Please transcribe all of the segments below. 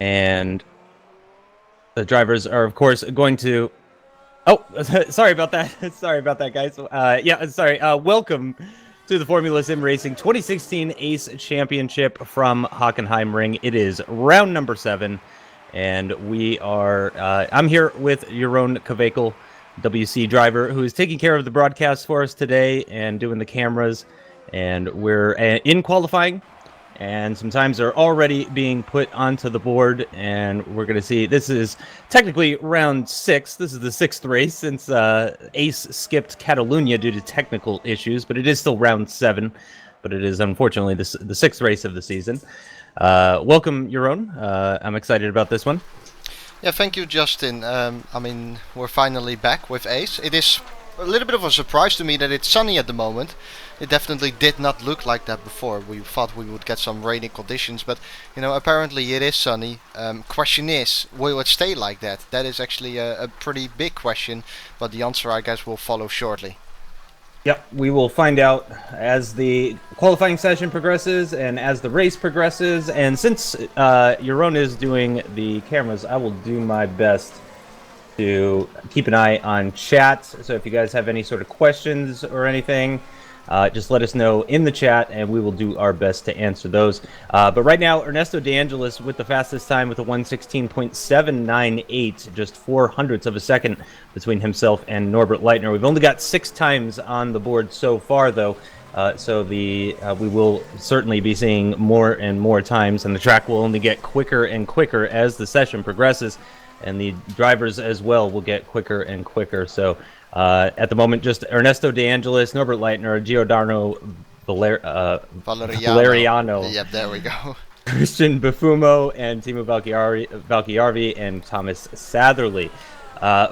And the drivers are, of course, going to... Oh, sorry about that. Sorry about that, guys. Sorry. Welcome to the Formula Sim Racing 2016 ACE Championship from Hockenheimring. It is round number 7, and we are... I'm here with Jeroen Kweekel, WC driver, who is taking care of the broadcast for us today and doing the cameras. And we're in qualifying, and some times are already being put onto the board, and we're going to see. This is technically round 6. This is the 6th race since ACE skipped Catalonia due to technical issues, but it is still round 7. But it is unfortunately the 6th race of the season. Welcome, Jeroen. I'm excited about this one. Yeah, thank you, Justin. I mean, we're finally back with ACE. It is a little bit of a surprise to me that it's sunny at the moment. It definitely did not look like that before. We thought we would get some rainy conditions, but you know, apparently it is sunny. Question is, will it stay like that? That is actually a pretty big question, but the answer, I guess, will follow shortly. Yep, we will find out as the qualifying session progresses and as the race progresses. And since Jeroen is doing the cameras, I will do my best to keep an eye on chat. So if you guys have any sort of questions or anything, just let us know in the chat, and we will do our best to answer those. But right now, Ernesto De Angelis with the fastest time with a 1:16.798, just 0.04 of a second between himself and Norbert Leitner. We've only got 6 times on the board so far, though, so we will certainly be seeing more and more times, and the track will only get quicker and quicker as the session progresses, and the drivers as well will get quicker and quicker. So at the moment, just Ernesto De Angelis, Norbert Leitner, Giordano Valeriano. Yep, there we go. Christian Bufumo, and Timo Valchiarvi, and Thomas Satherley.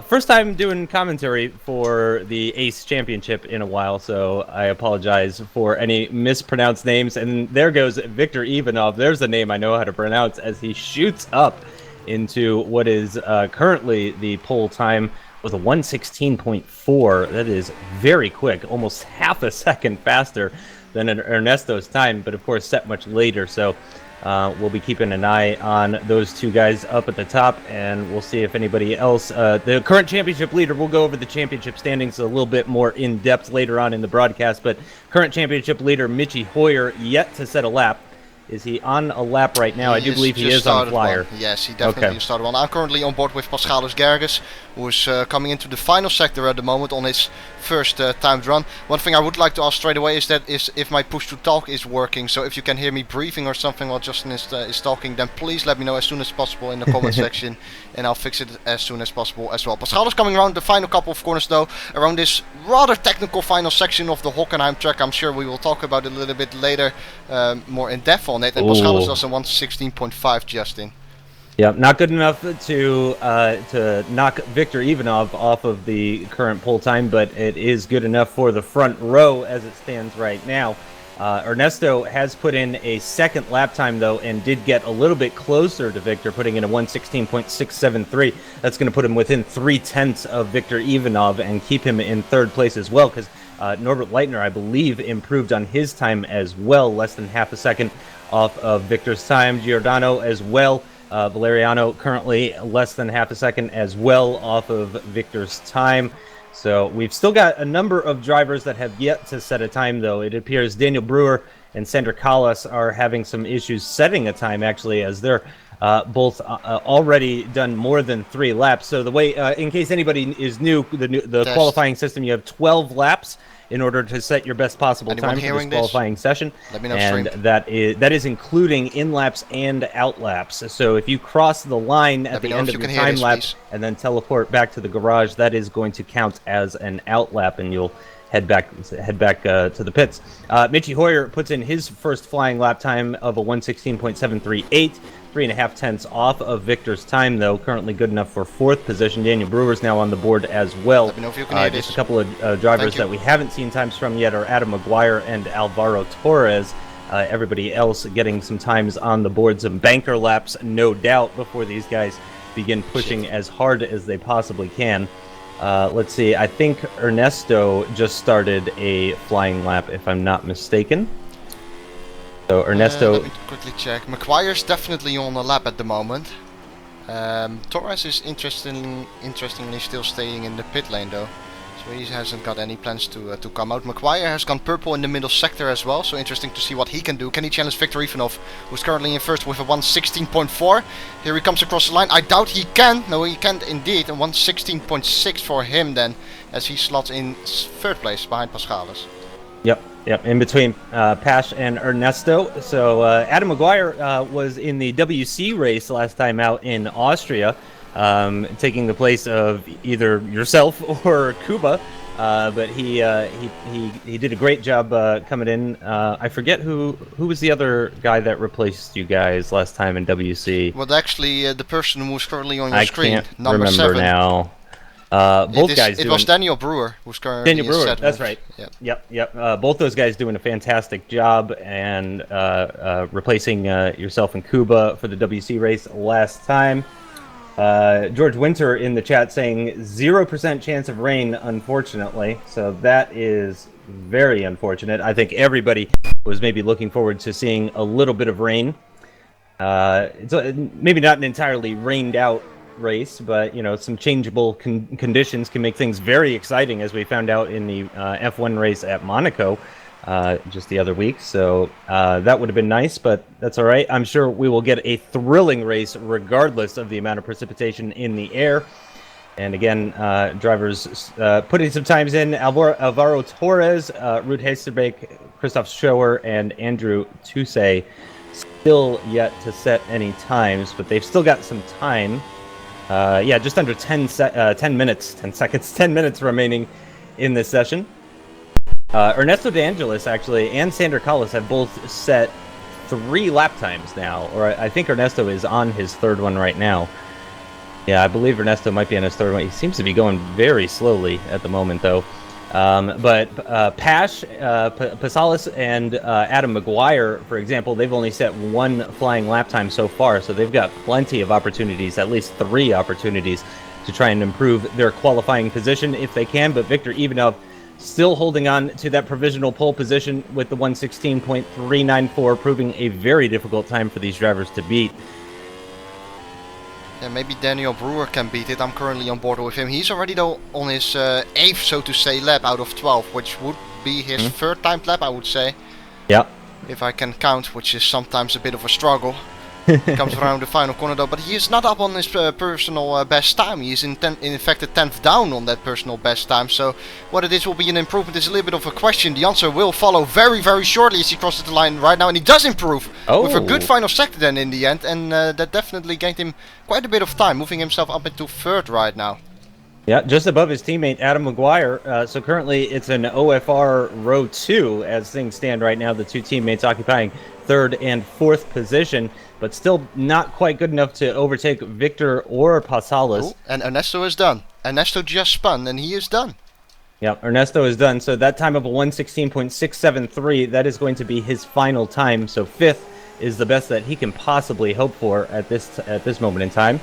First time doing commentary for the ACE Championship in a while, so I apologize for any mispronounced names. And there goes Victor Ivanov. There's a name I know how to pronounce as he shoots up into what is currently the pole time with a 1:16.4. That is very quick, almost half a second faster than Ernesto's time, but of course set much later. So we'll be keeping an eye on those two guys up at the top, and we'll see if anybody else. The current championship leader, we'll go over the championship standings a little bit more in depth later on in the broadcast, but current championship leader Michi Hoyer yet to set a lap. Is he on a lap right now? I do believe he is on flyer. Yes, he definitely started one. I'm currently on board with Paschalis Gerges, who is coming into the final sector at the moment on his first timed run. One thing I would like to ask straight away is if my push to talk is working. So if you can hear me breathing or something while Justin is talking, then please let me know as soon as possible in the comment section, and I'll fix it as soon as possible as well. Paschalis coming around the final couple of corners though, around this rather technical final section of the Hockenheim track. I'm sure we will talk about it a little bit later, more in depth on it. And Paschalis does a 1:16.5, Justin. Yeah, not good enough to knock Victor Ivanov off of the current pole time, but it is good enough for the front row as it stands right now. Ernesto has put in a second lap time, though, and did get a little bit closer to Victor, putting in a 1:16.673. That's going to put him within 0.3 of Victor Ivanov and keep him in third place as well, because Norbert Leitner, I believe, improved on his time as well, less than half a second off of Victor's time. Giordano as well. Valeriano currently less than half a second as well off of Victor's time. So we've still got a number of drivers that have yet to set a time, though. It appears Daniel Brewer and Sander Callas are having some issues setting a time, actually, as they're both already done more than 3 laps. So the way, in case anybody is new, the qualifying system, you have 12 laps in order to set your best possible time for this qualifying session. Let me know, and that is including in laps and out laps. So if you cross the line at the end of your time lap and then teleport back to the garage, that is going to count as an out lap, and you'll head back to the pits. Michi Hoyer puts in his first flying lap time of a 1:16.738. 3.5 off of Victor's time, though. Currently good enough for 4th position. Daniel Brewer's now on the board as well. Let me know if you can hear just a couple of drivers that we haven't seen times from yet are Adam Maguire and Alvaro Torres. Everybody else getting some times on the board. Some banker laps, no doubt, before these guys begin pushing as hard as they possibly can. Let's see. I think Ernesto just started a flying lap, if I'm not mistaken. So Ernesto. Let me quickly check. McGuire's definitely on the lap at the moment. Torres is interestingly still staying in the pit lane though. So he hasn't got any plans to come out. McGuire has gone purple in the middle sector as well, so interesting to see what he can do. Can he challenge Victor Ivanov, who's currently in first with a 1:16.4? Here he comes across the line. I doubt he can. No, he can't indeed. A 1:16.6 for him then, as he slots in third place behind Paschalis. Yep, in between Pash and Ernesto. So Adam McGuire was in the WC race last time out in Austria, taking the place of either yourself or Kuba, but he did a great job coming in. I forget who was the other guy that replaced you guys last time in WC. Well, actually, the person who's currently on your screen, I can't number remember 7. now. Both guys. It was Daniel Brewer who's currently Daniel Brewer. That's right. Yep. Both those guys doing a fantastic job and replacing yourself and Kuba for the WC race last time. George Winter in the chat saying 0% chance of rain, unfortunately. So that is very unfortunate. I think everybody was maybe looking forward to seeing a little bit of rain. It's maybe not an entirely rained out race, but you know, some changeable conditions can make things very exciting, as we found out in the F1 race at Monaco just the other week. So that would have been nice, but that's all right. I'm sure we will get a thrilling race regardless of the amount of precipitation in the air. And again, drivers putting some times in: Alvaro Torres, Ruud Hesterbeek, Christoph Schoer, and Andrew Toussaint still yet to set any times, but they've still got some time. Just under 10 minutes remaining in this session. Ernesto De Angelis, actually, and Sander Collis have both set 3 lap times now, or I think Ernesto is on his 3rd one right now. Yeah, I believe Ernesto might be on his 3rd one. He seems to be going very slowly at the moment, though. But Pash, Paschalis, and Adam McGuire, for example, they've only set 1 flying lap time so far, so they've got plenty of opportunities, at least 3 opportunities, to try and improve their qualifying position if they can. But Victor Ivanov still holding on to that provisional pole position with the 1:16.394, proving a very difficult time for these drivers to beat. Yeah, maybe Daniel Brewer can beat it. I'm currently on board with him. He's already though on his 8th, so to say, lap out of 12, which would be his 3rd timed lap, I would say. Yeah. If I can count, which is sometimes a bit of a struggle. Comes around the final corner though, but he is not up on his personal best time. He is in fact a 10th down on that personal best time. So whether this will be an improvement is a little bit of a question. The answer will follow very, very shortly as he crosses the line right now, and he does improve with a good final sector then in the end, and that definitely gained him quite a bit of time, moving himself up into 3rd right now. Yeah, just above his teammate Adam McGuire. So currently it's an OFR row 2 as things stand right now. The 2 teammates occupying 3rd and 4th position, but still not quite good enough to overtake Victor or Paschalis. And Ernesto is done. Ernesto just spun and he is done. Yeah, Ernesto is done. So that time of a 1:16.673, that is going to be his final time. So 5th is the best that he can possibly hope for at this moment in time.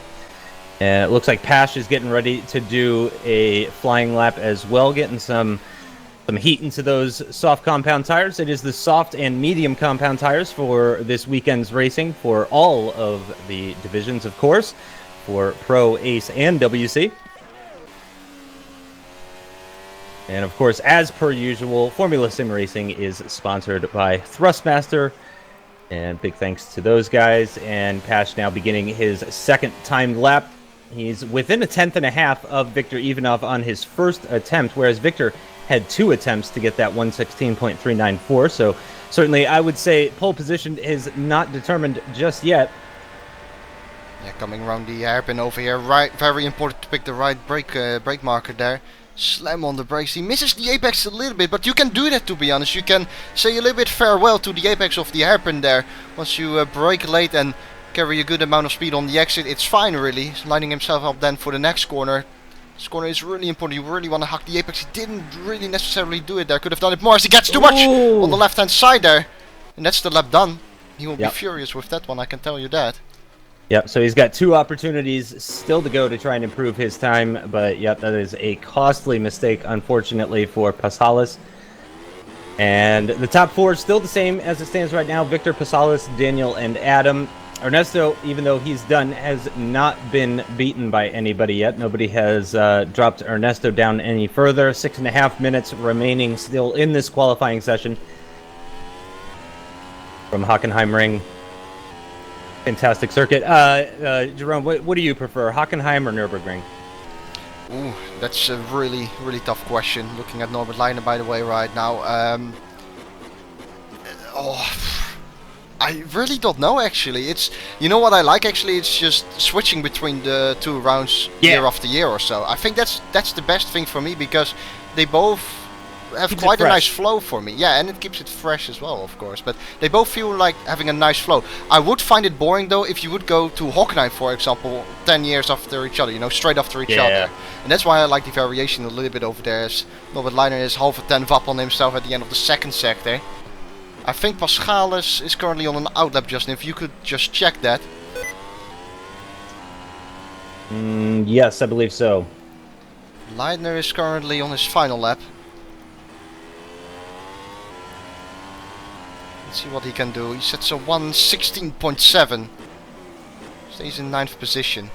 And it looks like Pash is getting ready to do a flying lap as well, getting some heat into those soft compound tires. It is the soft and medium compound tires for this weekend's racing for all of the divisions, of course, for Pro, Ace, and WC. And of course, as per usual, Formula Sim Racing is sponsored by Thrustmaster. And big thanks to those guys. And Pash now beginning his 2nd timed lap. He's within a 10th of Victor Ivanov on his 1st attempt, whereas Victor had 2 attempts to get that 1:16.394. So certainly I would say pole position is not determined just yet. Yeah, coming around the hairpin over here, right, very important to pick the right brake marker there. Slam on the brakes. He misses the apex a little bit, but you can do that, to be honest. You can say a little bit farewell to the apex of the hairpin there. Once you brake late and carry a good amount of speed on the exit, it's fine really. He's lining himself up then for the next corner. This corner is really important. You really want to hug the apex. He didn't really necessarily do it there. Could have done it more as he gets too much on the left hand side there. And that's the lap done. He will be furious with that one, I can tell you that. Yep, so he's got 2 opportunities still to go to try and improve his time, but yep, that is a costly mistake, unfortunately, for Paschalis. And the top four is still the same as it stands right now. Victor, Passalis, Daniel, and Adam. Ernesto, even though he's done, has not been beaten by anybody yet. Nobody has dropped Ernesto down any further. 6.5 minutes remaining still in this qualifying session from Hockenheimring. Fantastic circuit. Jeroen, what do you prefer, Hockenheim or Nürburgring? Ooh, that's a really, really tough question. Looking at Norbert Leiner, by the way, right now. I really don't know, actually. It's, you know what I like, actually? It's just switching between the two rounds year after year or so. I think that's the best thing for me, because they both have quite a nice flow for me. Yeah, and it keeps it fresh as well, of course. But they both feel like having a nice flow. I would find it boring, though, if you would go to Hockenheim, for example, 10 years after each other, you know, straight after each other. And that's why I like the variation a little bit over there, as Norbert Leiner is half a 10 up on himself at the end of the second sector. I think Pascalis is currently on an outlap, Justin, if you could just check that. Yes, I believe so. Leitner is currently on his final lap. Let's see what he can do. He sets a 1:16.7. Stays in 9th position.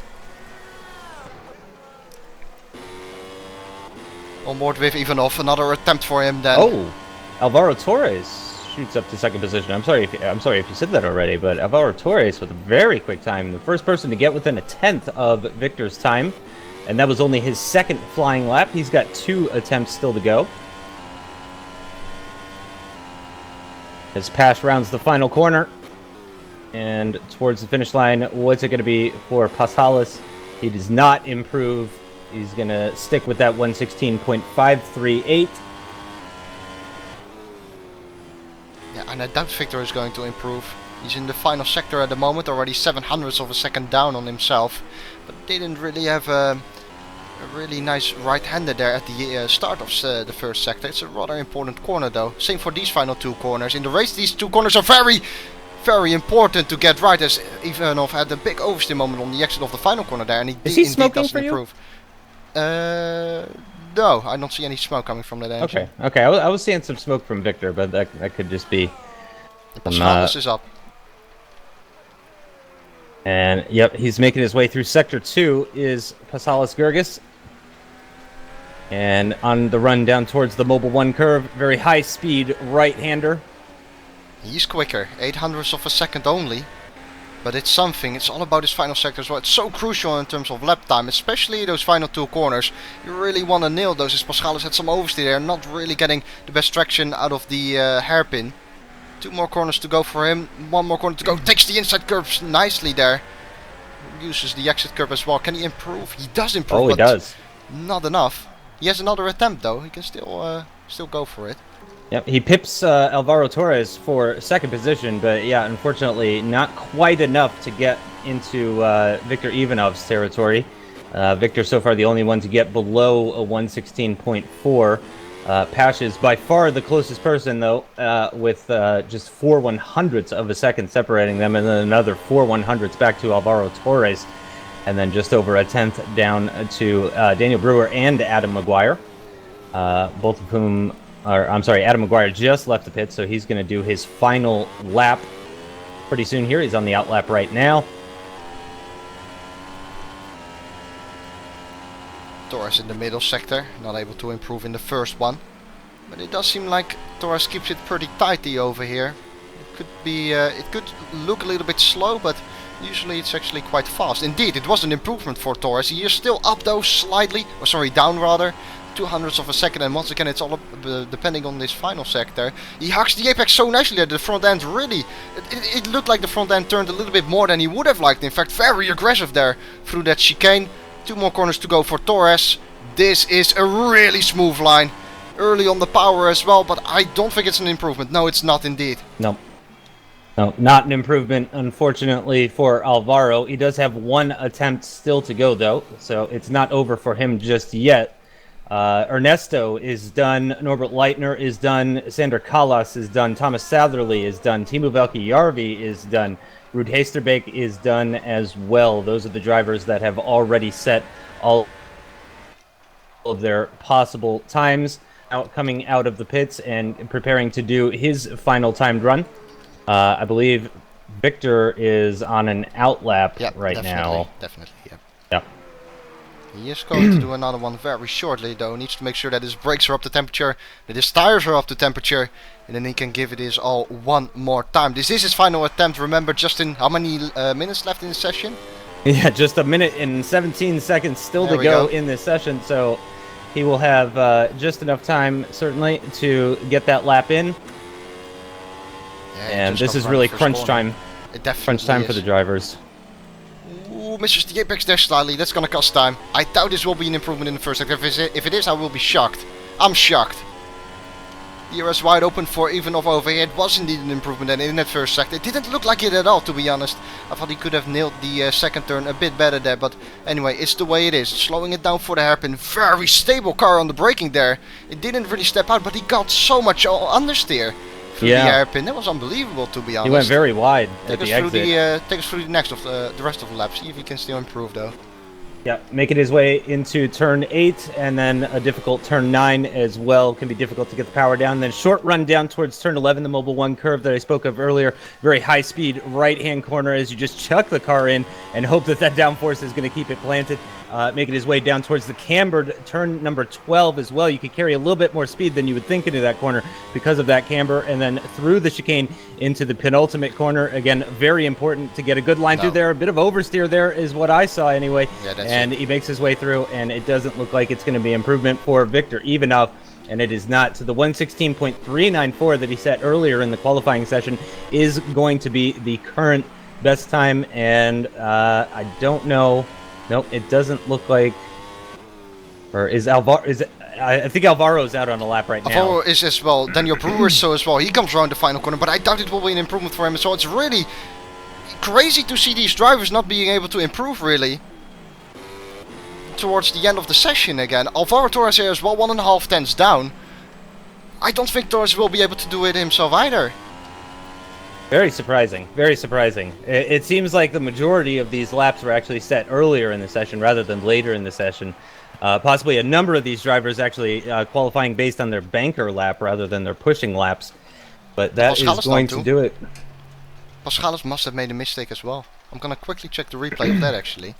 On board with Ivanov, another attempt for him then. Oh, Alvaro Torres shoots up to second position. I'm sorry if you said that already, but Alvaro Torres with a very quick time, the first person to get within a 10th of Victor's time, and that was only his second flying lap. He's got 2 attempts still to go. As Pash rounds the final corner and towards the finish line, what's it going to be for Passalis? He does not improve. He's going to stick with that 1:16.538. Yeah, and I doubt Victor is going to improve. He's in the final sector at the moment, already 700ths of a second down on himself. But didn't really have a really nice right-hander there at the start of the first sector. It's a rather important corner, though. Same for these final 2 corners. In the race, these 2 corners are very, very important to get right, as Ivanov had a big oversteer moment on the exit of the final corner there, and he indeed doesn't improve. No, I don't see any smoke coming from that engine. Okay. I was seeing some smoke from Victor, but that could just be. Pascalis is up. And yep, he's making his way through sector 2 is Passalis Gergis. And on the run down towards the Mobile 1 curve, very high speed right-hander. He's quicker, 800ths of a second only. But it's something, it's all about his final sector as well. It's so crucial in terms of lap time, especially those final 2 corners. You really want to nail those, as Pascalis had some oversteer there, not really getting the best traction out of the hairpin. 2 more corners to go for him, 1 more corner to go, takes the inside curves nicely there. Uses the exit curve as well. Can he improve? He does improve, he does. Not enough. He has another attempt though, he can still go for it. Yep, he pips Alvaro Torres for second position, but yeah, unfortunately not quite enough to get into Victor Ivanov's territory. Victor so far the only one to get below a 1:16.4. Pash is by far the closest person though, with just 4/100ths of a second separating them, and then another 4/100ths back to Alvaro Torres, and then just over a 10th down to Daniel Brewer and Adam Maguire, both of whom. Adam Maguire just left the pit, so he's going to do his final lap pretty soon here. He's on the outlap right now. Torres in the middle sector, not able to improve in the first one. But it does seem like Torres keeps it pretty tighty over here. It could be, it could look a little bit slow, but usually it's actually quite fast. Indeed, it was an improvement for Torres. He is still up though, slightly, or sorry, down rather. 200ths of a second, and once again it's all depending on this final sector. He hugs the apex so nicely that the front end really, it looked like the front end turned a little bit more than he would have liked. In fact, very aggressive there through that chicane. 2 more corners to go for Torres. This is a really smooth line. Early on the power as well, but I don't think it's an improvement. No, it's not indeed. No, not an improvement, unfortunately, for Alvaro. He does have 1 attempt still to go, though, so it's not over for him just yet. Ernesto is done, Norbert Leitner is done, Sander Kallas is done, Thomas Satherley is done, Timo Velki-Järvi is done, Ruud Heesterbeek is done as well. Those are the drivers that have already set all of their possible times. coming out of the pits and preparing to do his final timed run. I believe Victor is on an out lap right now. Definitely, yeah. Yep. He is going to do another one very shortly, though. Needs to make sure that his brakes are up to temperature, that his tires are up to temperature, and then he can give it his all one more time. This is his final attempt. Remember, Justin, how many minutes left in the session? Yeah, just a minute and 17 seconds still to go in this session, so he will have just enough time, certainly, to get that lap in. Yeah, and this is really crunch time. It definitely crunch time is. For the drivers. Ooh, misses the apex there slightly. That's gonna cost time. I doubt this will be an improvement in the first sector. If it is, I will be shocked. I'm shocked. Here is wide open for Ivanov over here. It was indeed an improvement in that first sector. It didn't look like it at all, to be honest. I thought he could have nailed the second turn a bit better there. But anyway, it's the way it is. Slowing it down for the hairpin. Very stable car on the braking there. It didn't really step out, but he got so much understeer through the hairpin. That was unbelievable, to be honest. He went very wide at the exit. Take us through the next of the rest of the laps. See if he can still improve, though. Yeah, making his way into turn 8, and then a difficult turn 9 as well. Can be difficult to get the power down. Then short run down towards turn 11, the Mobile 1 curve that I spoke of earlier. Very high speed right-hand corner as you just chuck the car in and hope that that downforce is going to keep it planted. Making his way down towards the cambered turn number 12 as well. You could carry a little bit more speed than you would think into that corner because of that camber, and then through the chicane into the penultimate corner. Again, very important to get a good line through there. A bit of oversteer there is what I saw anyway. Yeah, and he makes his way through, and it doesn't look like it's going to be improvement for Victor Ivanov, and it is not. So the 1:16.394 that he set earlier in the qualifying session is going to be the current best time, and I don't know. Nope, it doesn't look like. Or is Alvaro? Is it? I think Alvaro's out on a lap right now. Alvaro is as well. Daniel Brewer so as well. He comes around the final corner, but I doubt it will be an improvement for him. So it's really crazy to see these drivers not being able to improve really towards the end of the session again. Alvaro Torres here as well, 1.5 tenths down. I don't think Torres will be able to do it himself either. Very surprising. Very surprising. It seems like the majority of these laps were actually set earlier in the session rather than later in the session. Possibly a number of these drivers actually qualifying based on their banker lap rather than their pushing laps. But that is going to do it. Paschalis must have made a mistake as well. I'm going to quickly check the replay of that actually.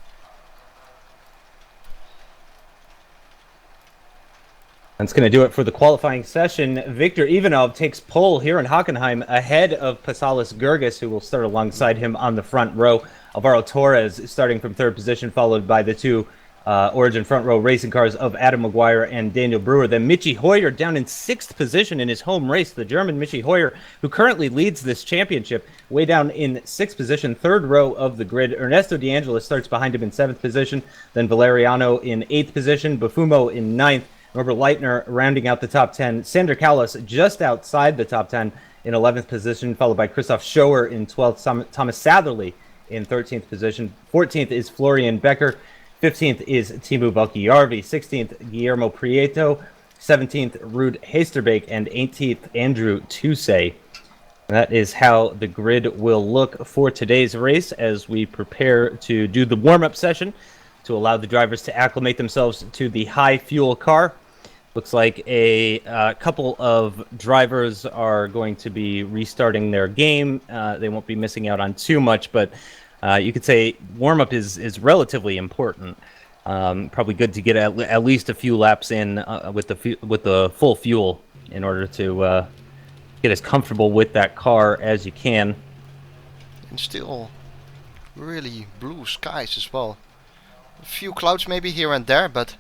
That's going to do it for the qualifying session. Victor Ivanov takes pole here in Hockenheim ahead of Pasalis Gergis, who will start alongside him on the front row. Alvaro Torres starting from third position, followed by the two Origin front row racing cars of Adam Maguire and Daniel Brewer. Then Michi Hoyer down in 6th position in his home race. The German Michi Hoyer, who currently leads this championship, way down in 6th position, third row of the grid. Ernesto De Angelis starts behind him in 7th position. Then Valeriano in 8th position. Bufumo in 9th. Robert Leitner rounding out the top 10. Sander Callas just outside the top 10 in 11th position, followed by Christoph Schoer in 12th. Thomas Satherley in 13th position. 14th is Florian Becker. 15th is Timu Valkjärvi. 16th, Guillermo Prieto. 17th, Ruud Heesterbeek. And 18th, Andrew Tusay. That is how the grid will look for today's race as we prepare to do the warm-up session to allow the drivers to acclimate themselves to the high fuel car. Looks like a couple of drivers are going to be restarting their game. They won't be missing out on too much, but you could say warm-up is relatively important. Probably good to get at least a few laps in with the full fuel in order to get as comfortable with that car as you can. And still really blue skies as well. A few clouds maybe here and there, but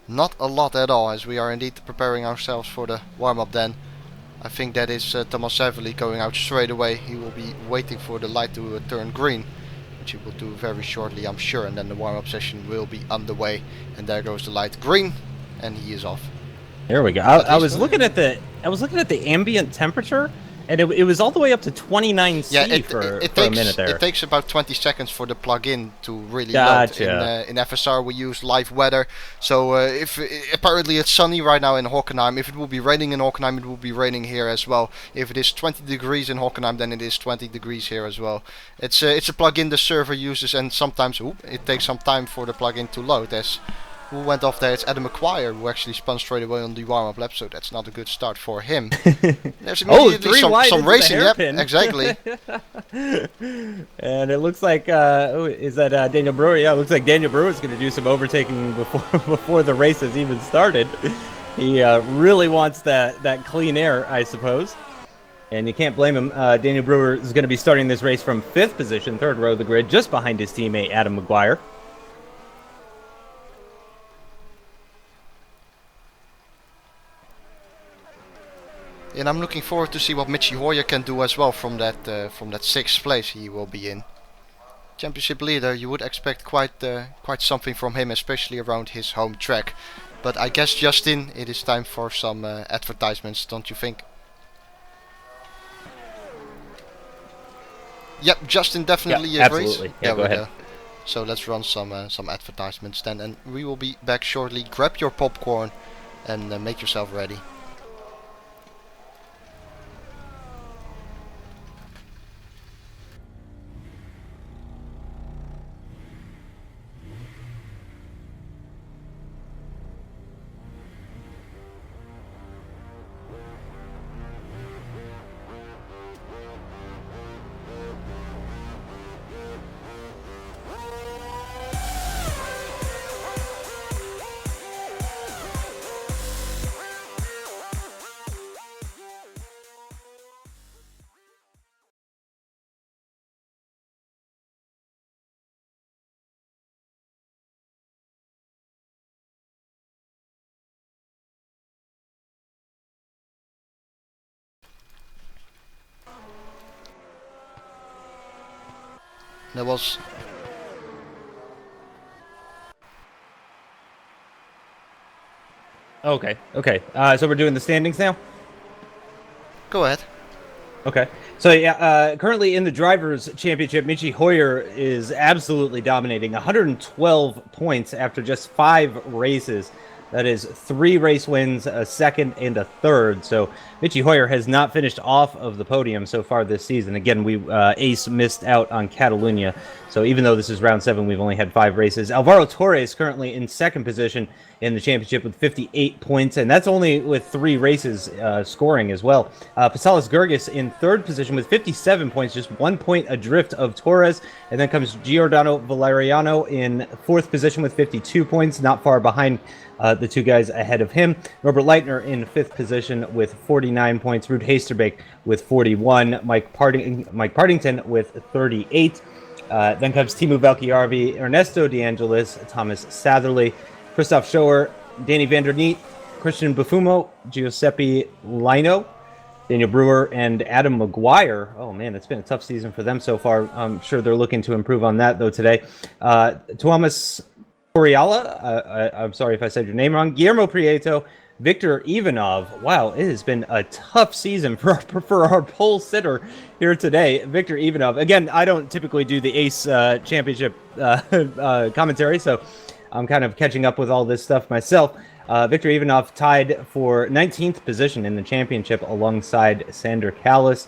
not a lot at all, as we are indeed preparing ourselves for the warm-up then. I think that is Thomas Satherley going out straight away. He will be waiting for the light to turn green, which he will do very shortly, I'm sure, and then the warm-up session will be underway. And there goes the light green, and he is off. There we go. I was looking at the ambient temperature, and it was all the way up to 29 C for a minute there. It takes about 20 seconds for the plug-in to really load. In FSR we use live weather, so if apparently it's sunny right now in Hockenheim. If it will be raining in Hockenheim, it will be raining here as well. If it is 20 degrees in Hockenheim, then it is 20 degrees here as well. It's a plug-in the server uses, and sometimes it takes some time for the plug-in to load, as who went off there. It's Adam McGuire who actually spun straight away on the warm-up lap, so that's not a good start for him. There's immediately some racing. Yep, exactly. And it looks like, is that Daniel Brewer? Yeah, it looks like Daniel Brewer is going to do some overtaking before the race has even started. He really wants that clean air, I suppose. And you can't blame him. Daniel Brewer is going to be starting this race from 5th position, 3rd row of the grid, just behind his teammate Adam McGuire. And I'm looking forward to see what Mitchie Hoyer can do as well from that 6th place he will be in. Championship leader, you would expect quite something from him, especially around his home track. But I guess, Justin, it is time for some advertisements, don't you think? Yep, Justin definitely agrees. Absolutely. Yeah, go ahead. So let's run some advertisements then, and we will be back shortly. Grab your popcorn and make yourself ready. That was... Okay. So we're doing the standings now? Go ahead. Okay. So yeah, currently in the Drivers' Championship, Mitchie Hoyer is absolutely dominating. 112 points after just 5 races. That is 3 race wins, a 2nd and a 3rd. So Mitchie Hoyer has not finished off of the podium so far this season. Again, Ace missed out on Catalunya. So even though this is round 7, we've only had 5 races. Alvaro Torres currently in 2nd position in the championship with 58 points, and that's only with 3 races scoring as well. Pasalis Gergis in 3rd position with 57 points, just 1 point adrift of Torres. And then comes Giordano Valeriano in 4th position with 52 points, not far behind the 2 guys ahead of him. Robert Leitner in 5th position with 49 points. Ruud Heesterbeek with 41. Mike Partington with 38. Then comes Timu Valkjärvi, Ernesto De Angelis, Thomas Satherley, Christoph Schoer, Danny van der Neet, Christian Bufumo, Giuseppe Lino, Daniel Brewer, and Adam McGuire. Oh man, it's been a tough season for them so far. I'm sure they're looking to improve on that though today. Tuomas Coriala, I'm sorry if I said your name wrong. Guillermo Prieto, Victor Ivanov. Wow, it has been a tough season for our pole sitter here today. Victor Ivanov. Again, I don't typically do the ACE Championship commentary, so I'm kind of catching up with all this stuff myself. Victor Ivanov tied for 19th position in the championship alongside Sander Kallis.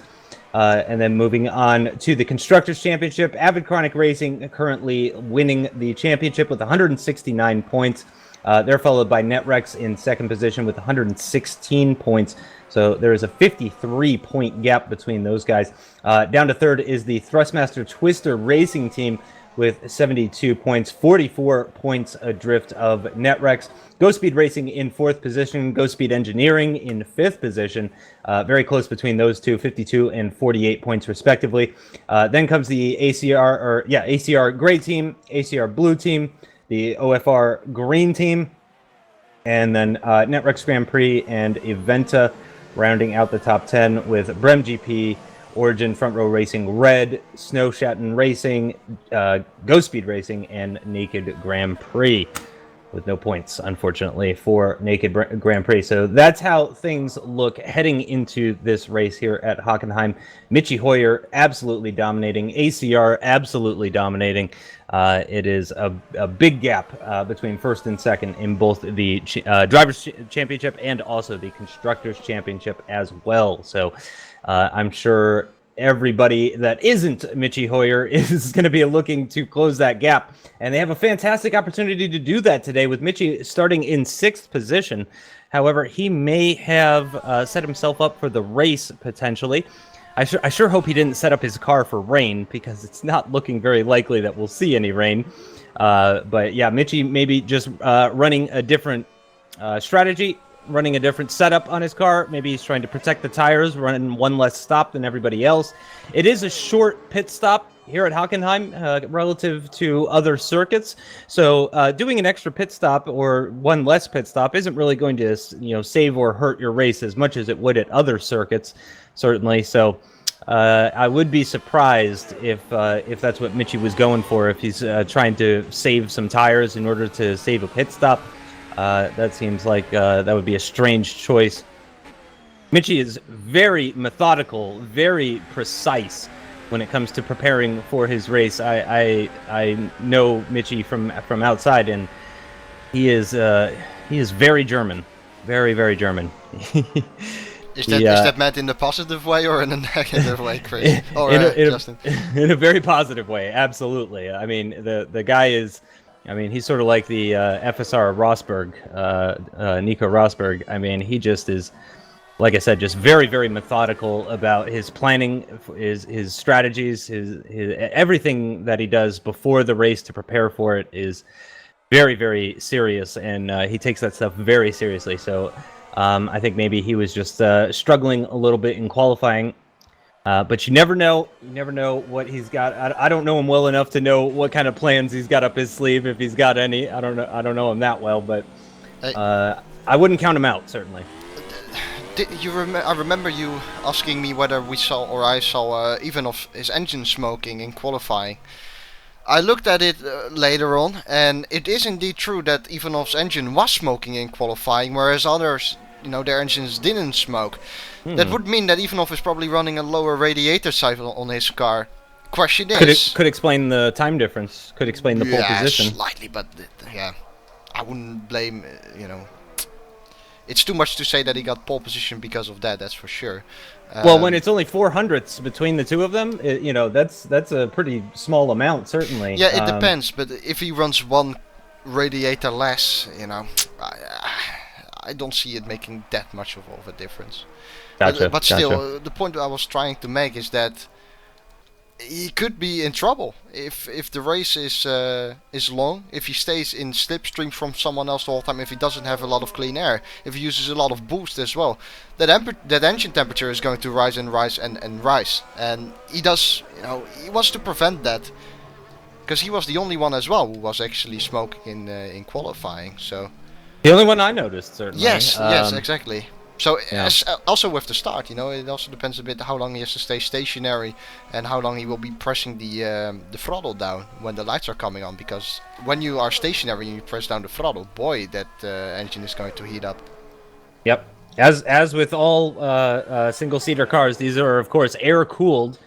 And then moving on to the Constructors' Championship, Avid Chronic Racing currently winning the championship with 169 points. They're followed by Netrex in 2nd position with 116 points. So there is a 53-point gap between those guys. Down to 3rd is the Thrustmaster Twister Racing Team with 72 points, 44 points adrift of Netrex. Go Speed Racing in 4th position, Go Speed Engineering in 5th position. Very close between those two, 52 and 48 points respectively. Then comes the ACR Gray Team, ACR Blue Team, the OFR Green Team, and then Netrex Grand Prix and Eventa rounding out the top 10 with Brem GP, Origin Front Row Racing Red, Snow Shatten Racing, Go Speed Racing, and Naked Grand Prix, with no points, unfortunately, for Naked Grand Prix. So that's how things look heading into this race here at Hockenheim. Mitchie Hoyer absolutely dominating, ACR absolutely dominating. It is a big gap between 1st and 2nd in both the Drivers' Championship and also the Constructors' Championship as well. So I'm sure everybody that isn't Michi Hoyer is going to be looking to close that gap. And they have a fantastic opportunity to do that today with Michi starting in 6th position. However, he may have set himself up for the race potentially. I sure hope he didn't set up his car for rain, because it's not looking very likely that we'll see any rain. But yeah, Michi maybe just running a different strategy, running a different setup on his car. Maybe he's trying to protect the tires, running one less stop than everybody else. It is a short pit stop here at Hockenheim relative to other circuits. So doing an extra pit stop or one less pit stop isn't really going to, save or hurt your race as much as it would at other circuits, certainly. So I would be surprised if that's what Michi was going for, if he's trying to save some tires in order to save a pit stop. That seems like that would be a strange choice. Michi is very methodical, very precise when it comes to preparing for his race. I know Michi from outside, and he is very German, very, very German. Is that meant in a positive way or in a negative way, Chris? Justin? In a very positive way, absolutely. I mean, the guy is, he's sort of like the FSR Rosberg, Nico Rosberg. I mean, he just is, like I said, just very, very methodical about his planning, his strategies, his everything that he does before the race to prepare for it is very, very serious, and he takes that stuff very seriously. So I think maybe he was just struggling a little bit in qualifying. But you never know. You never know what he's got. I don't know him well enough to know what kind of plans he's got up his sleeve, if he's got any. I don't know him that well, but I wouldn't count him out, certainly. I remember you asking me whether I saw Ivanov his engine smoking in qualifying. I looked at it later on, and it is indeed true that Ivanov's engine was smoking in qualifying, whereas others, their engines didn't smoke. That would mean that Ivanov is probably running a lower radiator cycle on his car. Question is... Could explain the time difference. Could explain the pole position. Yeah, slightly, but I wouldn't blame, It's too much to say that he got pole position because of that's for sure. Well, when it's only 0.04 between the two of them, that's a pretty small amount, certainly. Yeah, it depends, but if he runs one radiator less, I don't see it making that much of a difference. Gotcha. But still, the point I was trying to make is that he could be in trouble if the race is long, if he stays in slipstream from someone else the whole time, if he doesn't have a lot of clean air, if he uses a lot of boost as well. That engine temperature is going to rise and rise and rise, and he does, he wants to prevent that, because he was the only one as well who was actually smoking in qualifying. So the only one I noticed, certainly. Yes, exactly. So also with the start, it also depends a bit how long he has to stay stationary and how long he will be pressing the throttle down when the lights are coming on. Because when you are stationary and you press down the throttle, boy, that engine is going to heat up. Yep. As with all single-seater cars, these are of course air-cooled.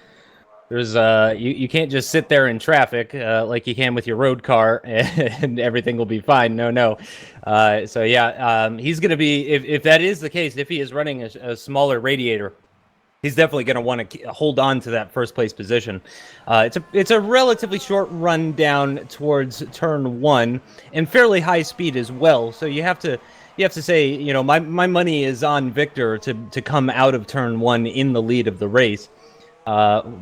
There's you can't just sit there in traffic like you can with your road car and everything will be fine. No. So yeah, he's going to be, if that is the case, if he is running a smaller radiator, he's definitely going to want to hold on to that first place position. It's a relatively short run down towards turn 1 and fairly high speed as well. So you have to say, my money is on Victor to come out of turn 1 in the lead of the race.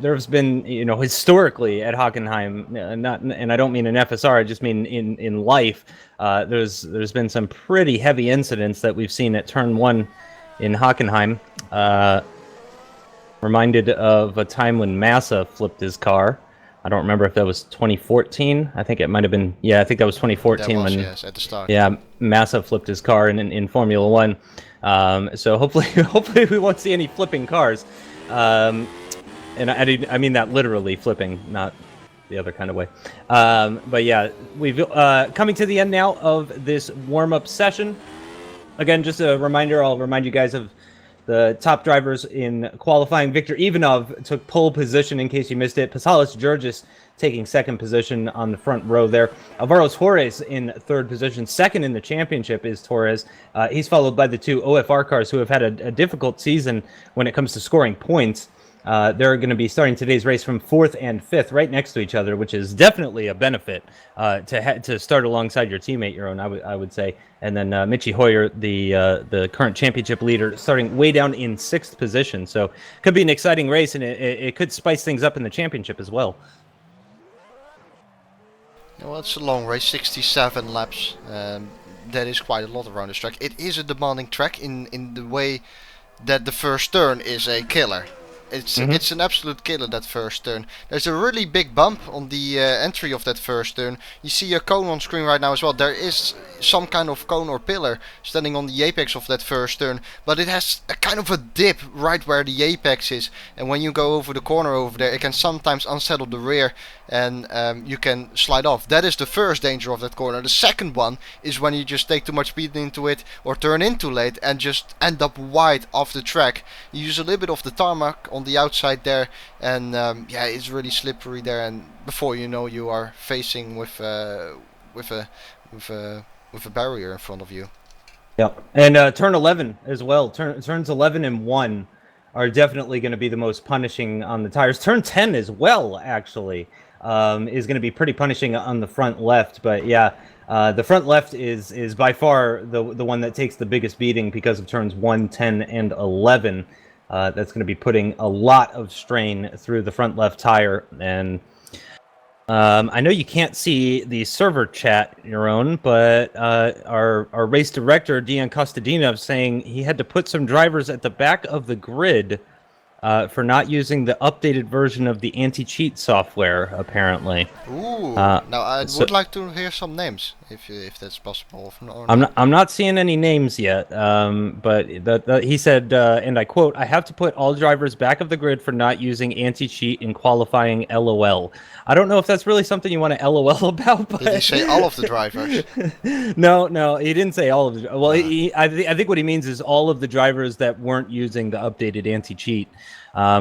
There's been, historically at Hockenheim, and I don't mean in FSR, I just mean in life, there's been some pretty heavy incidents that we've seen at turn 1 in Hockenheim. Reminded of a time when Massa flipped his car. I don't remember if that was 2014. I think it might have been. Yeah, I think that was 2014 when. Yes, at the start. Yeah, Massa flipped his car in Formula 1. So hopefully we won't see any flipping cars. And I mean that literally flipping, not the other kind of way. But yeah, we've coming to the end now of this warm-up session. Again, just a reminder, I'll remind you guys of the top drivers in qualifying. Victor Ivanov took pole position in case you missed it. Pasalis Georgis taking second position on the front row there. Alvaro Torres in third position. Second in the championship is Torres. He's followed by the two OFR cars who have had a difficult season when it comes to scoring points. They're going to be starting today's race from 4th and 5th, right next to each other, which is definitely a benefit to start alongside your teammate, Jeroen, I would say. And then Michi Hoyer, the current championship leader, starting way down in 6th position. So could be an exciting race, and it could spice things up in the championship as well. Well, it's a long race, 67 laps. That is quite a lot around this track. It is a demanding track in the way that the first turn is a killer. It's an absolute killer, that first turn. There's a really big bump on the entry of that first turn. You see a cone on screen right now as well. There is some kind of cone or pillar standing on the apex of that first turn, but it has a kind of a dip right where the apex is, and when you go over the corner over there, it can sometimes unsettle the rear, and you can slide off. That is the first danger of that corner. The second one is when you just take too much speed into it or turn in too late and just end up wide off the track. You use a little bit of the tarmac on the outside there, and yeah, it's really slippery there, and before you know, you are facing with a barrier in front of you. Yeah, and turn 11 as well. Turns 11 and 1 are definitely going to be the most punishing on the tires. Turn 10 as well, actually, is going to be pretty punishing on the front left. But yeah, the front left is by far the one that takes the biggest beating because of turns 1, 10, and 11. That's going to be putting a lot of strain through the front left tire. And I know you can't see the server chat, Jeroen, but our race director, Dejan Kostadinov, saying he had to put some drivers at the back of the grid for not using the updated version of the anti-cheat software, apparently. Ooh, now I would like to hear some names, if that's possible. Or not. I'm not seeing any names yet, but he said, and I quote, "I have to put all drivers back of the grid for not using anti-cheat in qualifying LOL." I don't know if that's really something you want to LOL about. But... Did he say all of the drivers? No, he didn't say all of the. Well, I think what he means is all of the drivers that weren't using the updated anti-cheat.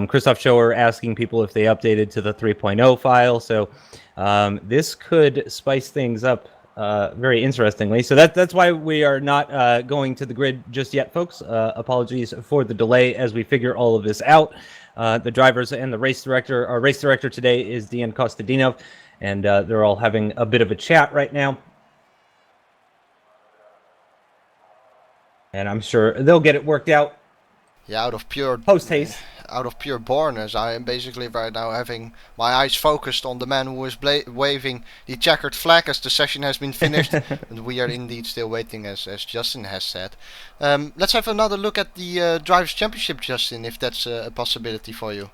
Christoph Schoer asking people if they updated to the 3.0 file. So this could spice things up very interestingly. So that's why we are not going to the grid just yet, folks. Apologies for the delay as we figure all of this out. The drivers and the race director. Our race director today is Dejan Kostadinov, and they're all having a bit of a chat right now. And I'm sure they'll get it worked out. Yeah, out of pure post-haste. Out of pure boreness, I am basically right now having my eyes focused on the man who is waving the checkered flag as the session has been finished. And we are indeed still waiting, as Justin has said. Let's have another look at the Drivers' Championship, Justin, if that's a possibility for you.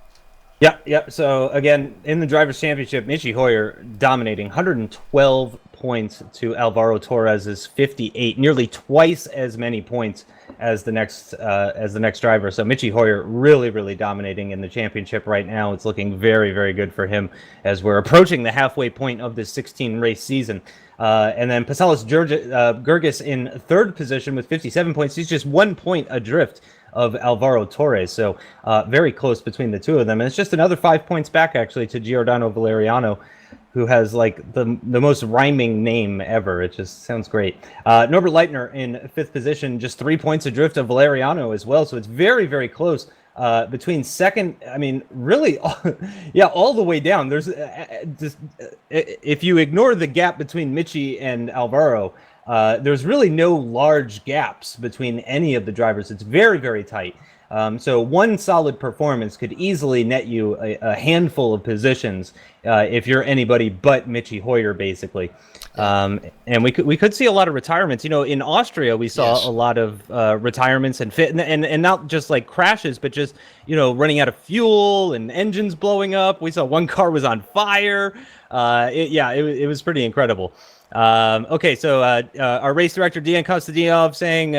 Yeah. So again, in the Drivers' Championship, Michi Hoyer dominating, 112 points to Alvaro Torres's 58, nearly twice as many points as the next driver. So Michi Hoyer really dominating in the championship right now. It's looking very good for him as we're approaching the halfway point of this 16 race season. And then Pasalis Gergis in 3rd position with 57 points. He's just 1 point adrift of Alvaro Torres. So very close between the two of them. And it's just another 5 points back, actually, to Giordano Valeriano, who has like the most rhyming name ever. It just sounds great. Norbert Leitner in 5th position, just 3 points adrift of Valeriano as well. So it's very close between second. I mean, really, all the way down. There's just if you ignore the gap between Michi and Alvaro, there's really no large gaps between any of the drivers. It's very tight. So one solid performance could easily net you a handful of positions if you're anybody but Michi Hoyer, basically. And we could see a lot of retirements. You know, in Austria, we saw a lot of retirements and not just like crashes, but just, you know, running out of fuel and engines blowing up. We saw one car was on fire. It was pretty incredible. Okay, so our race director, Dejan Kostadinov, saying,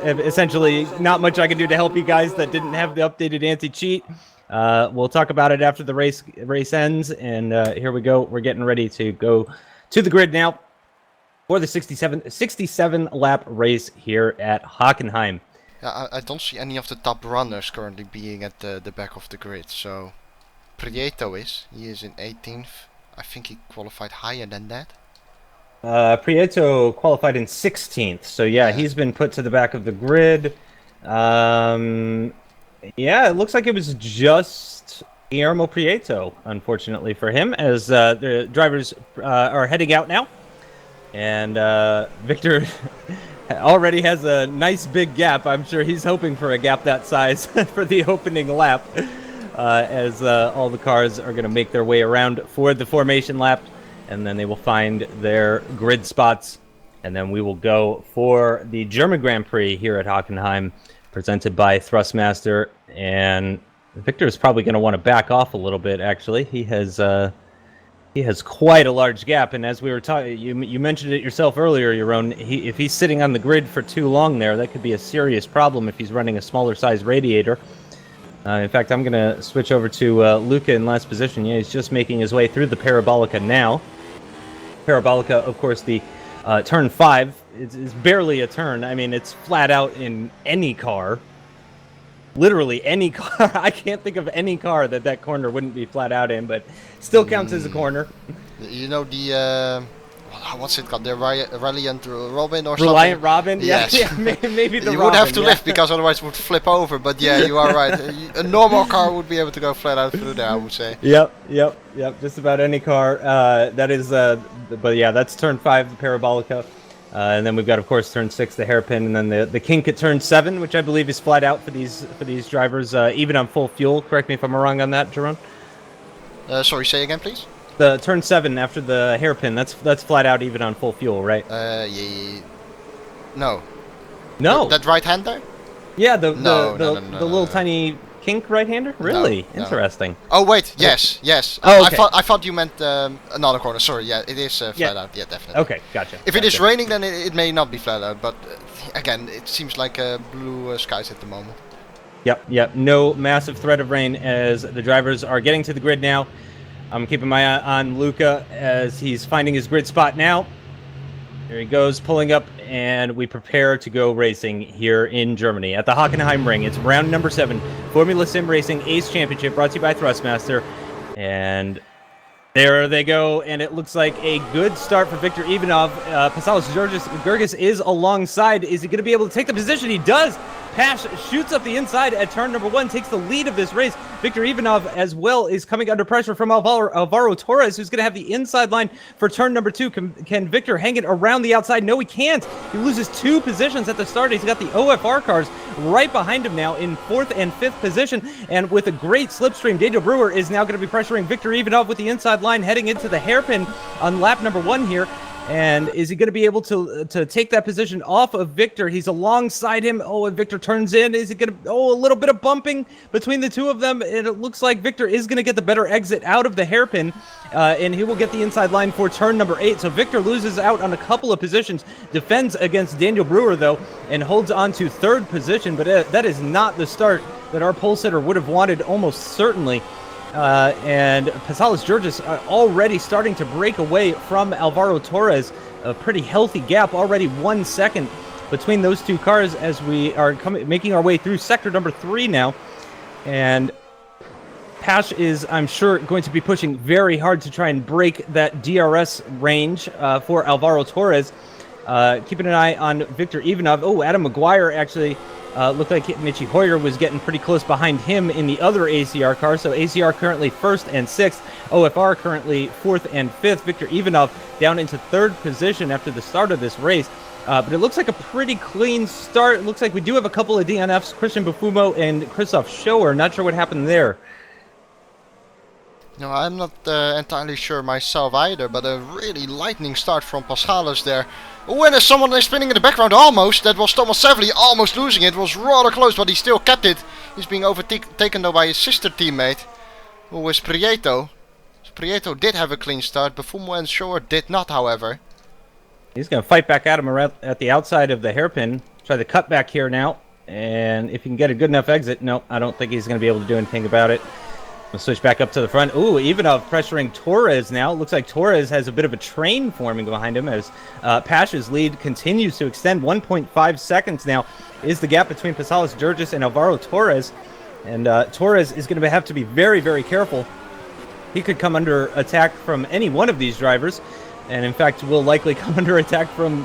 essentially not much I can do to help you guys that didn't have the updated anti-cheat. We'll talk about it after the race ends, and here we go. We're getting ready to go to the grid now for the 67 lap race here at Hockenheim. Yeah, I don't see any of the top runners currently being at the back of the grid. So Prieto he is in 18th. I think he qualified higher than that. Prieto qualified in 16th, so yeah, he's been put to the back of the grid. Yeah, it looks like it was just Guillermo Prieto, unfortunately for him, as the drivers are heading out now. And Victor already has a nice big gap. I'm sure he's hoping for a gap that size for the opening lap, as all the cars are going to make their way around for the formation lap, and then they will find their grid spots, and then we will go for the German Grand Prix here at Hockenheim, presented by Thrustmaster. And Victor is probably going to want to back off a little bit. Actually, he has quite a large gap, and as we were talking, you mentioned it yourself earlier, Jeroen. If he's sitting on the grid for too long there, that could be a serious problem if he's running a smaller size radiator. In fact, I'm going to switch over to Luca in last position. Yeah, he's just making his way through the Parabolica now. Parabolica, of course, the turn 5 is barely a turn. I mean, it's flat out in any car. Literally any car. I can't think of any car that corner wouldn't be flat out in, but still counts as a corner. You know the what's it called? The Reliant Robin or something? Reliant Robin? Yes. Yeah, maybe the You Robin, would have to yeah. lift because otherwise it would flip over. But yeah, you are right. A normal car would be able to go flat out through there, I would say. Yep. Just about any car. That is, but yeah, that's turn 5, the Parabolica. And then we've got, of course, turn 6, the hairpin, and then the kink at turn 7, which I believe is flat out for these drivers, even on full fuel. Correct me if I'm wrong on that, Jeroen. Sorry, say again, please. The turn 7 after the hairpin, that's flat out even on full fuel, right? Yeah. No. No. That right hand there? Yeah, the No, little tiny kink right-hander. Really interesting. Oh wait, yes. Oh, okay. I thought you meant another corner. Sorry, yeah, it is flat out. Yeah, definitely. Okay, gotcha. If it is raining, then it may not be flat out. But again, it seems like blue skies at the moment. Yep. No massive threat of rain as the drivers are getting to the grid now. I'm keeping my eye on Luca as he's finding his grid spot now. There he goes, pulling up, and we prepare to go racing here in Germany at the Hockenheim Ring. It's round number 7, Formula SimRacing ACE Championship, brought to you by Thrustmaster. And there they go, and it looks like a good start for Victor Ivanov. Pasalis Gergis is alongside. Is he going to be able to take the position? He does. Pash shoots up the inside at turn number 1, takes the lead of this race. Victor Ivanov as well is coming under pressure from Alvaro Torres, who's going to have the inside line for turn number 2. Can Victor hang it around the outside? No, he can't. He loses 2 positions at the start. He's got the OFR cars right behind him now in 4th and 5th position. And with a great slipstream, Daniel Brewer is now going to be pressuring Victor Ivanov with the inside line heading into the hairpin on lap number 1 here. And is he going to be able to take that position off of Victor? He's alongside him. Oh, and Victor turns in. Is he going to... Oh, a little bit of bumping between the two of them. And it looks like Victor is going to get the better exit out of the hairpin. And he will get the inside line for turn number 8. So Victor loses out on a couple of positions. Defends against Daniel Brewer, though, and holds on to 3rd position. But that is not the start that our pole sitter would have wanted, almost certainly. And Pasalis Gergis already starting to break away from Alvaro Torres. A pretty healthy gap, already 1 second between those two cars as we are making our way through sector number 3 now. And Pash is, I'm sure, going to be pushing very hard to try and break that DRS range for Alvaro Torres. Keeping an eye on Victor Ivanov. Oh, Adam McGuire actually looked like Mitchie Hoyer was getting pretty close behind him in the other ACR car. So ACR currently 1st and 6th. OFR currently 4th and 5th. Victor Ivanov down into 3rd position after the start of this race. But it looks like a pretty clean start. It looks like we do have a couple of DNFs, Christian Bufumo and Christoph Schoer. Not sure what happened there. No, I'm not entirely sure myself either, but a really lightning start from Pasalis there. Oh, and there's someone spinning in the background almost. That was Thomas Savely almost losing it. It was rather close, but he still kept it. He's being overtaken though by his sister teammate, who was Prieto. Prieto did have a clean start. Bufumo and Schoer did not, however. He's going to fight back at him around at the outside of the hairpin. Try the cut back here now. And if he can get a good enough exit, no, I don't think he's going to be able to do anything about it. We'll switch back up to the front. Ooh, Ivanov pressuring Torres now. Looks like Torres has a bit of a train forming behind him as Pash's lead continues to extend. 1.5 seconds now is the gap between Pasalis Gergis and Alvaro Torres. And Torres is going to have to be very, very careful. He could come under attack from any one of these drivers. And in fact, will likely come under attack from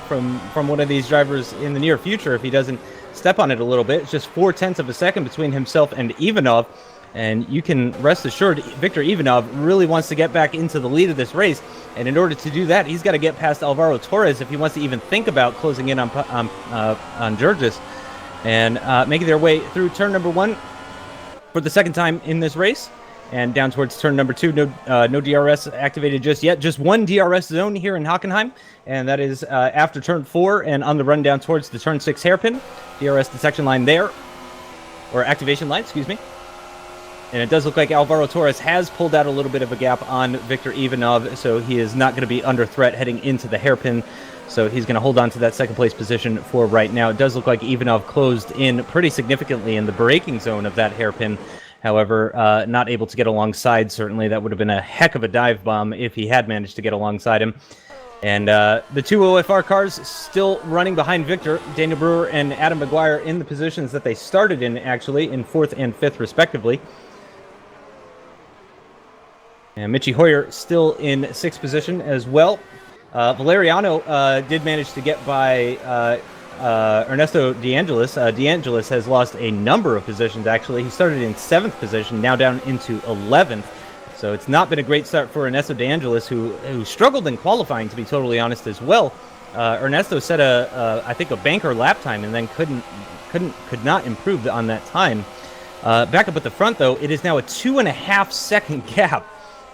one of these drivers in the near future if he doesn't step on it a little bit. It's just 0.4 of a second between himself and Ivanov. And you can rest assured Viktor Ivanov really wants to get back into the lead of this race. And in order to do that, he's got to get past Alvaro Torres if he wants to even think about closing in on Georgis. And making their way through turn number 1 for the second time in this race. And down towards turn number 2, no DRS activated just yet. Just one DRS zone here in Hockenheim. And that is after turn 4 and on the run down towards the turn 6 hairpin. DRS detection line there. Or activation line, excuse me. And it does look like Alvaro Torres has pulled out a little bit of a gap on Viktor Ivanov, so he is not going to be under threat heading into the hairpin. So he's going to hold on to that second place position for right now. It does look like Ivanov closed in pretty significantly in the braking zone of that hairpin. However, not able to get alongside, certainly. That would have been a heck of a dive bomb if he had managed to get alongside him. And the two OFR cars still running behind Victor. Daniel Brewer and Adam Maguire in the positions that they started in, actually, in 4th and 5th, respectively. And Michi Hoyer still in 6th position as well. Valeriano did manage to get by Ernesto De Angelis. De Angelis has lost a number of positions, actually. He started in 7th position, now down into 11th. So it's not been a great start for Ernesto De Angelis, who struggled in qualifying, to be totally honest, as well. Ernesto set I think a banker lap time, and then could not improve on that time. Back up at the front, though, it is now a 2.5-second gap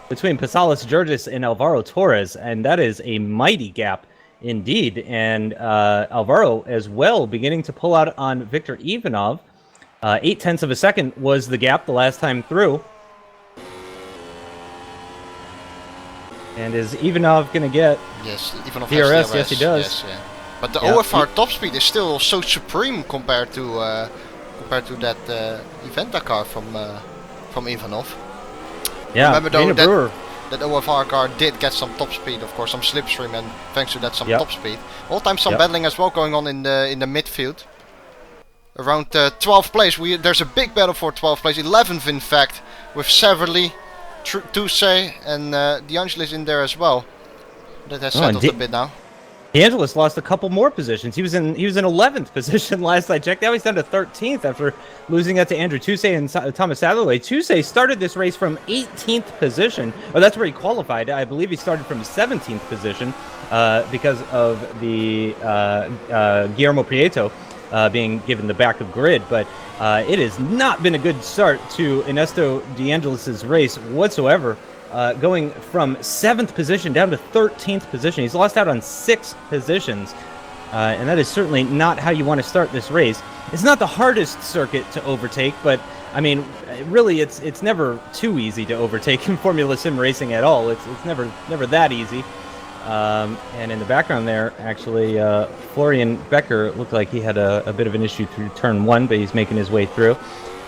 between Pasalis Georgis and Alvaro Torres, and that is a mighty gap indeed. And Alvaro as well beginning to pull out on Viktor Ivanov. 0.8 of a second was the gap the last time through. And is Ivanov going to get Ivanov DRS? Has DRS? Yes, he does. Yes, yeah. But the OFR top speed is still so supreme compared to that Eventa car from Ivanov. Yeah, remember though Brewer. that OFR car did get some top speed, of course, some slipstream, and thanks to that some top speed. All time some battling as well going on in the midfield. Around 12th place, there's a big battle for 12th place, 11th in fact, with Severly, Toussey and De Angelis in there as well. That has settled a bit now. De Angelis lost a couple more positions. He was in 11th position last I checked. Now he's down to 13th after losing that to Andrew Toussey and Thomas Satherley. Toussey started this race from 18th position. Oh, that's where he qualified. I believe he started from 17th position because of the Guillermo Prieto being given the back of grid. But it has not been a good start to Ernesto De Angelis' race whatsoever. Going from 7th position down to 13th position. He's lost out on 6 positions. And that is certainly not how you want to start this race. It's not the hardest circuit to overtake, but, I mean, really, it's never too easy to overtake in Formula Sim racing at all. It's never that easy. And in the background there, actually, Florian Becker looked like he had a bit of an issue through turn 1, but he's making his way through.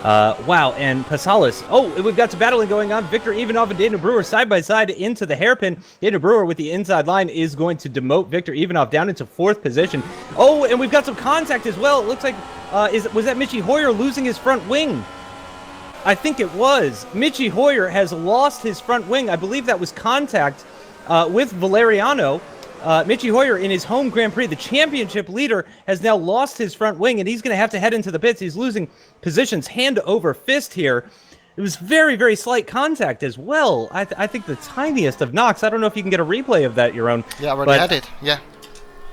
Wow, and Pasalis. Oh, we've got some battling going on. Viktor Ivanov and Daniel Brewer side by side into the hairpin. Daniel Brewer with the inside line is going to demote Viktor Ivanov down into 4th position. Oh, and we've got some contact as well. It looks like, was that Michi Hoyer losing his front wing? I think it was. Michi Hoyer has lost his front wing. I believe that was contact with Valeriano. Michi Hoyer in his home Grand Prix, the championship leader, has now lost his front wing, and he's going to have to head into the pits. He's losing positions hand over fist here. It was very, very slight contact as well. I think the tiniest of knocks. I don't know if you can get a replay of that, Jeroen. Yeah, I already had it, yeah.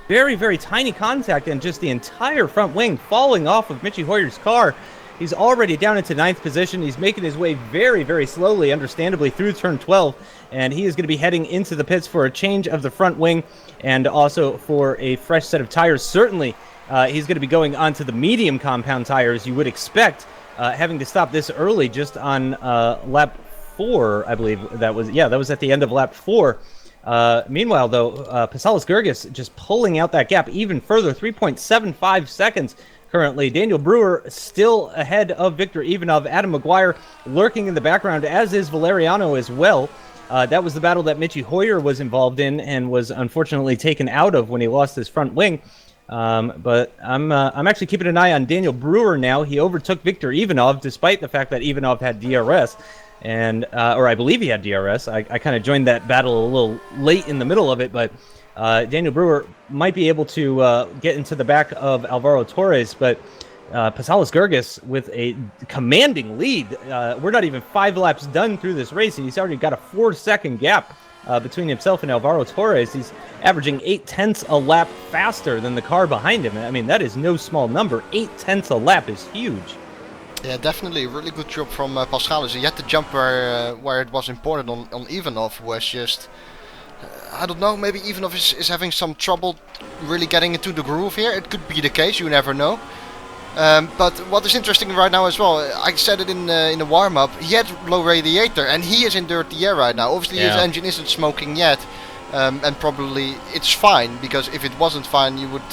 Very, very tiny contact, and just the entire front wing falling off of Michi Hoyer's car. He's already down into 9th position. He's making his way very, very slowly, understandably, through turn 12. And he is going to be heading into the pits for a change of the front wing and also for a fresh set of tires. Certainly, he's going to be going onto the medium compound tires, you would expect, having to stop this early just on lap 4, I believe that was. Yeah, that was at the end of lap 4. Meanwhile, though, Pasalis Georgis just pulling out that gap even further, 3.75 seconds. Currently, Daniel Brewer still ahead of Viktor Ivanov. Adam Maguire lurking in the background, as is Valeriano as well. That was the battle that Michi Hoyer was involved in and was unfortunately taken out of when he lost his front wing. But I'm actually keeping an eye on Daniel Brewer now. He overtook Viktor Ivanov despite the fact that Ivanov had DRS. And or I believe he had DRS. I kind of joined that battle a little late in the middle of it, but Daniel Brewer might be able to get into the back of Alvaro Torres, but Pasalis Gergis with a commanding lead. We're not even 5 laps done through this race, and he's already got a 4-second gap between himself and Alvaro Torres. He's averaging 0.8 a lap faster than the car behind him. I mean, that is no small number. 0.8 a lap is huge. Yeah, definitely. Really good job from Pasalis. He had to jump where it was important on Ivanov, was just... I don't know, maybe Ivanov is having some trouble really getting into the groove here. It could be the case, you never know. But what is interesting right now as well, I said it in the warm-up, he had low radiator and he is in dirty air right now. Obviously his engine isn't smoking yet, and probably it's fine, because if it wasn't fine you would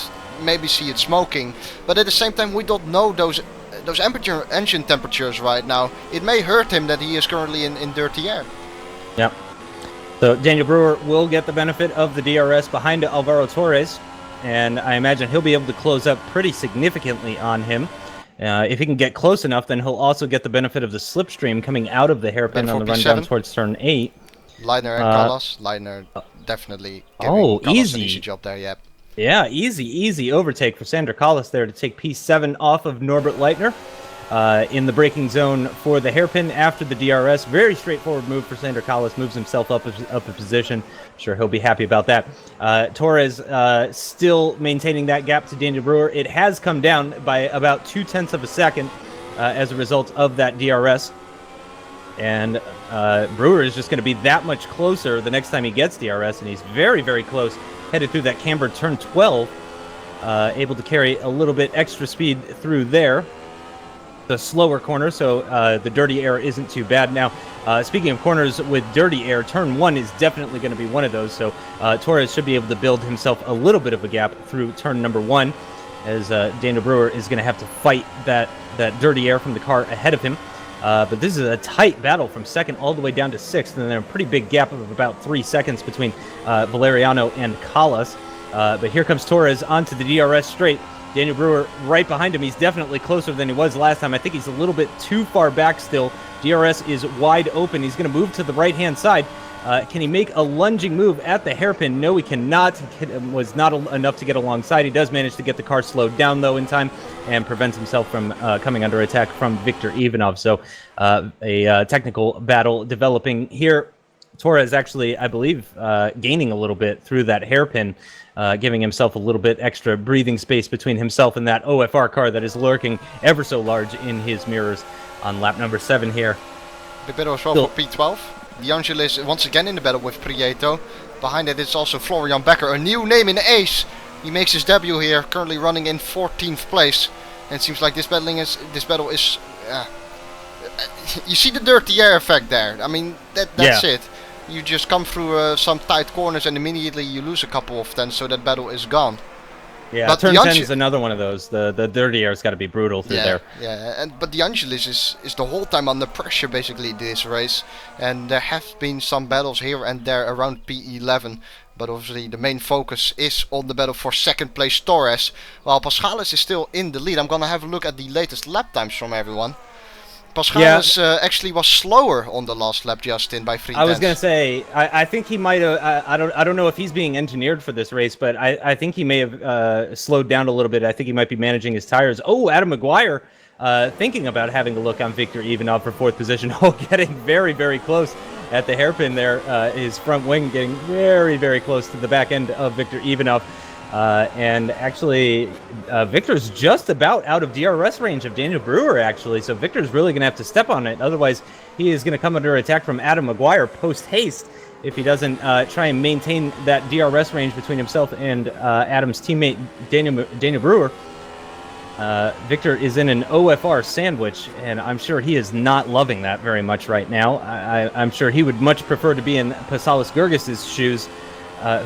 maybe see it smoking. But at the same time we don't know those engine temperatures right now. It may hurt him that he is currently in dirty air. Yep. So Daniel Brewer will get the benefit of the DRS behind Alvaro Torres, and I imagine he'll be able to close up pretty significantly on him. If he can get close enough, then he'll also get the benefit of the slipstream coming out of the hairpin on the run down towards turn 8. Leitner and Callas. Leitner definitely giving Callas an easy job there, yeah. Yeah, easy overtake for Sander Callas there to take P7 off of Norbert Leitner. In the braking zone for the hairpin after the DRS. Very straightforward move for Sander Callas. Moves himself up a position. I'm sure he'll be happy about that. Torres still maintaining that gap to Daniel Brewer. It has come down by about 0.2 of a second as a result of that DRS. And Brewer is just going to be that much closer the next time he gets DRS, and he's very, very close. Headed through that camber turn 12. Able to carry a little bit extra speed through there. The slower corner, so the dirty air isn't too bad. Now, speaking of corners with dirty air, turn 1 is definitely going to be one of those, so Torres should be able to build himself a little bit of a gap through turn number 1, as Daniel Brewer is going to have to fight that dirty air from the car ahead of him. But this is a tight battle from 2nd all the way down to 6th, and then a pretty big gap of about 3 seconds between Valeriano and Callas. But here comes Torres onto the DRS straight. Daniel Brewer right behind him. He's definitely closer than he was last time. I think he's a little bit too far back still. DRS is wide open. He's going to move to the right-hand side. Can he make a lunging move at the hairpin? No, he cannot. It was not enough to get alongside. He does manage to get the car slowed down, though, in time, and prevents himself from coming under attack from Viktor Ivanov. So a technical battle developing here. Torres actually, I believe, gaining a little bit through that hairpin, giving himself a little bit extra breathing space between himself and that OFR car that is lurking ever so large in his mirrors on lap number 7 here. The battle as well for P12. De Angelis once again in the battle with Prieto. Behind it is also Florian Becker, a new name in the ACE. He makes his debut here, currently running in 14th place. And it seems like this battle is... you see the dirty air effect there. I mean, that's it. You just come through some tight corners and immediately you lose a couple of tenths, so that battle is gone. Yeah, but turn 10 is another one of those. The dirty air's got to be brutal through there. Yeah, but De Angelis is the whole time under pressure basically this race, and there have been some battles here and there around P11, but obviously the main focus is on the battle for 2nd place Torres, while Paschalis is still in the lead. I'm gonna have a look at the latest lap times from everyone. Paschalis actually was slower on the last lap, Justin, by 3 tenths. I was going to say, I think he might have, I don't know if he's being engineered for this race, but I think he may have slowed down a little bit. I think he might be managing his tires. Oh, Adam Maguire thinking about having a look on Viktor Ivanov for 4th position. Oh, getting very, very close at the hairpin there. His front wing getting very, very close to the back end of Viktor Ivanov. And actually, Victor's just about out of DRS range of Daniel Brewer, actually. So Victor's really going to have to step on it. Otherwise, he is going to come under attack from Adam Maguire post-haste if he doesn't try and maintain that DRS range between himself and Adam's teammate, Daniel Brewer. Victor is in an OFR sandwich, and I'm sure he is not loving that very much right now. I'm sure he would much prefer to be in Pasalis Gergis's shoes,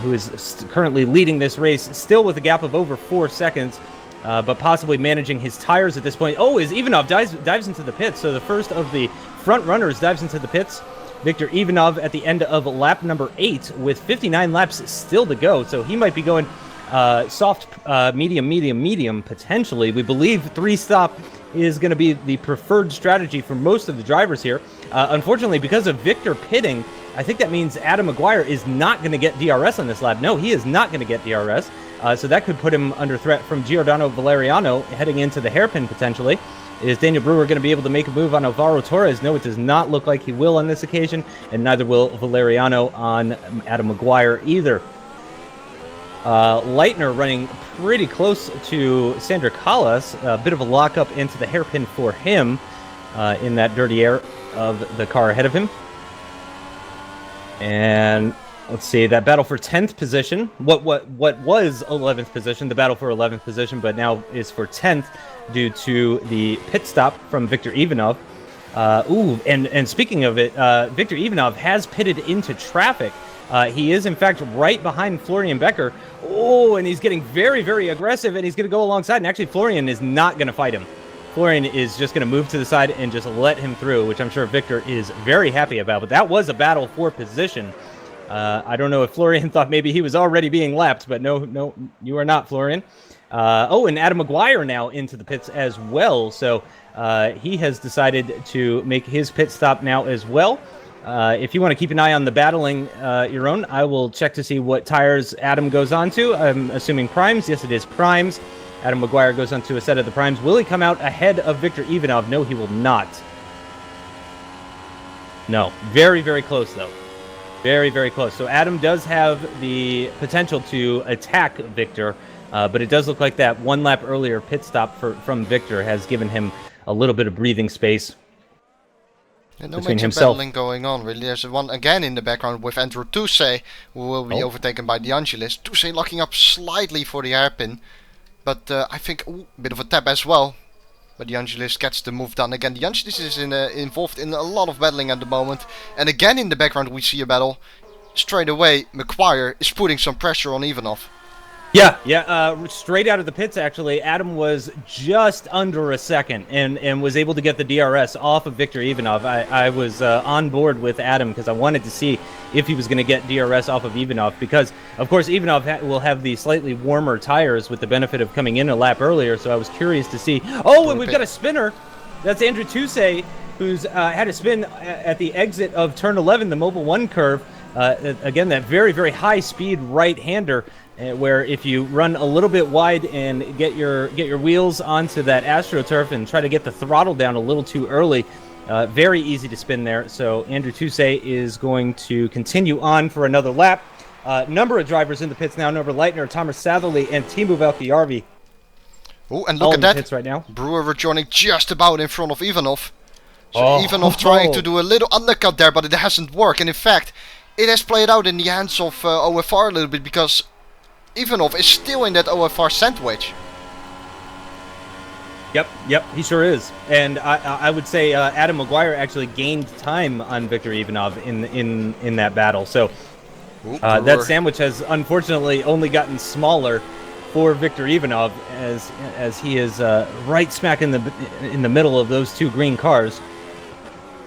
who is currently leading this race, still with a gap of over 4 seconds, but possibly managing his tires at this point. Oh, as Ivanov dives into the pits, so the first of the front runners dives into the pits. Viktor Ivanov at the end of lap number 8 with 59 laps still to go, so he might be going soft, medium, potentially. We believe 3-stop is going to be the preferred strategy for most of the drivers here. Unfortunately, because of Victor pitting, I think that means Adam Maguire is not going to get DRS on this lap. No, he is not going to get DRS. So that could put him under threat from Giordano Valeriano heading into the hairpin potentially. Is Daniel Brewer going to be able to make a move on Alvaro Torres? No, it does not look like he will on this occasion, and neither will Valeriano on Adam Maguire either. Leitner running pretty close to Sandra Callas. A bit of a lockup into the hairpin for him in that dirty air of the car ahead of him. And let's see, that battle for 10th position. What was 11th position, the battle for 11th position, but now is for 10th due to the pit stop from Victor Ivanov. And speaking of it, Victor Ivanov has pitted into traffic. He is, in fact, right behind Florian Becker. Oh, and he's getting very, very aggressive, and he's going to go alongside. And actually, Florian is not going to fight him. Florian is just going to move to the side and just let him through, which I'm sure Victor is very happy about. But that was a battle for position. I don't know if Florian thought maybe he was already being lapped, but no, you are not, Florian. And Adam Maguire now into the pits as well. So he has decided to make his pit stop now as well. If you want to keep an eye on the battling, Jeroen, I will check to see what tires Adam goes on to. I'm assuming primes. Yes, it is primes. Adam Maguire goes on to a set of the primes. Will he come out ahead of Victor Ivanov? No, he will not. No. Very, very close, though. Very, very close. So Adam does have the potential to attack Victor, but it does look like that one lap earlier pit stop from Victor has given him a little bit of breathing space. And no major battling going on, really. There's one again in the background with Andrew Toussey, who will be overtaken by De Angelis. Toussey locking up slightly for the hairpin, but I think a bit of a tap as well. But De Angelis gets the move done again. De Angelis is involved in a lot of battling at the moment. And again in the background we see a battle. Straight away, Maguire is putting some pressure on Ivanov. Yeah, straight out of the pits, actually, Adam was just under a second and was able to get the DRS off of Victor Ivanov. I was on board with Adam because I wanted to see if he was going to get DRS off of Ivanov because, of course, Ivanov will have the slightly warmer tires with the benefit of coming in a lap earlier, so I was curious to see. Oh, and we've got a spinner. That's Andrew Toussey, who's had a spin at the exit of turn 11, the Mobile 1 curve. Again, that very, very high-speed right-hander where if you run a little bit wide and get your wheels onto that AstroTurf and try to get the throttle down a little too early, very easy to spin there. So Andrew Toussey is going to continue on for another lap. Number of drivers in the pits now. Number Leitner, Thomas Satherley, and Timo Valkjärvi. Oh, and look at that. Pits right now. Brewer rejoining just about in front of Ivanov. So Ivanov trying to do a little undercut there, but it hasn't worked. And in fact, it has played out in the hands of OFR a little bit because Ivanov is still in that OFR sandwich. Yep, he sure is. And I would say Adam Maguire actually gained time on Victor Ivanov in that battle. So that sandwich has unfortunately only gotten smaller for Victor Ivanov as he is right smack in the middle of those two green cars.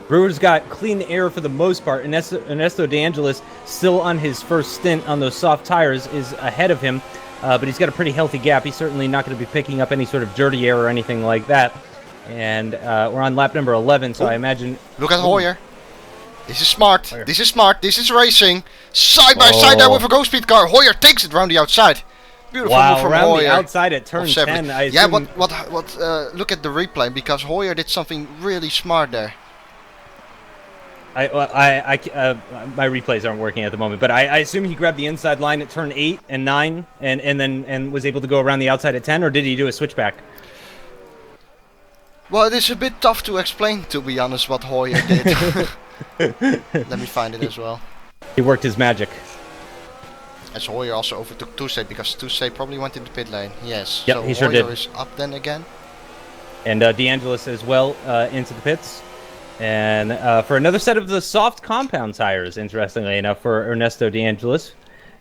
Brewer's got clean air for the most part. Ernesto De Angelis, still on his first stint on those soft tires, is ahead of him. But he's got a pretty healthy gap. He's certainly not going to be picking up any sort of dirty air or anything like that. And we're on lap number 11, so I imagine... Look at Hoyer. This is smart. Hoyer. This is smart. This is racing. Side by side there with a go-speed car. Hoyer takes it around the outside. Beautiful move from around Hoyer. The outside at turn 10. Yeah, look at the replay, because Hoyer did something really smart there. My replays aren't working at the moment, but I assume he grabbed the inside line at turn 8 and 9 and was able to go around the outside at 10, or did he do a switchback? Well, it is a bit tough to explain, to be honest, what Hoyer did. Let me find it as well. He worked his magic. As Hoyer also overtook Toussey, because Toussey probably went in the pit lane. Yes. Yep, so he sure Hoyer did. is up then again. And De Angelis as well into the pits. And for another set of the soft compound tires, interestingly enough, for Ernesto De Angelis,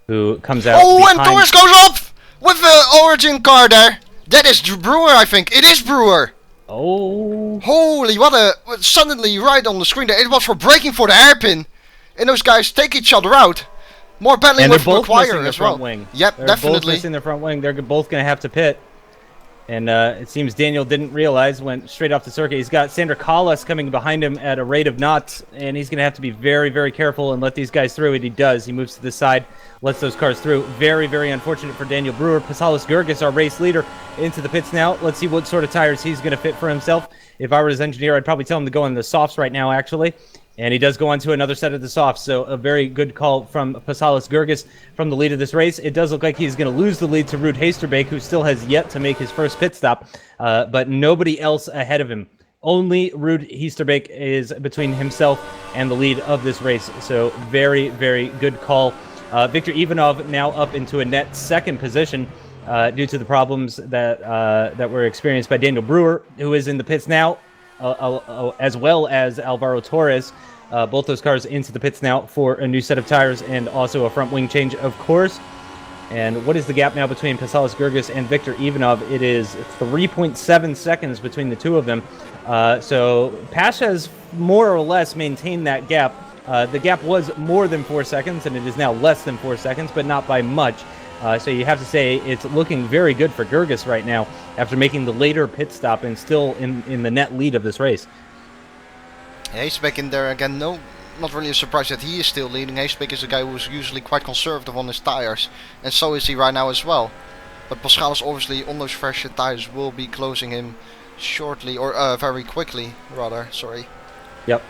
who comes out behind... and Torres goes up with the origin car there. That is Brewer, I think. It is Brewer. Oh. Holy, suddenly right on the screen there. It was for braking for the hairpin. And those guys take each other out. More battling with Maguire as well. Wing. Yep, they're definitely. Both missing their front wing. They're both going to have to pit. And it seems Daniel didn't realize, went straight off the circuit. He's got Sander Kallas coming behind him at a rate of knots, and he's going to have to be very, very careful and let these guys through, and he does. He moves to the side, lets those cars through. Very, very unfortunate for Daniel Brewer. Pasalis Gergis, our race leader, into the pits now. Let's see what sort of tires he's going to fit for himself. If I were his engineer, I'd probably tell him to go on the softs right now, actually. And he does go on to another set of the softs, so a very good call from Pasalis Gergis from the lead of this race. It does look like he's going to lose the lead to Ruud Heesterbeek, who still has yet to make his first pit stop, but nobody else ahead of him. Only Ruud Heesterbeek is between himself and the lead of this race, so very, very good call. Victor Ivanov now up into a net second position due to the problems that were experienced by Daniel Brewer, who is in the pits now, as well as Alvaro Torres. Both those cars into the pits now for a new set of tires and also a front wing change, of course. And what is the gap now between Pasalis Gergis and Victor Ivanov? It is 3.7 seconds between the two of them. So Pasha has more or less maintained that gap. The gap was more than 4 seconds, and it is now less than 4 seconds, but not by much. So you have to say it's looking very good for Gergis right now after making the later pit stop and still in the net lead of this race. Heesterbeek in there again. No, not really a surprise that he is still leading. Heesterbeek is a guy who's usually quite conservative on his tires, and so is he right now as well. But Paschalis obviously on those fresh tires will be closing him shortly, or very quickly rather, sorry. Yep,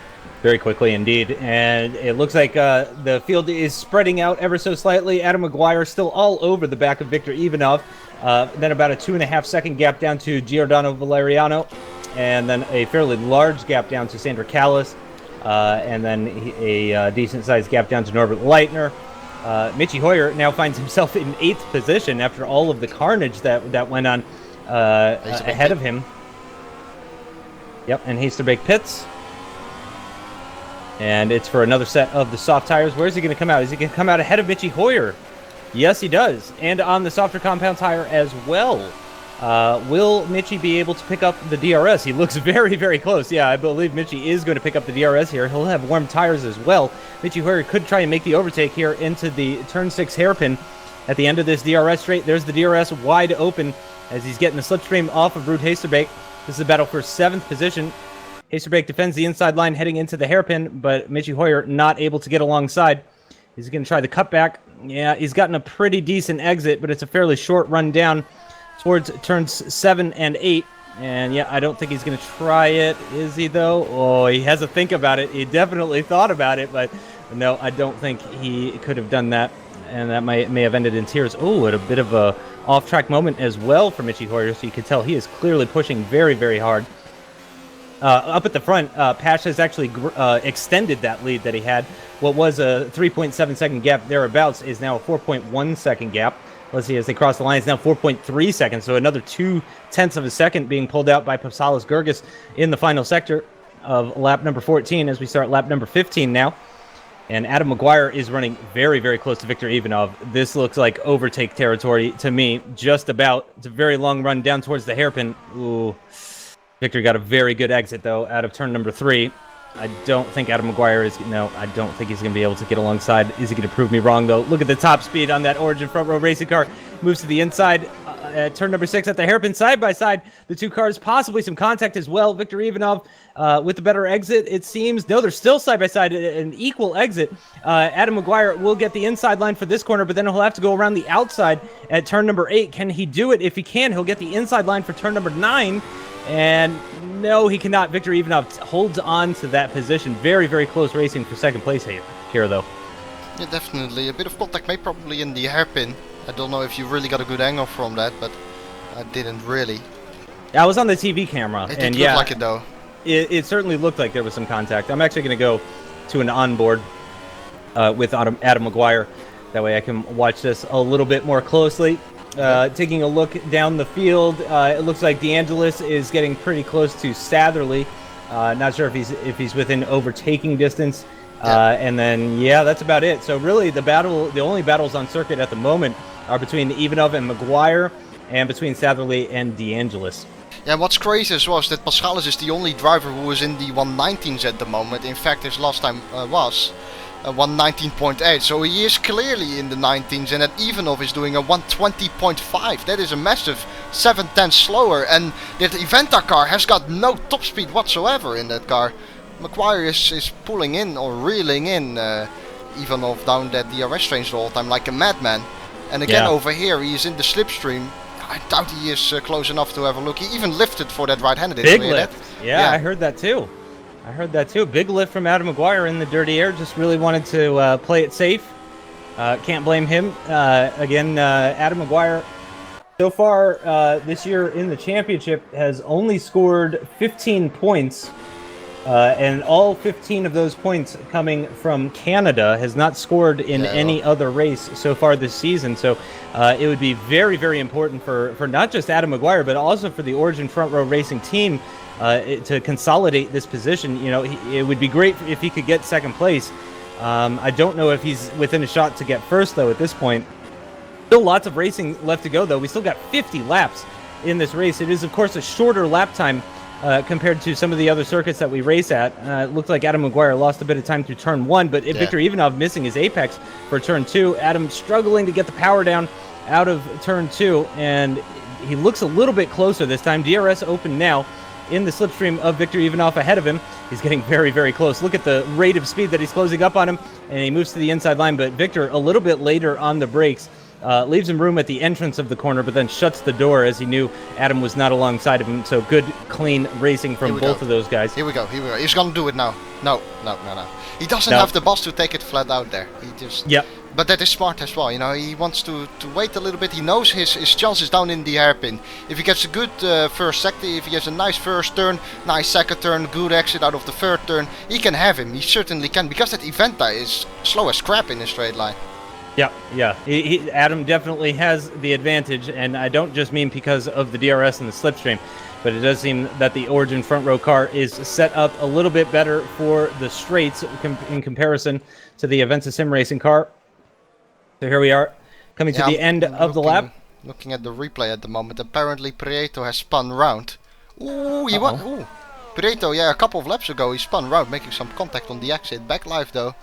very quickly indeed. And it looks like the field is spreading out ever so slightly. Adam Maguire still all over the back of Victor Ivanov. Then about a 2.5 second gap down to Giordano Valeriano. And then a fairly large gap down to Sander Kallas. And then a decent-sized gap down to Norbert Leitner. Michi Hoyer now finds himself in 8th position after all of the carnage that went on ahead of him. Yep, and Heesterbeek pits. And it's for another set of the soft tires. Where is he going to come out? Is he going to come out ahead of Michi Hoyer? Yes, he does. And on the softer compound tire as well. Will Michi be able to pick up the DRS? He looks very, very close. Yeah, I believe Michi is going to pick up the DRS here. He'll have warm tires as well. Michi Hoyer could try and make the overtake here into the turn 6 hairpin at the end of this DRS straight. There's the DRS wide open as he's getting the slipstream off of Ruud Heesterbeek. This is a battle for 7th position. Heesterbeek defends the inside line heading into the hairpin, but Michi Hoyer not able to get alongside. He's going to try the cutback. Yeah, he's gotten a pretty decent exit, but it's a fairly short run down towards turns 7 and 8. And yeah, I don't think he's going to try it. Is he, though? Oh, he has to think about it. He definitely thought about it, but no, I don't think he could have done that. And that may have ended in tears. Oh, at a bit of a off-track moment as well for Michi Hoyer, so you can tell he is clearly pushing very, very hard. Up at the front, Pasha has actually extended that lead that he had. What was a 3.7 second gap thereabouts is now a 4.1 second gap. Let's see, as they cross the line, it's now 4.3 seconds, so another 0.2 of a second being pulled out by Pasalis Gergis in the final sector of lap number 14 as we start lap number 15 now. And Adam Maguire is running very, very close to Victor Ivanov. This looks like overtake territory to me, just about. It's a very long run down towards the hairpin. Ooh. Victor got a very good exit, though, out of turn number 3. I don't think Adam Maguire is... No, I don't think he's going to be able to get alongside. Is he going to prove me wrong, though? Look at the top speed on that Origin front row racing car. Moves to the inside at turn number 6 at the hairpin side by side. The two cars, possibly some contact as well. Victor Ivanov with the better exit, it seems. No, they're still side by side, an equal exit. Adam Maguire will get the inside line for this corner, but then he'll have to go around the outside at turn number 8. Can he do it? If he can, he'll get the inside line for turn number 9. And no, he cannot. Victor Ivanov holds on to that position. Very, very close racing for second place here, though. Yeah, definitely. A bit of contact, maybe probably in the hairpin. I don't know if you really got a good angle from that, but I didn't really. I was on the TV camera. It didn't look like it, though. It certainly looked like there was some contact. I'm actually going to go to an onboard with Adam Maguire. That way I can watch this a little bit more closely. Taking a look down the field, it looks like DeAngelis is getting pretty close to Satherley. Not sure if he's within overtaking distance. And then yeah, that's about it. So really, the only battles on circuit at the moment are between Ivanov and Maguire, and between Satherley and DeAngelis. Yeah, what's crazy as well is that Paschalis is the only driver who is in the 119s at the moment. In fact, his last time was 119.8, so he is clearly in the 19s, and that Ivanov is doing a 120.5. That is a massive 7/10 slower, and that Eventa car has got no top speed whatsoever in that car. Maguire is pulling in or reeling in Ivanov down that DRS range the whole time like a madman. And again over here he is in the slipstream. I doubt he is close enough to have a look. He even lifted for that right-handed. Big lift. Yeah, I heard that too. Big lift from Adam Maguire in the dirty air. Just really wanted to play it safe. Can't blame him. Again, Adam Maguire, so far this year in the championship, has only scored 15 points. And all 15 of those points coming from Canada, has not scored in any other race so far this season. So it would be very, very important for not just Adam Maguire, but also for the Origin Front Row Racing team to consolidate this position. You know, it would be great if he could get second place. I don't know if he's within a shot to get first, though, at this point. Still lots of racing left to go, though. We still got 50 laps in this race. It is, of course, a shorter lap time compared to some of the other circuits that we race at. It looked like Adam Maguire lost a bit of time through turn 1, but Victor Ivanov missing his apex for turn 2. Adam struggling to get the power down out of turn 2, and he looks a little bit closer this time. DRS open now in the slipstream of Victor Ivanov ahead of him. He's getting very, very close. Look at the rate of speed that he's closing up on him, and he moves to the inside line, but Victor a little bit later on the brakes. Leaves him room at the entrance of the corner, but then shuts the door as he knew Adam was not alongside of him. So good, clean racing from both of those guys. Here we go. He's gonna do it now. No. He doesn't have the balls to take it flat out there. He just... Yep. But that is smart as well. You know, he wants to wait a little bit. He knows his chances down in the hairpin. If he gets a good first sector, if he gets a nice first turn, nice second turn, good exit out of the third turn, he can have him. He certainly can, because that Eventa is slow as crap in a straight line. Yeah. Adam definitely has the advantage, and I don't just mean because of the DRS and the slipstream, but it does seem that the Origin front row car is set up a little bit better for the straights in comparison to the Aventa SimRacing car. So here we are, coming to the end of the lap. Looking at the replay at the moment, apparently Prieto has spun round. Ooh, he won. Ooh. Prieto, a couple of laps ago he spun round, making some contact on the exit. Back live though.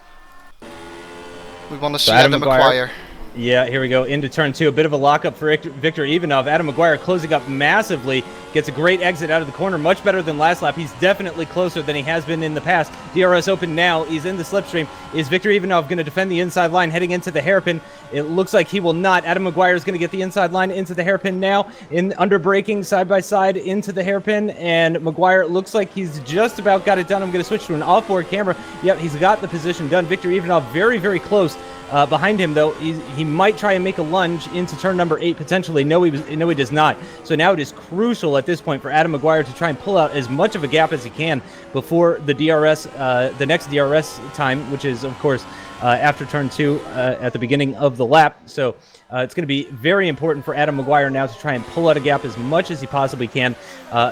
We want to see Adam Maguire. Yeah, here we go. Into turn 2. A bit of a lockup for Victor Ivanov. Adam Maguire closing up massively. Gets a great exit out of the corner. Much better than last lap. He's definitely closer than he has been in the past. DRS open now. He's in the slipstream. Is Victor Ivanov going to defend the inside line heading into the hairpin? It looks like he will not. Adam Maguire is going to get the inside line into the hairpin now. Under braking side by side into the hairpin. And Maguire looks like he's just about got it done. I'm going to switch to an off-board camera. Yep, he's got the position done. Victor Ivanov very, very close. Behind him, though, he might try and make a lunge into turn number 8, potentially. No, he does not. So now it is crucial at this point for Adam Maguire to try and pull out as much of a gap as he can before the DRS, the next DRS time, which is, of course, after turn 2 at the beginning of the lap. So it's going to be very important for Adam Maguire now to try and pull out a gap as much as he possibly can.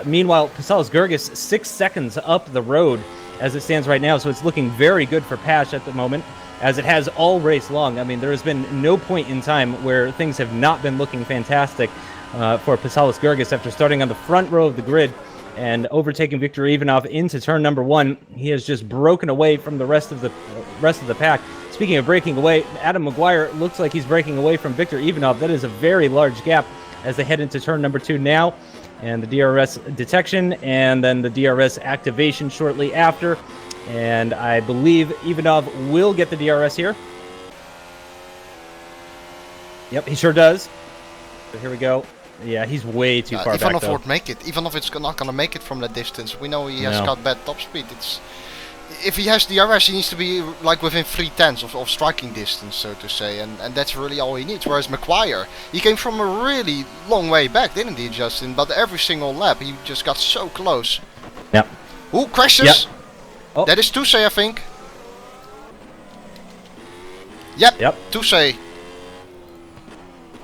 Meanwhile, Paschalis Gergis 6 seconds up the road as it stands right now, so it's looking very good for Pash at the moment, as it has all race long. I mean, there has been no point in time where things have not been looking fantastic for Paschalis Gergis after starting on the front row of the grid and overtaking Victor Ivanov into turn number 1. He has just broken away from the rest of the pack. Speaking of breaking away, Adam Maguire looks like he's breaking away from Victor Ivanov. That is a very large gap as they head into turn number 2 now. And the DRS detection and then the DRS activation shortly after. And I believe Ivanov will get the DRS here. Yep, he sure does. So here we go. Yeah, he's way too far back, Ivanov won't make it. Ivanov is not going to make it from that distance. We know he has got bad top speed. If he has DRS, he needs to be like within 3/10 of striking distance, so to say. And that's really all he needs. Whereas Maguire, he came from a really long way back, didn't he, Justin? But every single lap, he just got so close. Yep. Ooh, crashes! Yep. Oh. That is Touche, I think. Yep. Touche.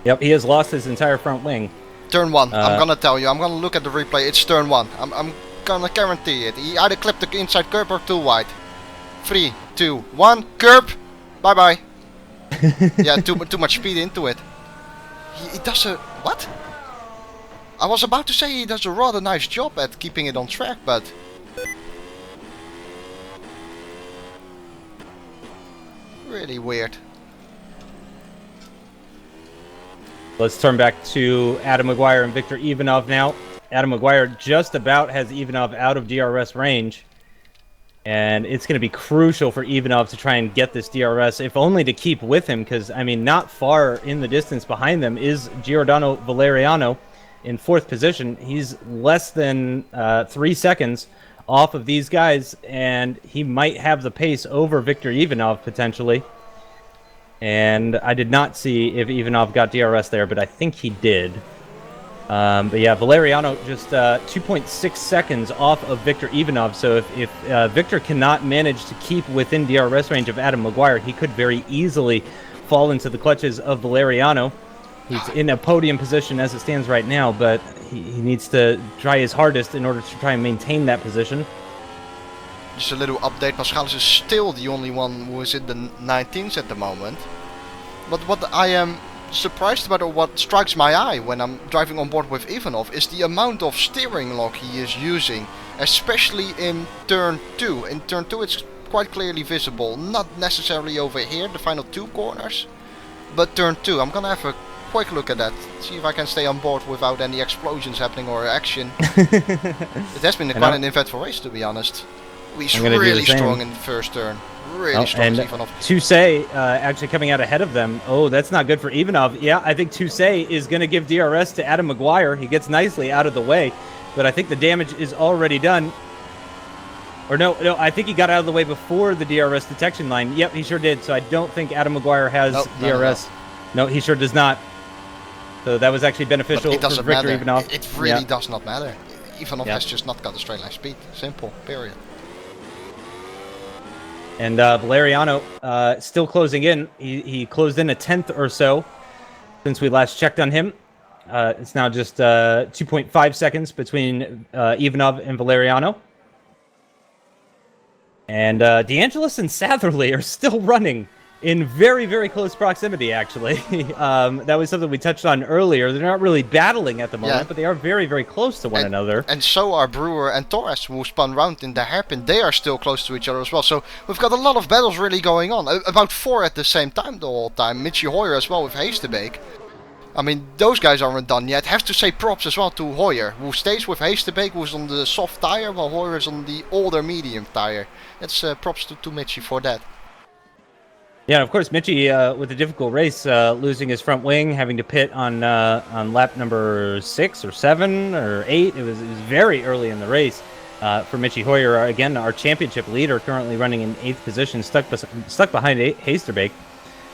Yep, he has lost his entire front wing. Turn 1. I'm gonna tell you. I'm gonna look at the replay. It's turn 1. I'm gonna guarantee it. He either clipped the inside curb or too wide. 3, 2, 1. Curb. Bye bye. Yeah, too much speed into it. He does a what? I was about to say he does a rather nice job at keeping it on track, but... really weird. Let's turn back to Adam Maguire and Victor Ivanov now. Adam Maguire just about has Ivanov out of DRS range. And it's going to be crucial for Ivanov to try and get this DRS, if only to keep with him, because, I mean, not far in the distance behind them is Giordano Valeriano in 4th position. He's less than 3 seconds off of these guys, and he might have the pace over Victor Ivanov, potentially. And I did not see if Ivanov got DRS there, but I think he did. But yeah, Valeriano just 2.6 seconds off of Victor Ivanov. So if Victor cannot manage to keep within DRS range of Adam Maguire, he could very easily fall into the clutches of Valeriano. He's in a podium position as it stands right now, but he needs to try his hardest in order to try and maintain that position. Just a little update, Paschalis is still the only one who is in the 19s at the moment. But what I am surprised about, or what strikes my eye when I'm driving on board with Ivanov, is the amount of steering lock he is using, especially in turn 2. In turn 2 it's quite clearly visible, not necessarily over here, the final 2 corners, but turn 2. I'm gonna have a quick look at that, see if I can stay on board without any explosions happening or action. It has been quite an eventful race, to be honest. He's really strong in the first turn. Really strong, and Ivanov. Toussaint actually coming out ahead of them. Oh, that's not good for Ivanov. Yeah, I think Toussaint is going to give DRS to Adam Maguire. He gets nicely out of the way, but I think the damage is already done. Or no, I think he got out of the way before the DRS detection line. Yep, he sure did. So I don't think Adam Maguire has DRS. No, he sure does not. So that was actually beneficial for Victor Ivanov. It really does not matter. Ivanov has just not got the straight line speed. Simple, period. And Valeriano still closing in. He closed in a 10th or so since we last checked on him. It's now just 2.5 seconds between Ivanov and Valeriano. And DeAngelis and Satherley are still running in very, very close proximity, actually. That was something we touched on earlier. They're not really battling at the moment, but they are very, very close to one another. And so are Brewer and Torres, who spun round in the hairpin. They are still close to each other as well. So we've got a lot of battles really going on. About 4 at the same time the whole time. Mitchie Hoyer as well with Heestebeek. I mean, those guys aren't done yet. Have to say props as well to Hoyer, who stays with Heestebeek, who's on the soft tire, while Hoyer is on the older medium tire. That's props to Mitchie for that. Yeah, of course, Mitchie with a difficult race, losing his front wing, having to pit on lap number 6 or 7 or 8. It was very early in the race for Mitchie Hoyer. Again, our championship leader, currently running in 8th position, stuck behind Heestebeek.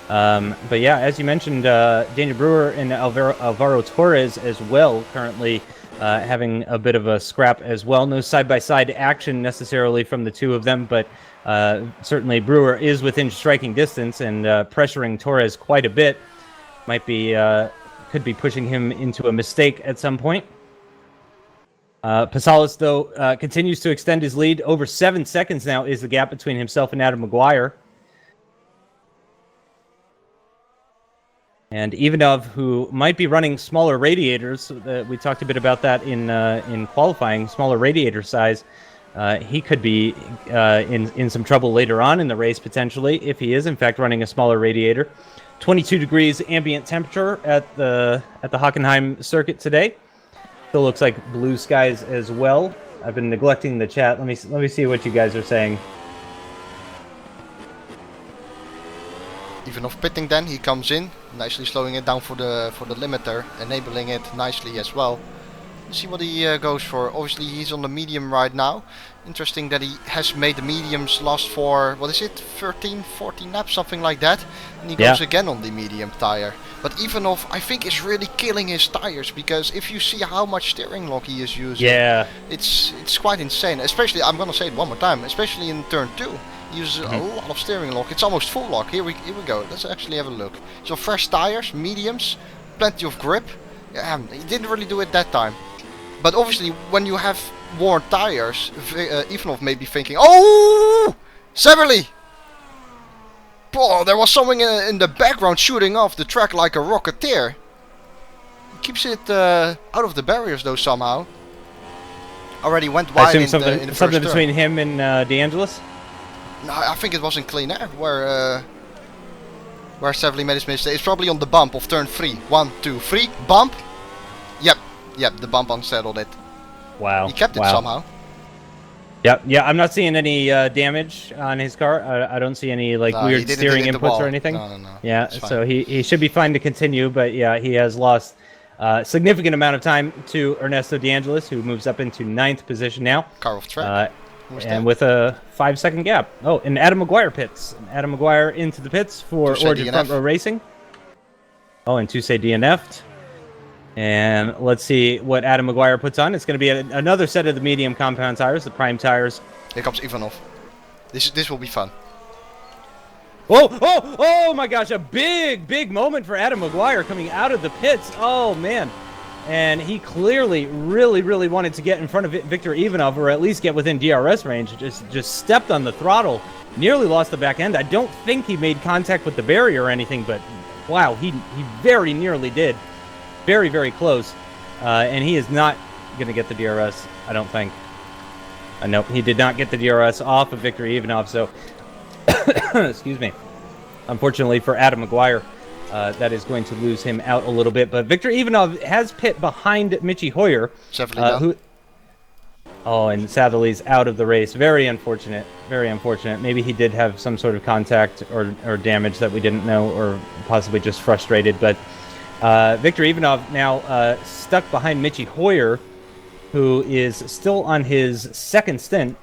But yeah, as you mentioned, Daniel Brewer and Alvaro Torres as well, currently having a bit of a scrap as well. No side-by-side action necessarily from the two of them, but certainly Brewer is within striking distance and pressuring Torres quite a bit. Could be pushing him into a mistake at some point. Paschalis, though, continues to extend his lead. Over 7 seconds now is the gap between himself and Adam Maguire. And Ivanov, who might be running smaller radiators, we talked a bit about that in qualifying, smaller radiator size. He could be in some trouble later on in the race, potentially, if he is, in fact, running a smaller radiator. 22 degrees ambient temperature at the Hockenheim circuit today. Still looks like blue skies as well. I've been neglecting the chat. Let me see what you guys are saying. Ivanov pitting then, he comes in, nicely slowing it down for the limiter, enabling it nicely as well. Let's see what he goes for. Obviously he's on the medium right now. Interesting that he has made the mediums last for, what is it, 13, 14 laps, something like that. And he goes again on the medium tire. But Ivanov, I think, is really killing his tires, because if you see how much steering lock he is using, it's quite insane. Especially, I'm gonna say it one more time, especially in turn 2. He uses a lot of steering lock. It's almost full lock. Here we go. Let's actually have a look. So fresh tires, mediums, plenty of grip. Yeah, he didn't really do it that time. But obviously, when you have worn tires, Ivanov may be thinking, "Oh, Severly! Oh, there was someone in the background shooting off the track like a rocketeer." keeps it out of the barriers though somehow. Already went wide in the first something turn. between him and DeAngelis. No, I think it was in clean air where Sevely made his mistake. It's probably on the bump of turn 3. 1, 2, 3. Bump. Yep. The bump unsettled it. Wow. He kept it somehow. Yep. Yeah, I'm not seeing any damage on his car. I don't see any weird steering inputs or anything. No. Yeah, so he should be fine to continue, but yeah, he has lost a significant amount of time to Ernesto DeAngelis, who moves up into 9th position now. Car off track. And with a 5-second gap. Oh, and Adam Maguire pits. Adam Maguire into the pits for Origin Front Row Racing. Oh, and Tuesday DNF'd. And let's see what Adam Maguire puts on. It's going to be another set of the medium compound tires, the prime tires. Here comes Ivanov. This will be fun. Oh my gosh, a big moment for Adam Maguire coming out of the pits. Oh, man. And he clearly really wanted to get in front of Victor Ivanov, or at least get within DRS range. Just stepped on the throttle, nearly lost the back end. I don't think he made contact with the barrier or anything, but wow, he very nearly did. Very close. And he is not going to get the DRS, I don't think. Nope, he did not get the DRS off of Victor Ivanov, so excuse me. Unfortunately for Adam Maguire, that is going to lose him out a little bit. But Victor Ivanov has pit behind Michi Hoyer. And Satherley's out of the race. Very unfortunate. Very unfortunate. Maybe he did have some sort of contact or damage that we didn't know, or possibly just frustrated. But Victor Ivanov now stuck behind Michi Hoyer, who is still on his second stint.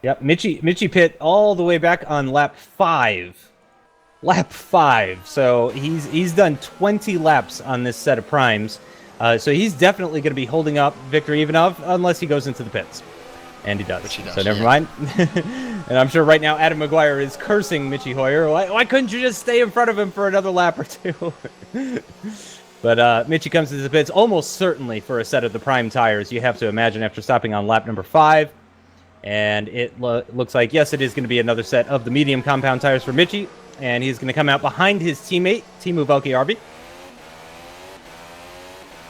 Yep, Michi pit all the way back on lap 5. Lap 5. So he's done 20 laps on this set of primes. So he's definitely going to be holding up Victor Ivanov unless he goes into the pits. And he does. So never mind. And I'm sure right now Adam Maguire is cursing Michi Hoyer. Why couldn't you just stay in front of him for another lap or two? But Michi comes into the pits almost certainly for a set of the prime tires. You have to imagine after stopping on lap number 5. And it looks like, yes, it is going to be another set of the medium compound tires for Michi. And he's going to come out behind his teammate, Teemu Valkjärvi.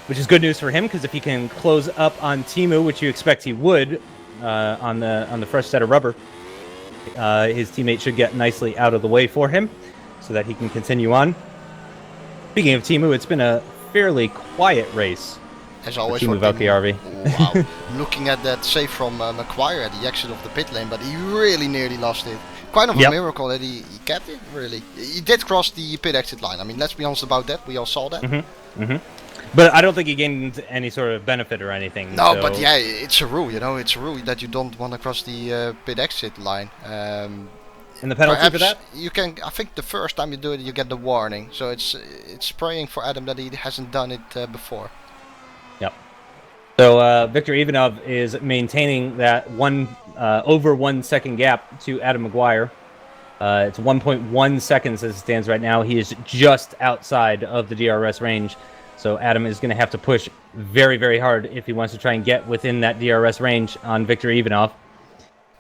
Which is good news for him, because if he can close up on Teemu, which you expect he would on the fresh set of rubber, his teammate should get nicely out of the way for him so that he can continue on. Speaking of Teemu, it's been a fairly quiet race. As always, Teemu Valkjärvi. Wow. Looking at that save from Maguire at the exit of the pit lane, but he really nearly lost it. Quite of a miracle that he kept it, really. He did cross the pit exit line. I mean, let's be honest about that. We all saw that. But I don't think he gained any sort of benefit or anything. No, so. But yeah, it's a rule, you know. It's a rule that you don't want to cross the pit exit line. And the penalty for that? You can. I think the first time you do it, you get the warning. So it's praying for Adam that he hasn't done it before. Yep. So Victor Ivanov is maintaining that over 1 second gap to Adam Maguire. It's 1.1 seconds as it stands right now. He is just outside of the DRS range. So Adam is going to have to push very hard if he wants to try and get within that DRS range on Victor Ivanov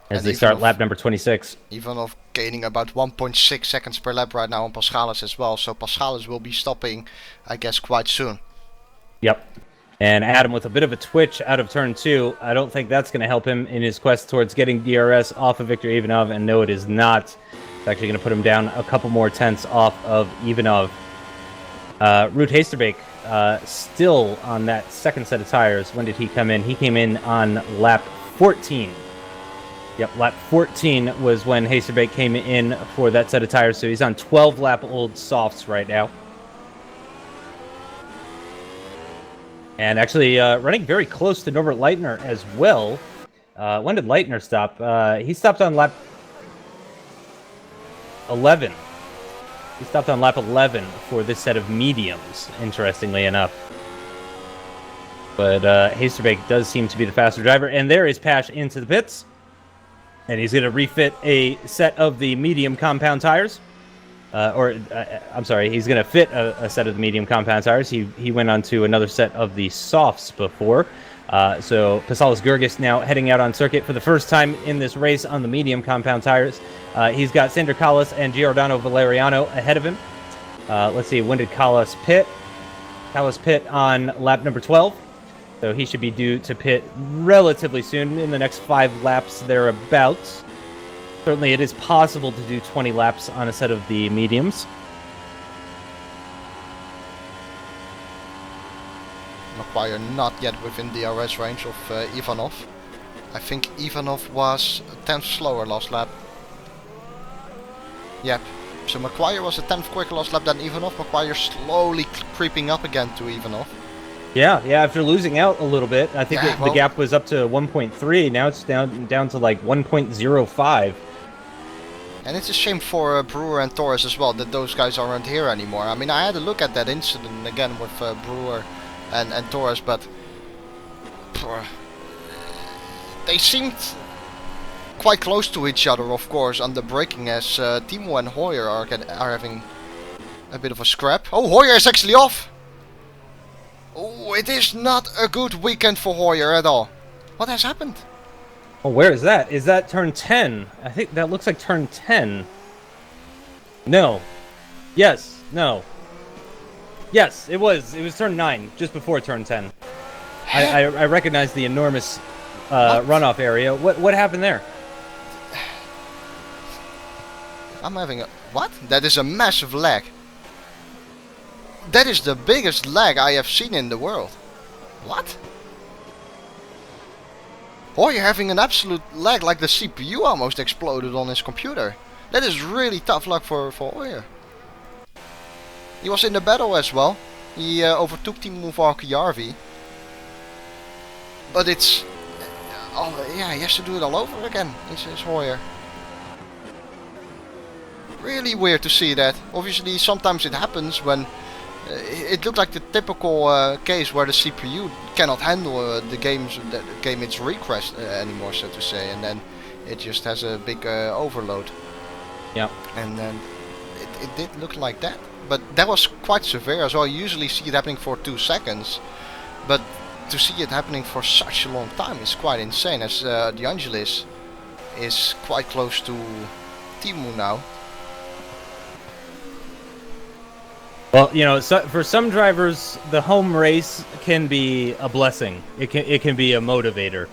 as they start lap number 26. Ivanov gaining about 1.6 seconds per lap right now on Paschalis as well. So Paschalis will be stopping, I guess, quite soon. Yep. And Adam with a bit of a twitch out of turn 2. I don't think that's going to help him in his quest towards getting DRS off of Victor Ivanov. And no, it is not. It's actually going to put him down a couple more tenths off of Ivanov. Ruud Heesterbeek still on that second set of tires. When did he come in? He came in on lap 14. Yep, lap 14 was when Heesterbeek came in for that set of tires. So he's on 12 lap old softs right now. And actually running very close to Norbert Leitner as well. When did Leitner stop? He stopped on lap 11. He stopped on lap 11 for this set of mediums, interestingly enough. But Heesterbeek does seem to be the faster driver. And there is Pash into the pits. And he's going to refit a set of the medium compound tires. I'm sorry, he's going to fit a set of the medium compound tires. He went on to another set of the softs before. So Paschalis Gurgis now heading out on circuit for the first time in this race on the medium compound tires. He's got Sander Kallis and Giordano Valeriano ahead of him. Let's see, when did Callas pit? Callas pit on lap number 12. So he should be due to pit relatively soon, in the next 5 laps thereabouts. Certainly it is possible to do 20 laps on a set of the mediums. Maguire not yet within the DRS range of Ivanov. I think Ivanov was a tenth slower last lap. Yep. So Maguire was a tenth quicker last lap than Ivanov. Maguire slowly creeping up again to Ivanov. Yeah, after losing out a little bit, I think the gap was up to 1.3. Now it's down to like 1.05. And it's a shame for Brewer and Torres as well that those guys aren't here anymore. I mean, I had a look at that incident again with Brewer and Torres, but they seemed quite close to each other, of course, on the braking, as Timo and Hoyer are having a bit of a scrap. Oh, Hoyer is actually off! Oh, it is not a good weekend for Hoyer at all. What has happened? Oh, where is that? Is that turn 10? I think that looks like turn 10. No. Yes. No. Yes, it was. It was turn 9, just before turn 10. I recognize the enormous runoff area. What happened there? I'm having a... What? That is a massive lag. That is the biggest lag I have seen in the world. What? Or you're having an absolute lag, like the CPU almost exploded on his computer. That is really tough luck for Hoyer. He was in the battle as well. He overtook Timo Valkyarvi. But it's... yeah, he has to do it all over again. It's Hoyer. Really weird to see that. Obviously, sometimes it happens when... it looked like the typical case where the CPU cannot handle the game its request anymore, so to say, and then it just has a big overload. Yeah. And then it did look like that, but that was quite severe as well. You usually see it happening for 2 seconds, but to see it happening for such a long time is quite insane. As De Angelis is quite close to Timo now. Well, you know, for some drivers, the home race can be a blessing. It can be a motivator.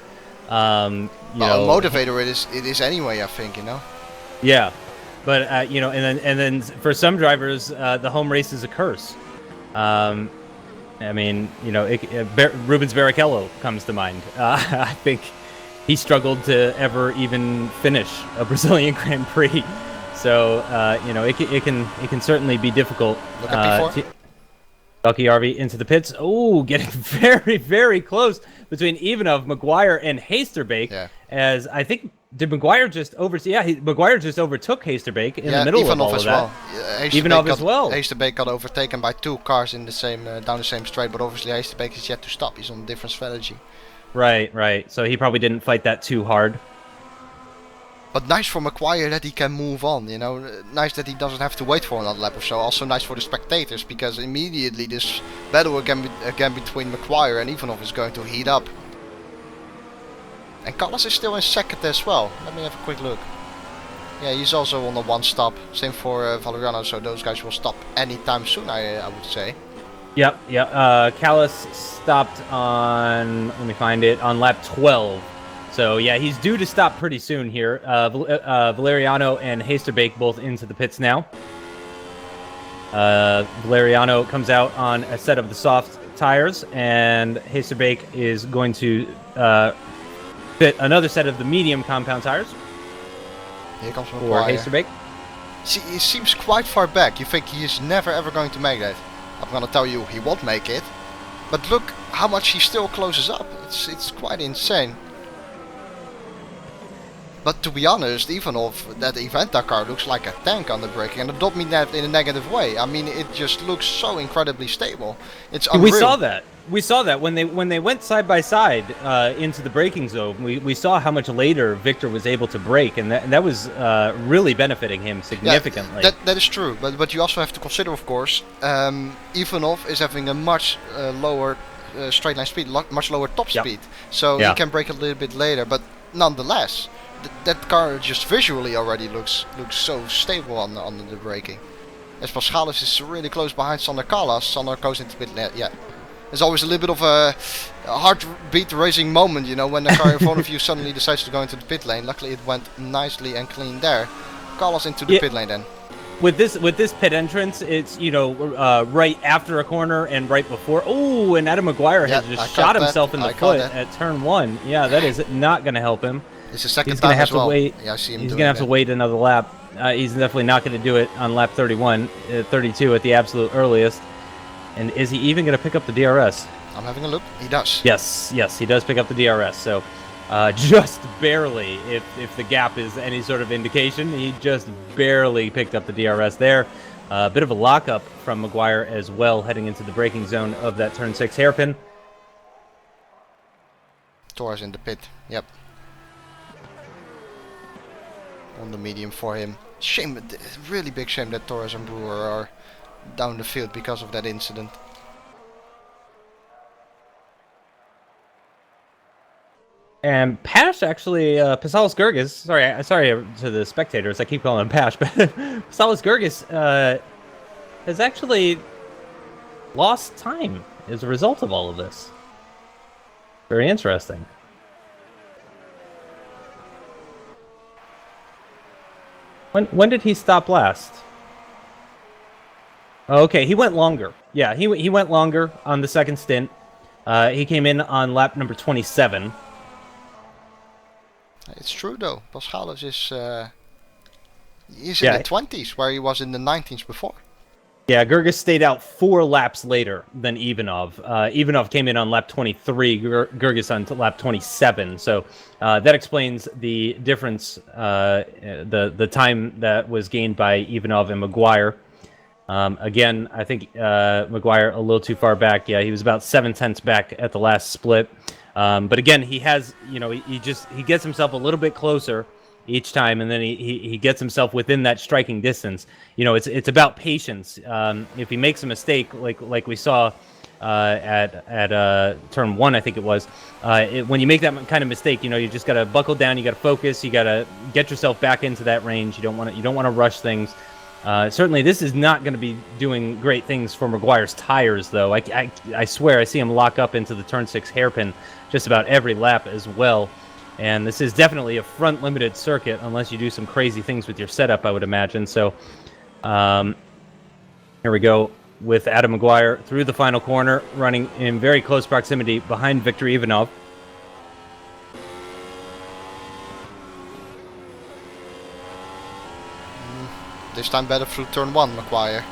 A motivator it is anyway, I think, you know. Yeah, but you know, and then for some drivers, the home race is a curse. I mean, you know, Rubens Barrichello comes to mind. I think he struggled to ever even finish a Brazilian Grand Prix. So you know, it can certainly be difficult. Look at P4. Valkyarvi into the pits. Oh, getting very, very close between Ivanov, Maguire, and Hasterbeek. Yeah. As I think, did Maguire just overtake? Yeah, Maguire just overtook Hasterbeek in the middle Ivanov of all as of that. Well. Ivanov as well. Hasterbeek got overtaken by 2 cars in the same down the same straight, but obviously Hasterbeek is yet to stop. He's on a different strategy. Right. So he probably didn't fight that too hard. But nice for Maguire that he can move on, you know. Nice that he doesn't have to wait for another lap or so. Also nice for the spectators, because immediately this battle again between Maguire and Ivanov is going to heat up. And Callas is still in second as well. Let me have a quick look. Yeah, he's also on a 1 stop. Same for Valeriano, so those guys will stop anytime soon, I would say. Yep. Callas stopped on, let me find it, on lap 12. So yeah, he's due to stop pretty soon here. Valeriano and Hasterbeek both into the pits now. Valeriano comes out on a set of the soft tires, and Hasterbeek is going to fit another set of the medium compound tires. Here comes for Maguire. Hasterbeek. See, he seems quite far back. You think he is never ever going to make that. I'm gonna tell you, he won't make it. But look how much he still closes up. It's quite insane. But to be honest, Ivanov, that Eventa car looks like a tank on the braking, and I don't mean that in a negative way. I mean, it just looks so incredibly stable. It's unreal. We saw that when they went side by side into the braking zone. We saw how much later Victor was able to brake, and that was really benefiting him significantly. Yeah, that is true. But you also have to consider, of course, Ivanov is having a much lower straight line speed, much lower top speed, so he can brake a little bit later. But nonetheless, that car just visually already looks so stable on the braking. as Paschalis is really close behind Sander Kalas. Sander goes into pit lane. Yeah, there's always a little bit of a heartbeat raising moment, you know, when the car in front of you suddenly decides to go into the pit lane. Luckily, it went nicely and clean there. Kalas into the pit lane then. With this pit entrance, it's, you know, right after a corner and right before. Oh, and Adam Maguire has just shot himself in the foot at turn 1. Yeah, that is not going to to him. It's the second time as well. Wait. Yeah, I see him. He's going to have to wait another lap. He's definitely not going to do it on lap 31, 32 at the absolute earliest. And is he even going to pick up the DRS? I'm having a look. He does. Yes, he does pick up the DRS. So just barely, if the gap is any sort of indication, he just barely picked up the DRS there. A bit of a lockup from Maguire as well, heading into the braking zone of that turn 6 hairpin. Torres in the pit. Yep. On the medium for him. Shame, really big shame that Torres and Brewer are down the field because of that incident. And Pash actually, Pasalis Gergis, sorry to the spectators, I keep calling him Pash, but Pasalis Gergis has actually lost time as a result of all of this. Very interesting. When did he stop last? Okay, he went longer. Yeah, he went longer on the second stint. He came in on lap number 27. It's true though. Paschalis is he's in the 20s, where he was in the 19s before. Yeah, Gergis stayed out 4 laps later than Ivanov. Ivanov came in on lap 23, Gergis on lap 27. So that explains the difference, the time that was gained by Ivanov and Maguire. Again, I think Maguire a little too far back. Yeah, he was about 7/10 back at the last split. But again, he has, you know, he gets himself a little bit closer each time, and then he gets himself within that striking distance. You know, it's about patience. If he makes a mistake, like we saw at turn 1, I think it was, when you make that kind of mistake, you know, you just got to buckle down, you got to focus, you got to get yourself back into that range. You don't want to rush things. Certainly, this is not going to be doing great things for Maguire's tires, though. I swear I see him lock up into the turn 6 hairpin just about every lap as well. And this is definitely a front-limited circuit, unless you do some crazy things with your setup, I would imagine. So here we go with Adam Maguire through the final corner, running in very close proximity behind Viktor Ivanov. This time better through turn 1, Maguire.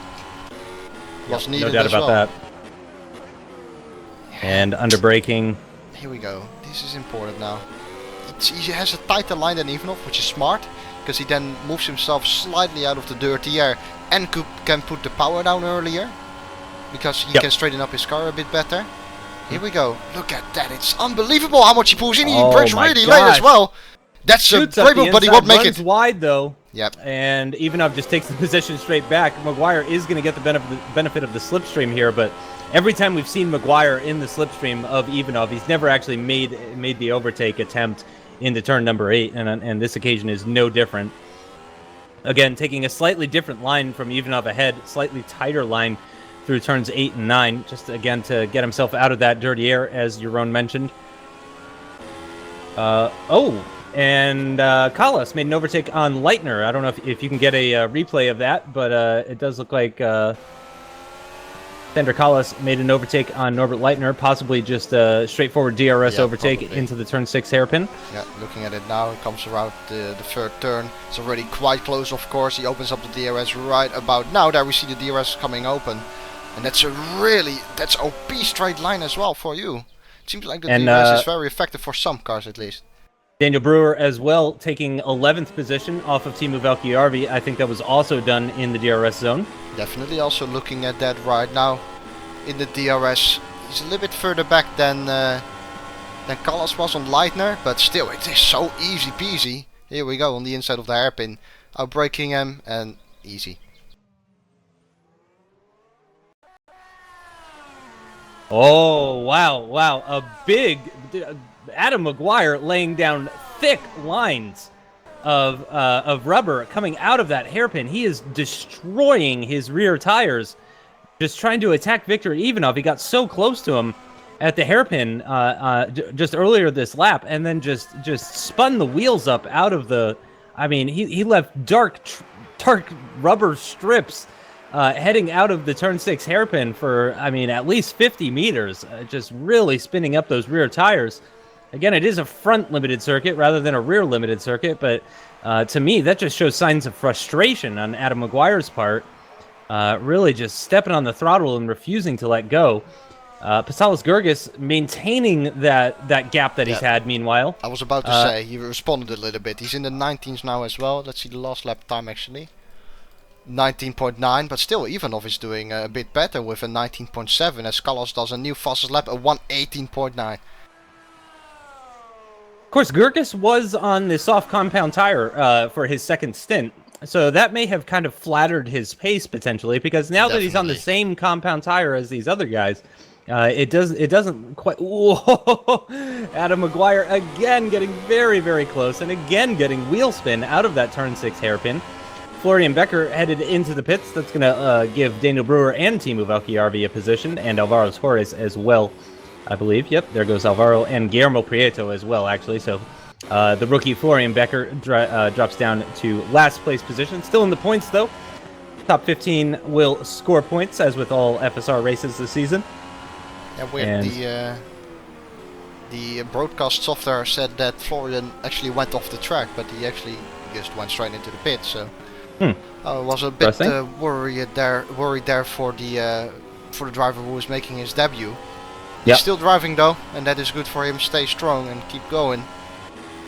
Was needed no doubt as about well. that. And under braking. Here we go. This is important now. He has a tighter line than Ivanov, which is smart, because he then moves himself slightly out of the dirty air and can put the power down earlier, because he can straighten up his car a bit better. Here we go. Look at that. It's unbelievable how much he pulls in. He brakes really late as well. That's a brave move, but he won't make it. Wide though. Yep. And Ivanov just takes the position straight back. Maguire is going to get the benefit of the slipstream here, but every time we've seen Maguire in the slipstream of Ivanov, he's never actually made the overtake attempt into turn number 8, and this occasion is no different. Again, taking a slightly different line from Ivanov ahead, slightly tighter line through turns 8 and 9, just again to get himself out of that dirty air, as Jeroen mentioned. And Kalas made an overtake on Leitner. I don't know if you can get a replay of that, but it does look like Sander Kalas made an overtake on Norbert Leitner, possibly just a straightforward DRS overtake probably into the turn 6 hairpin. Yeah, looking at it now, it comes around the third turn. It's already quite close, of course. He opens up the DRS right about now. There we see the DRS coming open. And that's that's OP straight line as well for you. It seems like the DRS is very effective for some cars at least. Daniel Brewer as well, taking 11th position off of Teemu Valkjärvi. I think that was also done in the DRS zone. Definitely also looking at that right now in the DRS. He's a little bit further back than Kalas was on Leitner, but still it is so easy peasy. Here we go on the inside of the hairpin. Outbraking him and easy. Oh, wow. A big Adam Maguire laying down thick lines of rubber coming out of that hairpin. He is destroying his rear tires, just trying to attack Victor Ivanov. He got so close to him at the hairpin just earlier this lap, and then just spun the wheels up out of the. I mean, he left dark rubber strips heading out of the turn 6 hairpin for, I mean, at least 50 meters, just really spinning up those rear tires. Again, it is a front limited circuit rather than a rear limited circuit, but to me, that just shows signs of frustration on Adam Maguire's part. Really just stepping on the throttle and refusing to let go. Pasalis Gurgis maintaining that gap that he's had, meanwhile. I was about to say, he responded a little bit. He's in the 19s now as well. Let's see the last lap time, actually. 19.9, but still Ivanov is doing a bit better with a 19.7, as Carlos does a new fastest lap, a 1:18.9. Of course, Gurgis was on the soft compound tire for his second stint, so that may have kind of flattered his pace potentially, because now that he's on the same compound tire as these other guys, it doesn't quite. Whoa! Adam Maguire again getting very, very close, and again getting wheel spin out of that turn 6 hairpin. Florian Becker headed into the pits. That's going to give Daniel Brewer and Timo Valkyarvi a position, and Alvaro Torres as well, I believe. Yep, there goes Alvaro and Guillermo Prieto as well, actually. So the rookie Florian Becker drops down to last place position. Still in the points, though. Top 15 will score points, as with all FSR races this season. Yeah, the broadcast software said that Florian actually went off the track, but he actually just went straight into the pit, so... I was a bit worried there for the driver who was making his debut. He's still driving though, and that is good for him. Stay strong and keep going.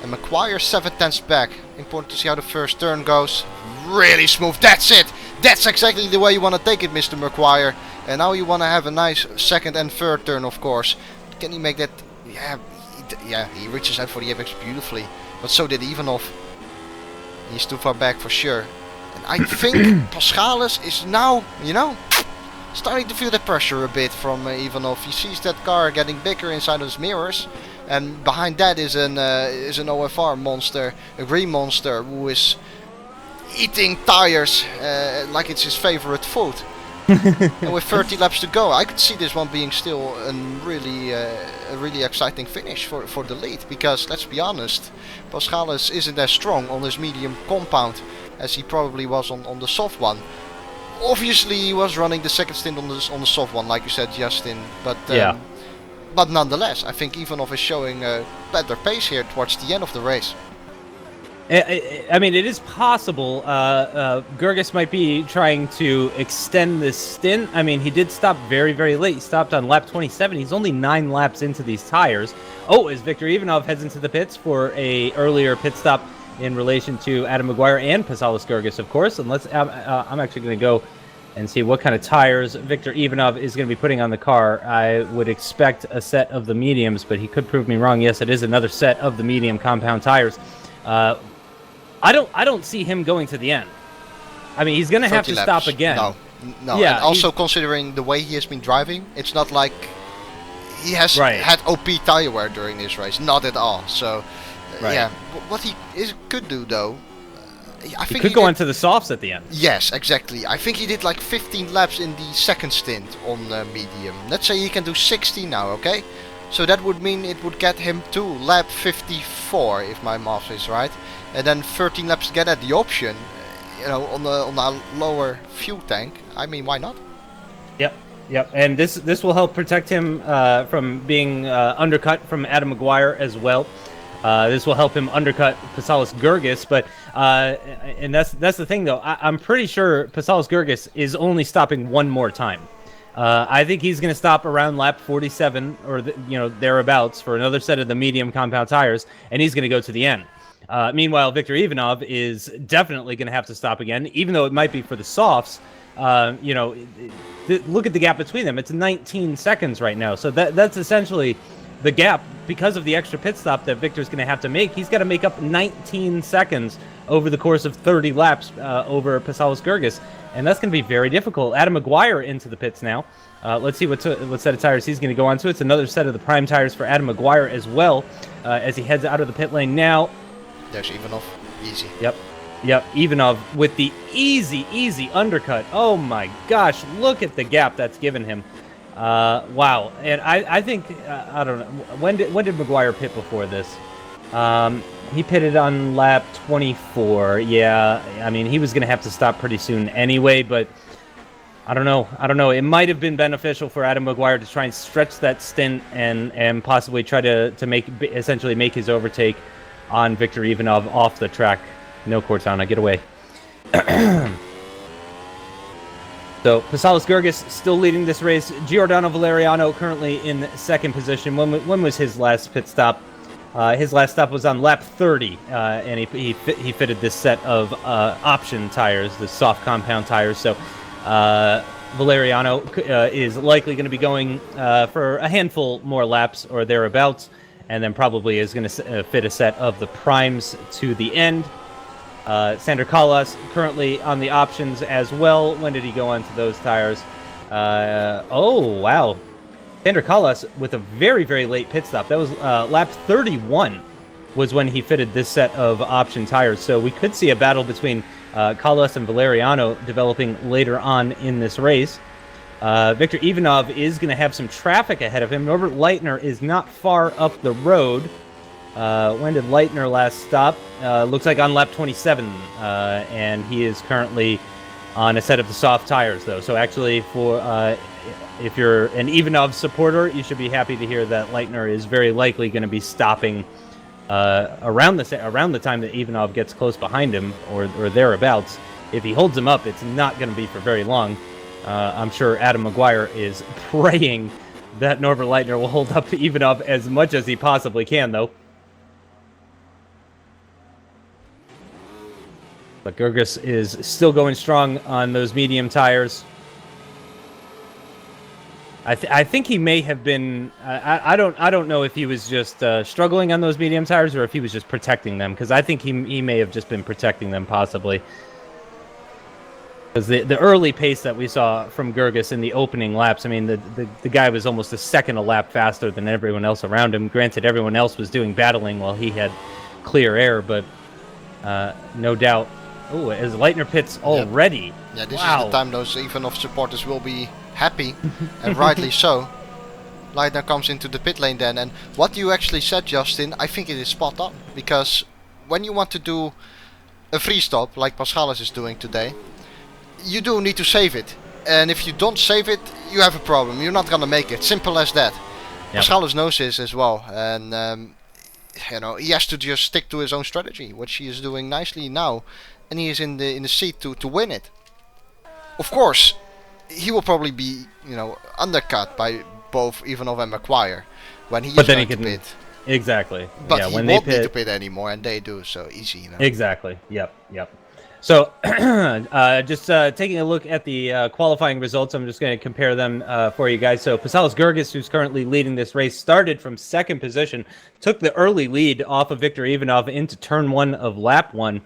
And Maguire 7/10 back. Important to see how the first turn goes. Really smooth. That's it. That's exactly the way you want to take it, Mr. Maguire. And now you want to have a nice second and third turn, of course. Can he make that? Yeah, he reaches out for the apex beautifully. But so did Ivanov. He's too far back for sure. And I think Paschalis is now, starting to feel the pressure a bit from Ivanov. He sees that car getting bigger inside of his mirrors. And behind that is an OFR monster, a green monster, who is eating tires like it's his favorite food. And with 30 laps to go, I could see this one being still a really exciting finish for the lead. Because let's be honest, Paschalis isn't as strong on his medium compound as he probably was on the soft one. Obviously, he was running the second stint on the soft one, like you said, Justin. But but nonetheless, I think Ivanov is showing a better pace here towards the end of the race. I mean, it is possible Gurgis might be trying to extend this stint. I mean, he did stop very, very late. He stopped on lap 27. He's only 9 laps into these tires. Oh, as Victor Ivanov heads into the pits for a earlier pit stop in relation to Adam Maguire and Pasalis Gurgis, of course. And I'm actually going to go and see what kind of tires Victor Ivanov is going to be putting on the car. I would expect a set of the mediums, but he could prove me wrong. Yes, it is another set of the medium compound tires. I don't see him going to the end. I mean, he's going to have to stop again. No. Yeah, and also considering the way he has been driving, it's not like he has had OP tire wear during this race. Not at all. So, yeah. What he could do, though, I think he could go into the softs at the end. Yes, exactly. I think he did like 15 laps in the second stint on medium. Let's say he can do 60 now, okay? So that would mean it would get him to lap 54, if my math is right. And then 13 laps to get at the option, on a lower fuel tank. I mean, why not? Yep. And this will help protect him from being undercut from Adam Maguire as well. This will help him undercut Pasalis Gurgis, but and that's the thing though. I'm pretty sure Pasalis Gurgis is only stopping one more time. I think he's going to stop around lap 47 or thereabouts for another set of the medium compound tires, and he's going to go to the end. Meanwhile, Victor Ivanov is definitely going to have to stop again, even though it might be for the softs. Look at the gap between them. It's 19 seconds right now, so that's essentially the gap because of the extra pit stop that Victor's going to have to make. He's got to make up 19 seconds over the course of 30 laps over Pasalis Gurgis, and that's going to be very difficult. Adam Maguire into the pits now. Let's see what set of tires he's going to go on to. It's another set of the prime tires for Adam Maguire as well, as he heads out of the pit lane now. There's Ivanov. Easy. Yep. Yep. Ivanov with the easy undercut. Oh my gosh, look at the gap that's given him. Wow. And I think, I don't know, when did Maguire pit before this? He pitted on lap 24. Yeah, I mean, he was going to have to stop pretty soon anyway, but I don't know. It might have been beneficial for Adam Maguire to try and stretch that stint and possibly try to essentially make his overtake on Viktor Ivanov off the track. No, Cortana, get away. So, Pasalis Gergis still leading this race. Giordano Valeriano currently in second position. When was his last pit stop? His last stop was on lap 30, and he fitted this set of option tires, the soft compound tires. So, Valeriano is likely going to be going for a handful more laps or thereabouts, and then probably is going to fit a set of the primes to the end. Sander Callas currently on the options as well. When did he go onto those tires? Oh, wow. Sander Callas with a very late pit stop. That was lap 31 was when he fitted this set of option tires. So we could see a battle between Callas and Valeriano developing later on in this race. Viktor Ivanov is going to have some traffic ahead of him. Norbert Leitner is not far up the road. When did Leitner last stop? Looks like on lap 27, and he is currently on a set of the soft tires, though. So actually, for if you're an Ivanov supporter, you should be happy to hear that Leitner is very likely going to be stopping around the time that Ivanov gets close behind him, or thereabouts. If he holds him up, it's not going to be for very long. I'm sure Adam Maguire is praying that Norbert Leitner will hold up Ivanov as much as he possibly can, though. But Gergis is still going strong on those medium tires. I think he may have been. I don't know if he was just struggling on those medium tires or if he was just protecting them, because I think he may have just been protecting them possibly. Because the early pace that we saw from Gergis in the opening laps, I mean, the guy was almost a second a lap faster than everyone else around him. Granted, everyone else was doing battling while he had clear air, but no doubt. Oh, as Leitner pits already. Yeah, this is the time those Ivanov supporters will be happy, and rightly so. Leitner comes into the pit lane then, and what you actually said, Justin, I think it is spot on. Because when you want to do a free stop, like Paschalis is doing today, you do need to save it. And if you don't save it, you have a problem. You're not gonna make it. Simple as that. Yep. Paschalis knows this as well, and you know, he has to just stick to his own strategy, which he is doing nicely now. And he is in the seat to win it. Of course, he will probably be, you know, undercut by both Ivanov and Maguire when he is going to pit. Exactly. But yeah, he when won't they pit, need to pit anymore, and they do, so easy, you know. Exactly. Yep. So, just taking a look at the qualifying results, I'm just going to compare them for you guys. So, Pasalis Gergis, who's currently leading this race, started from second position, took the early lead off of Viktor Ivanov into turn 1 of lap 1.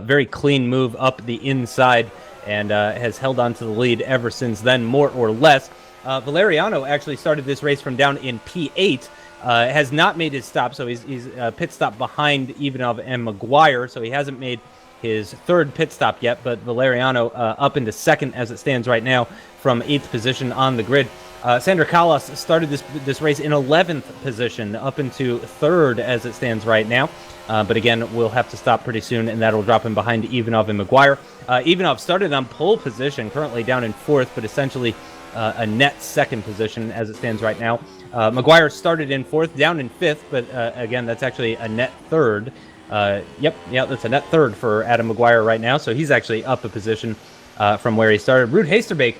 Very clean move up the inside, and has held on to the lead ever since then, more or less. Valeriano actually started this race from down in P8, has not made his stop, so he's pit stop behind Ivanov and Maguire, so he hasn't made his third pit stop yet, but Valeriano up into second as it stands right now from 8th position on the grid. Sander Callas started this race in 11th position up into 3rd as it stands right now. But again, we'll have to stop pretty soon, and that'll drop him behind Ivanov and Maguire. Ivanov started on pole position, currently down in 4th, but essentially a net 2nd position as it stands right now. Maguire started in 4th, down in 5th, but again, that's actually a net 3rd. That's a net 3rd for Adam Maguire right now, so he's actually up a position from where he started. Ruud Heesterbeek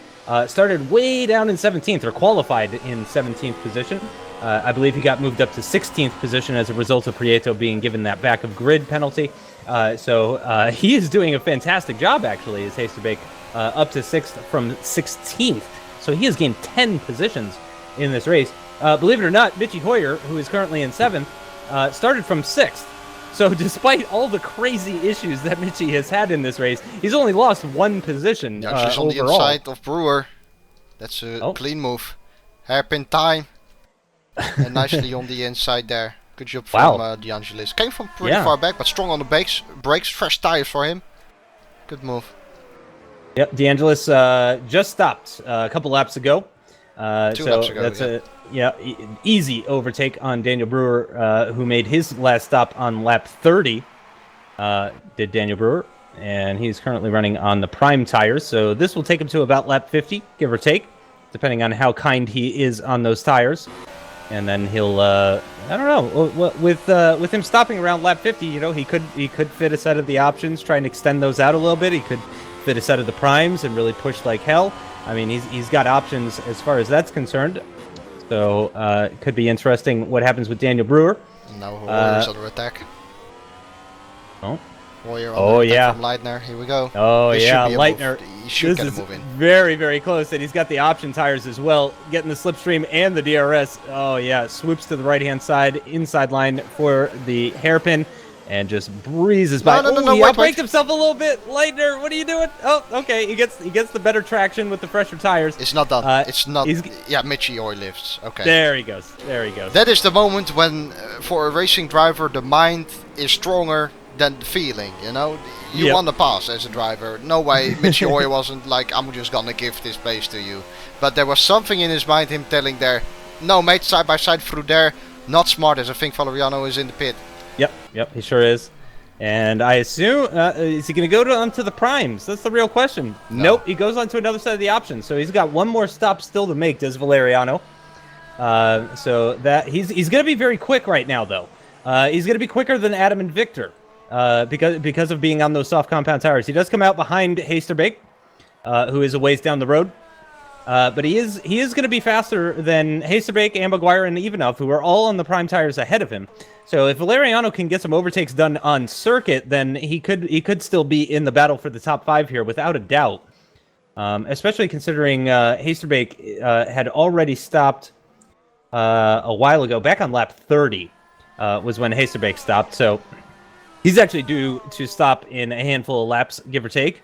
started way down in 17th, or qualified in 17th position. I believe he got moved up to 16th position as a result of Prieto being given that back of grid penalty. So he is doing a fantastic job, actually, as Heesterbeek up to 6th from 16th. So he has gained 10 positions in this race. Believe it or not, Mitchie Hoyer, who is currently in 7th, started from 6th. So despite all the crazy issues that Mitchie has had in this race, he's only lost 1 position she's on overall. the inside of Brewer. That's a clean move. Hairpin time. And nicely on the inside there. Good job from Wow. De Angelis. Came from pretty far back, but strong on the brakes. Fresh tires for him. Good move. Yep, De Angelis just stopped a couple laps ago. 2 laps ago, that's easy overtake on Daniel Brewer, who made his last stop on lap 30. Did Daniel Brewer, and he's currently running on the prime tires. So this will take him to about lap 50, give or take, depending on how kind he is on those tires. And then he'll, I don't know, with him stopping around lap 50, you know, he could fit a set of the options, try and extend those out a little bit. He could fit a set of the primes and really push like hell. I mean, he's got options as far as that's concerned. So it could be interesting what happens with Daniel Brewer. Now Warrior's under attack. Oh. Warrior under attack from Leitner. Here we go. Oh, yeah, Leitner. He should get a move in. Very, very close, and he's got the option tires as well, getting the slipstream and the DRS. Oh, yeah, swoops to the right-hand side, inside line for the hairpin, and just breezes by. No, he wait, outbraked himself a little bit. Leitner, what are you doing? Oh, okay, he gets the better traction with the fresher tires. It's not done. It's not. Yeah, Mitchie oil lifts. Okay. There he goes. There he goes. That is the moment when, for a racing driver, the mind is stronger than the feeling, you know? You want to pass as a driver. No way, Mitchie Hoyer wasn't like, I'm just gonna give this place to you. But there was something in his mind, him telling there, no mate, side by side through there, not smart, as I think Valeriano is in the pit. Yep, he sure is. And I assume, is he going to go onto the primes? That's the real question. No. Nope, he goes on to another set of the options. So he's got one more stop still to make, does Valeriano. So that he's going to be very quick right now, though. He's going to be quicker than Adam and Victor. Because of being on those soft compound tires. He does come out behind Haysterbeek, who is a ways down the road. But he is going to be faster than Haysterbeek, and Maguire, and Ivanov, who are all on the prime tires ahead of him. So if Valeriano can get some overtakes done on circuit, then he could still be in the battle for the top 5 here without a doubt. Especially considering Haysterbeek had already stopped a while ago, back on lap 30 was when Haysterbeek stopped. So he's actually due to stop in a handful of laps, give or take.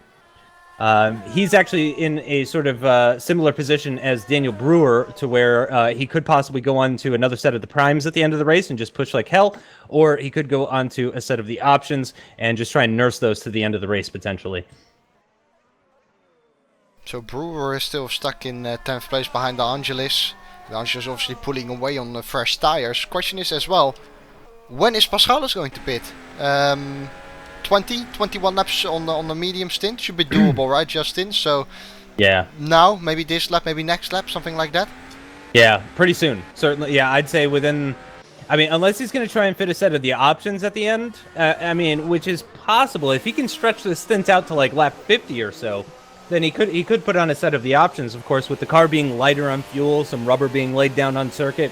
He's actually in a sort of similar position as Daniel Brewer, to where he could possibly go on to another set of the primes at the end of the race and just push like hell, or he could go on to a set of the options and just try and nurse those to the end of the race, potentially. So Brewer is still stuck in 10th place behind De Angelis. De Angelis obviously pulling away on the fresh tires. Question is as well, when is Paschalis going to pit? 21 laps on the medium stint should be doable, right, Justin? So yeah, now maybe this lap, maybe next lap, something like that. Yeah, pretty soon, certainly. Yeah, I'd say within. I mean, unless he's going to try and fit a set of the options at the end. I mean, which is possible if he can stretch the stint out to like lap 50 or so. Then he could put on a set of the options. Of course, with the car being lighter on fuel, some rubber being laid down on circuit.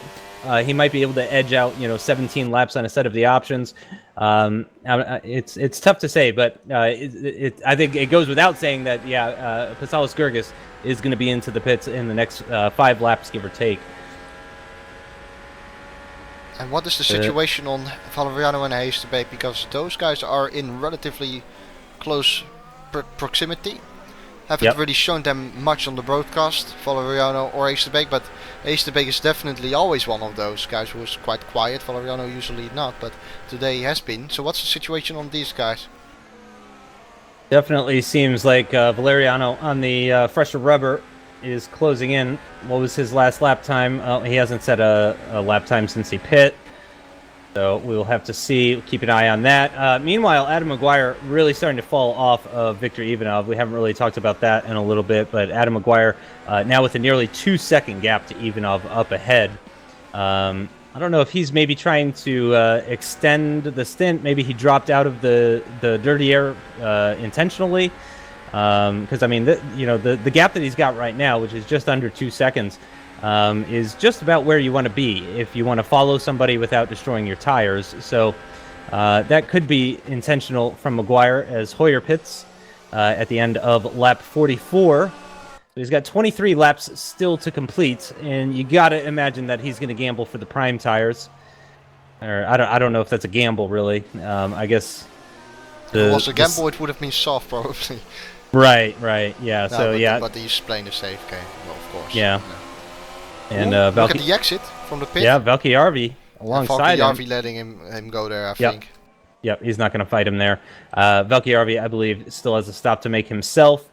He might be able to edge out, 17 laps on a set of the options. It's tough to say, but I think it goes without saying that, Paschalis Gergis is going to be into the pits in the next 5 laps, give or take. And what is the situation on Valeriano and Haysterbeek? Because those guys are in relatively close proximity. Haven't really shown them much on the broadcast, Valeriano or Haysterbeek, but Haysterbeek is definitely always one of those guys who is quite quiet. Valeriano usually not, but today he has been. So what's the situation on these guys? Definitely seems like Valeriano on the fresher rubber is closing in. What was his last lap time? He hasn't set a lap time since he pit. So we'll have to see, keep an eye on that. Meanwhile, Adam Maguire really starting to fall off of Victor Ivanov. We haven't really talked about that in a little bit, but Adam Maguire now with a nearly 2-second gap to Ivanov up ahead. I don't know if he's maybe trying to extend the stint. Maybe he dropped out of the dirty air intentionally. Because, I mean, the gap that he's got right now, which is just under 2 seconds, is just about where you want to be if you want to follow somebody without destroying your tires. So that could be intentional from Maguire as Hoyer pits at the end of lap 44. So he's got 23 laps still to complete, and you got to imagine that he's going to gamble for the prime tires. Or I don't know if that's a gamble, really. I guess if it was a gamble, it would have been soft, probably. Right, yeah. No, So but he's playing the safe game, well, of course. Yeah. And look at the exit from the pit. Yeah, Valkyarvi alongside him. Valkyarvi letting him go there, I think. Yep, he's not going to fight him there. Valkyarvi, I believe, still has a stop to make himself.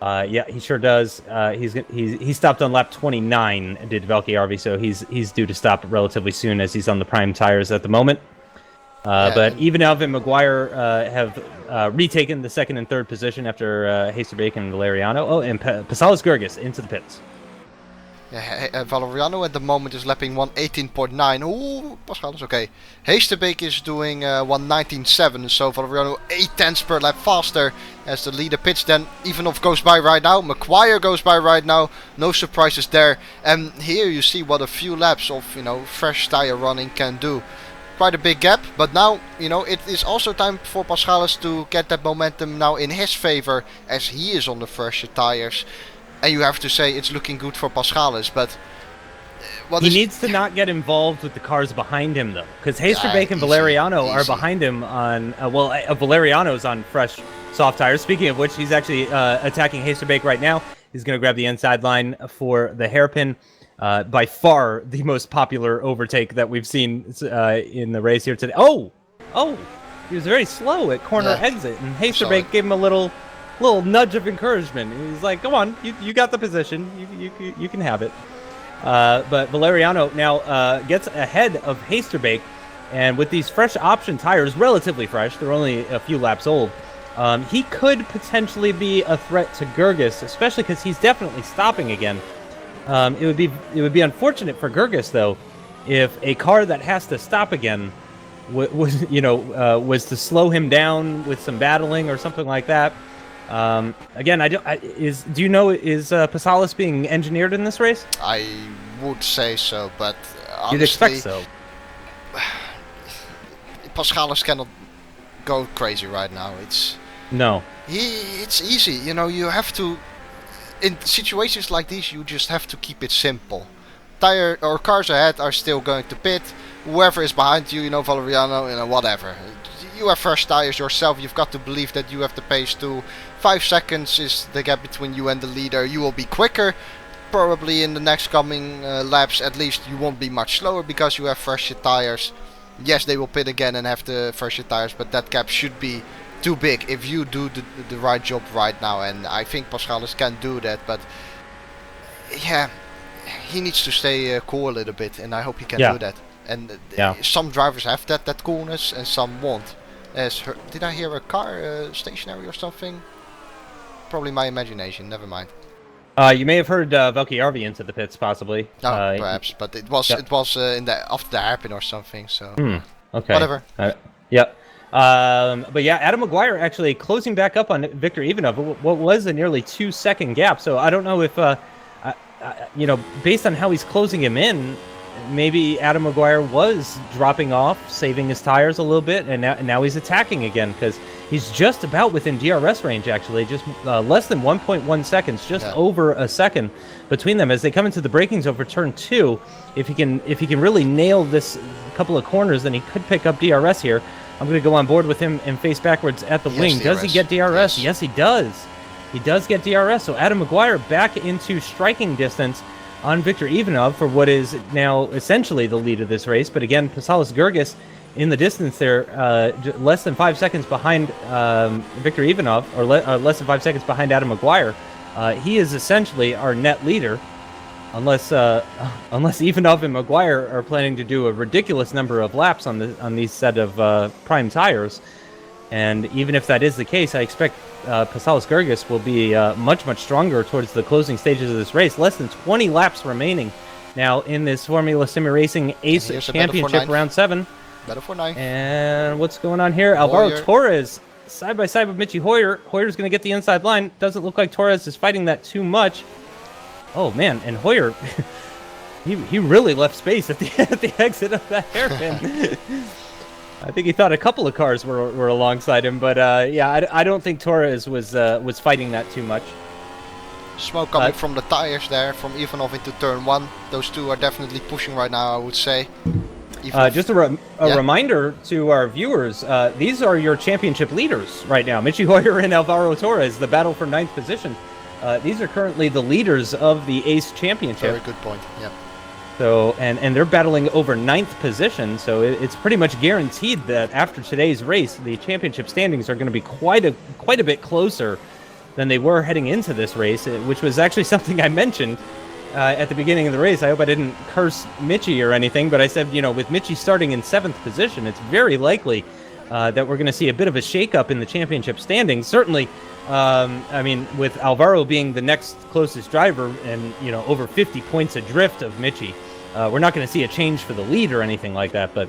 Yeah, he sure does. He stopped on lap 29, did Valkyarvi, so he's due to stop relatively soon as he's on the prime tires at the moment. But Ivanov and Maguire have retaken the second and third position after Heesterbeek and Valeriano. Oh, and Paschalis Gergis into the pits. Yeah, Valeriano at the moment is lapping 118.9. Ooh, Paschalis, okay. Heesterbeek is doing 119.7, so Valeriano 0.8 per lap faster as the leader pits. Then Ivanov goes by right now, Maguire goes by right now, no surprises there. And here you see what a few laps of fresh tire running can do. Quite a big gap, but now it is also time for Paschalis to get that momentum now in his favor as he is on the fresher tires. And you have to say it's looking good for Paschalis, but he needs to not get involved with the cars behind him, though, because Heesterbeek and Valeriano are behind him on Valeriano's on fresh soft tires. Speaking of which, he's actually attacking Heesterbeek right now. He's going to grab the inside line for the hairpin. By far the most popular overtake that we've seen in the race here today. Oh, he was very slow at corner exit, and Heesterbeek gave him a little nudge of encouragement. He's like, "Come on, you got the position. You can have it." But Valeriano now gets ahead of Heesterbeek, and with these fresh option tires, relatively fresh, they're only a few laps old. He could potentially be a threat to Gergis, especially because he's definitely stopping again. It would be unfortunate for Gergis, though, if a car that has to stop again was to slow him down with some battling or something like that. Again, do you know, is Paschalis being engineered in this race? I would say so, but honestly, you'd expect so. Paschalis cannot go crazy right now. It's easy. You have to. In situations like these, you just have to keep it simple. Cars ahead are still going to pit. Whoever is behind you, Valeriano, whatever. You have fresh tires yourself. You've got to believe that you have the pace too. 5 seconds is the gap between you and the leader. You will be quicker. Probably in the next coming laps, at least you won't be much slower because you have fresher tires. Yes, they will pit again and have the fresher tires, but that gap should be too big if you do the right job right now, and I think Paschalis can do that, but yeah, he needs to stay cool a little bit, and I hope he can do that. And some drivers have that coolness and some won't. Did I hear a car stationary or something? Probably my imagination, never mind. You may have heard Valkyarvi into the pits, possibly. Oh, perhaps, but it was in after the hairpin or something, so okay. Whatever. Yep. But yeah, Adam Maguire actually closing back up on Victor Ivanov, what was a nearly 2-second gap. So I don't know if, based on how he's closing him in, maybe Adam Maguire was dropping off, saving his tires a little bit, and now he's attacking again because he's just about within DRS range, actually, just less than 1.1 seconds, just over a second between them as they come into the braking zone for turn 2. If he can really nail this couple of corners, then he could pick up DRS here. I'm going to go on board with him and face backwards at the wing. Does he get DRS? Yes, he does. He does get DRS. So Adam Maguire back into striking distance on Victor Ivanov for what is now essentially the lead of this race. But again, Paschalis Gergis in the distance there, less than 5 seconds behind Victor Ivanov, or less than 5 seconds behind Adam Maguire. He is essentially our net leader. Unless Ivanov and Maguire are planning to do a ridiculous number of laps on these set of prime tires, and even if that is the case, I expect Paschalis Gergis will be much stronger towards the closing stages of this race. Less than 20 laps remaining now in this Formula SimRacing ACE Championship Round 7. Better for 9. And what's going on here? Alvaro Torres side by side with Mitchie Hoyer. Hoyer's going to get the inside line. Doesn't look like Torres is fighting that too much. Oh man, and Hoyer, he really left space at the exit of that hairpin. I think he thought a couple of cars were alongside him, but I don't think Torres was fighting that too much. Smoke coming from the tires there, from Ivanov into turn 1. Those two are definitely pushing right now, I would say. Just a reminder to our viewers, these are your championship leaders right now. Mitchie Hoyer and Alvaro Torres, the battle for 9th position. These are currently the leaders of the ACE Championship. Very good point, yeah. So, and they're battling over 9th position, so it's pretty much guaranteed that after today's race, the championship standings are going to be quite a bit closer than they were heading into this race, which was actually something I mentioned at the beginning of the race. I hope I didn't curse Mitchie or anything, but I said, you know, with Mitchie starting in 7th position, it's very likely that we're going to see a bit of a shakeup in the championship standings. Certainly, I mean, with Alvaro being the next closest driver and, you know, over 50 points adrift of Mitchie, we're not going to see a change for the lead or anything like that, but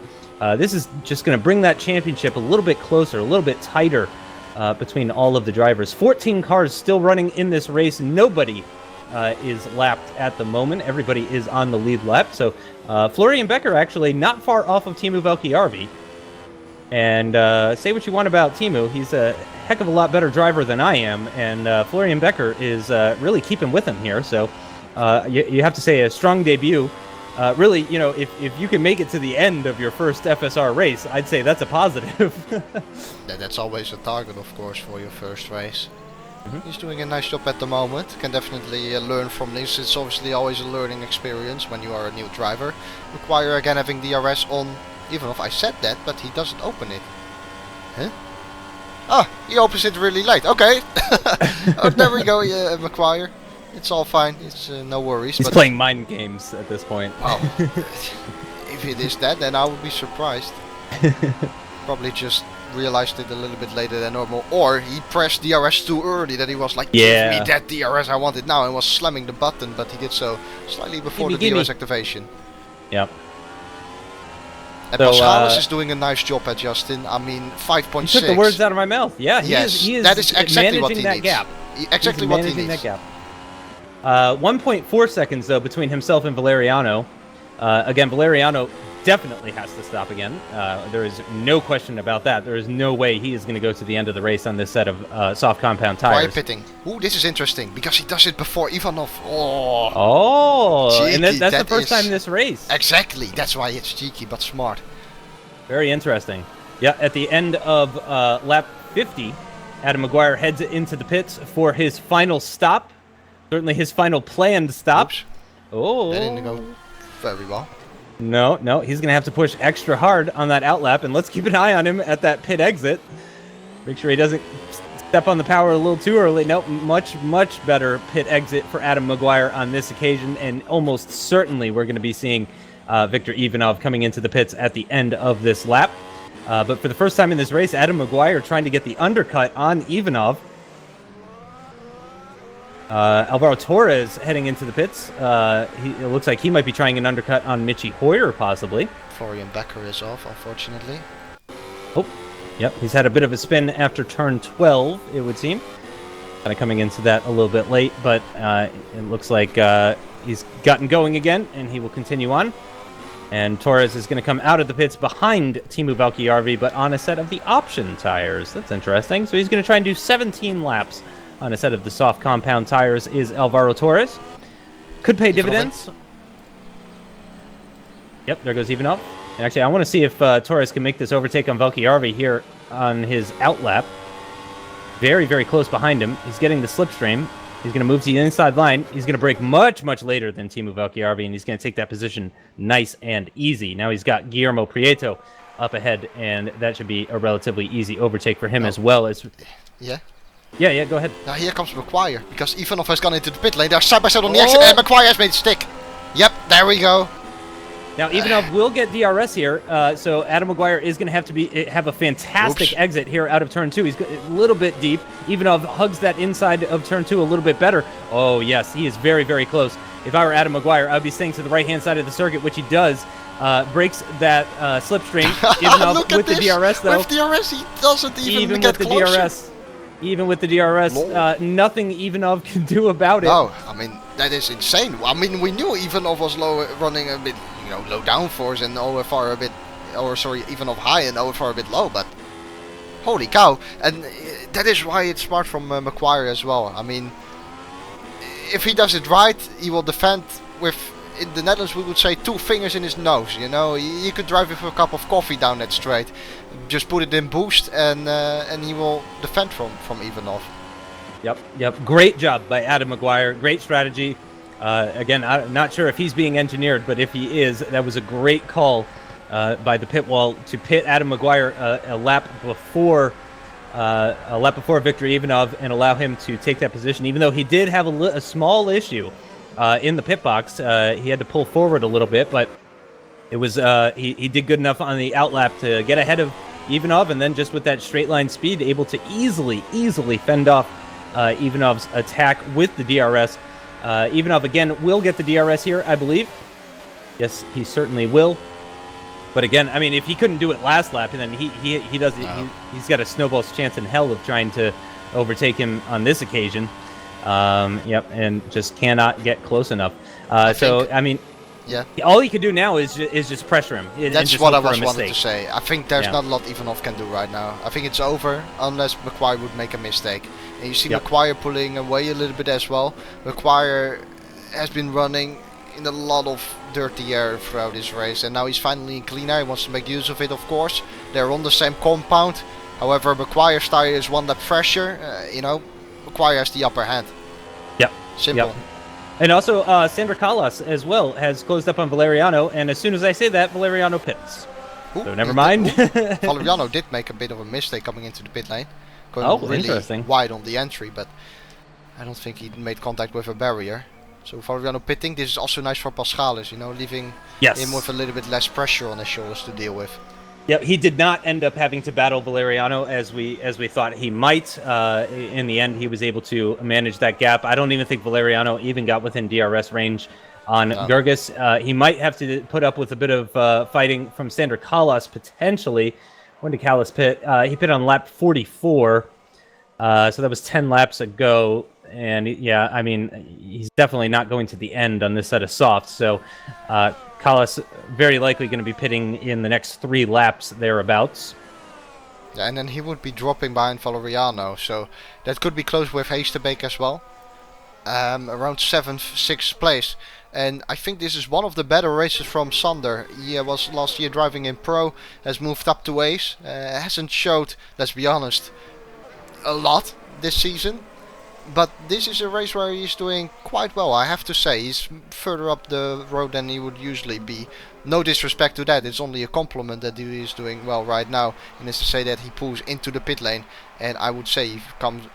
this is just going to bring that championship a little bit closer, a little bit tighter between all of the drivers. 14 cars still running in this race. Nobody is lapped at the moment. Everybody is on the lead lap. So Florian Becker actually not far off of Teemu Valkjärvi. And say what you want about Teemu, he's a heck of a lot better driver than I am, and Florian Becker is really keeping with him here. So you have to say a strong debut. Really, you know, if you can make it to the end of your first FSR race, I'd say that's a positive. That's always a target, of course, for your first race. He's doing a nice job at the moment. Can definitely learn from this. It's obviously always a learning experience when you are a new driver. Require again having DRS on, even if I said that, but he doesn't open it. Huh? Ah, he opens it really late. Okay. Oh, there we go, McQuire. It's all fine. It's no worries. He's playing mind games at this point. Wow. If it is that, then I would be surprised. Probably just realized it a little bit later than normal, or he pressed DRS too early, that he was like, give me that DRS, I want it now, and was slamming the button, but he did so slightly before the DRS activation. Yep. And so, Paschalis is doing a nice job at Justin. I mean, 5.6. He took the words out of my mouth. Yeah, he is that is exactly what he that needs. Gap. Exactly what he needs. That gap. 1.4 seconds though between himself and Valeriano. Again, Valeriano definitely has to stop again. There is no question about that. There is no way he is going to go to the end of the race on this set of soft compound tires. Quiet pitting. Ooh, this is interesting because he does it before Ivanov. Oh, and that's the first time in this race. Exactly. That's why it's cheeky but smart. Very interesting. Yeah, at the end of lap 50, Adam Maguire heads into the pits for his final stop. Certainly his final planned stop. Oops. Oh. That didn't go very well. No, he's going to have to push extra hard on that outlap, and let's keep an eye on him at that pit exit. Make sure he doesn't step on the power a little too early. Nope, much better pit exit for Adam Maguire on this occasion, and almost certainly we're going to be seeing Viktor Ivanov coming into the pits at the end of this lap. But for the first time in this race, Adam Maguire trying to get the undercut on Ivanov. Alvaro Torres heading into the pits. It looks like he might be trying an undercut on Mitchie Hoyer, possibly. Florian Becker is off, unfortunately. Oh, yep, he's had a bit of a spin after turn 12, it would seem. Kind of coming into that a little bit late, but it looks like he's gotten going again, and he will continue on. And Torres is going to come out of the pits behind Teemu Valkjärvi, but on a set of the option tires. That's interesting. So he's going to try and do 17 laps on a set of the soft compound tires is Alvaro Torres. Could pay dividends. Yep, there goes Ivanov. And actually, I want to see if Torres can make this overtake on Valkjärvi here on his outlap. Very, very close behind him. He's getting the slipstream. He's going to move to the inside line. He's going to brake much later than Teemu Valkjärvi, and he's going to take that position nice and easy. Now he's got Guillermo Prieto up ahead, and that should be a relatively easy overtake for him as well as... Yeah? Yeah, go ahead. Now here comes McQuire, because Ivanov has gone into the pit lane. They're side by side on the exit, and McQuire has made it stick. Yep, there we go. Now Ivanov will get DRS here, so Adam Maguire is going to have a fantastic exit here out of turn 2. He's a little bit deep. Ivanov hugs that inside of turn 2 a little bit better. Oh yes, he is very, very close. If I were Adam Maguire, I'd be staying to the right-hand side of the circuit, which he does. Breaks that slipstream. Ivanov with the DRS though. With DRS, he doesn't even get with closer. The DRS. Even with the DRS, nothing Ivanov can do about it. No, I mean, that is insane. I mean, we knew Ivanov was running a bit, low downforce and OFR a bit, Ivanov high and OFR a bit low, but holy cow. And that is why it's smart from McQuire as well. I mean, if he does it right, he will defend with, in the Netherlands we would say, 2 fingers in his nose, He could drive with a cup of coffee down that straight. Just put it in boost and he will defend from Ivanov. Yep. Great job by Adam Maguire. Great strategy. Again, I'm not sure if he's being engineered, but if he is, that was a great call by the pit wall to pit Adam Maguire a lap before Victor Ivanov and allow him to take that position. Even though he did have a small issue in the pit box, he had to pull forward a little bit, but it was he did good enough on the outlap to get ahead of Ivanov, and then just with that straight line speed, able to easily fend off Ivanov's attack with the DRS. Ivanov again will get the DRS here, I believe. Yes, he certainly will. But again, I mean, if he couldn't do it last lap, then he does. No. He's got a snowball's chance in hell of trying to overtake him on this occasion. Yep, and just cannot get close enough. I mean, yeah, all he could do now is just pressure him. That's what I was wanting to say. I think there's not a lot Ivanov can do right now. I think it's over unless Maguire would make a mistake. And you see Maguire pulling away a little bit as well. Maguire has been running in a lot of dirty air throughout this race, and now he's finally in clean air. He wants to make use of it, of course. They're on the same compound. However, Maguire's tire is one lap fresher. Maguire has the upper hand. Yep. Simple. Yep. And also, Sandra Callas as well has closed up on Valeriano, and as soon as I say that, Valeriano pits. So never mind. Valeriano did make a bit of a mistake coming into the pit lane. Going really wide on the entry, but I don't think he made contact with a barrier. So Valeriano pitting, this is also nice for Paschalis, leaving him with a little bit less pressure on his shoulders to deal with. Yeah, he did not end up having to battle Valeriano as we thought he might. In the end, he was able to manage that gap. I don't even think Valeriano even got within DRS range on Gergis. He might have to put up with a bit of fighting from Sander Callas potentially. When did Callas pit? He pit on lap 44, so that was 10 laps ago. And yeah, I mean, he's definitely not going to the end on this set of softs. So Callas very likely going to be pitting in the next 3 laps thereabouts. Yeah, and then he would be dropping behind Valeriano, so that could be close with Heesterbeek as well. Around 7th, 6th place. And I think this is one of the better races from Sander. He was last year driving in Pro, has moved up to Ace. Hasn't showed, let's be honest, a lot this season. But this is a race where he's doing quite well, I have to say. He's further up the road than he would usually be. No disrespect to that, it's only a compliment that he is doing well right now. And it's to say that he pulls into the pit lane. And I would say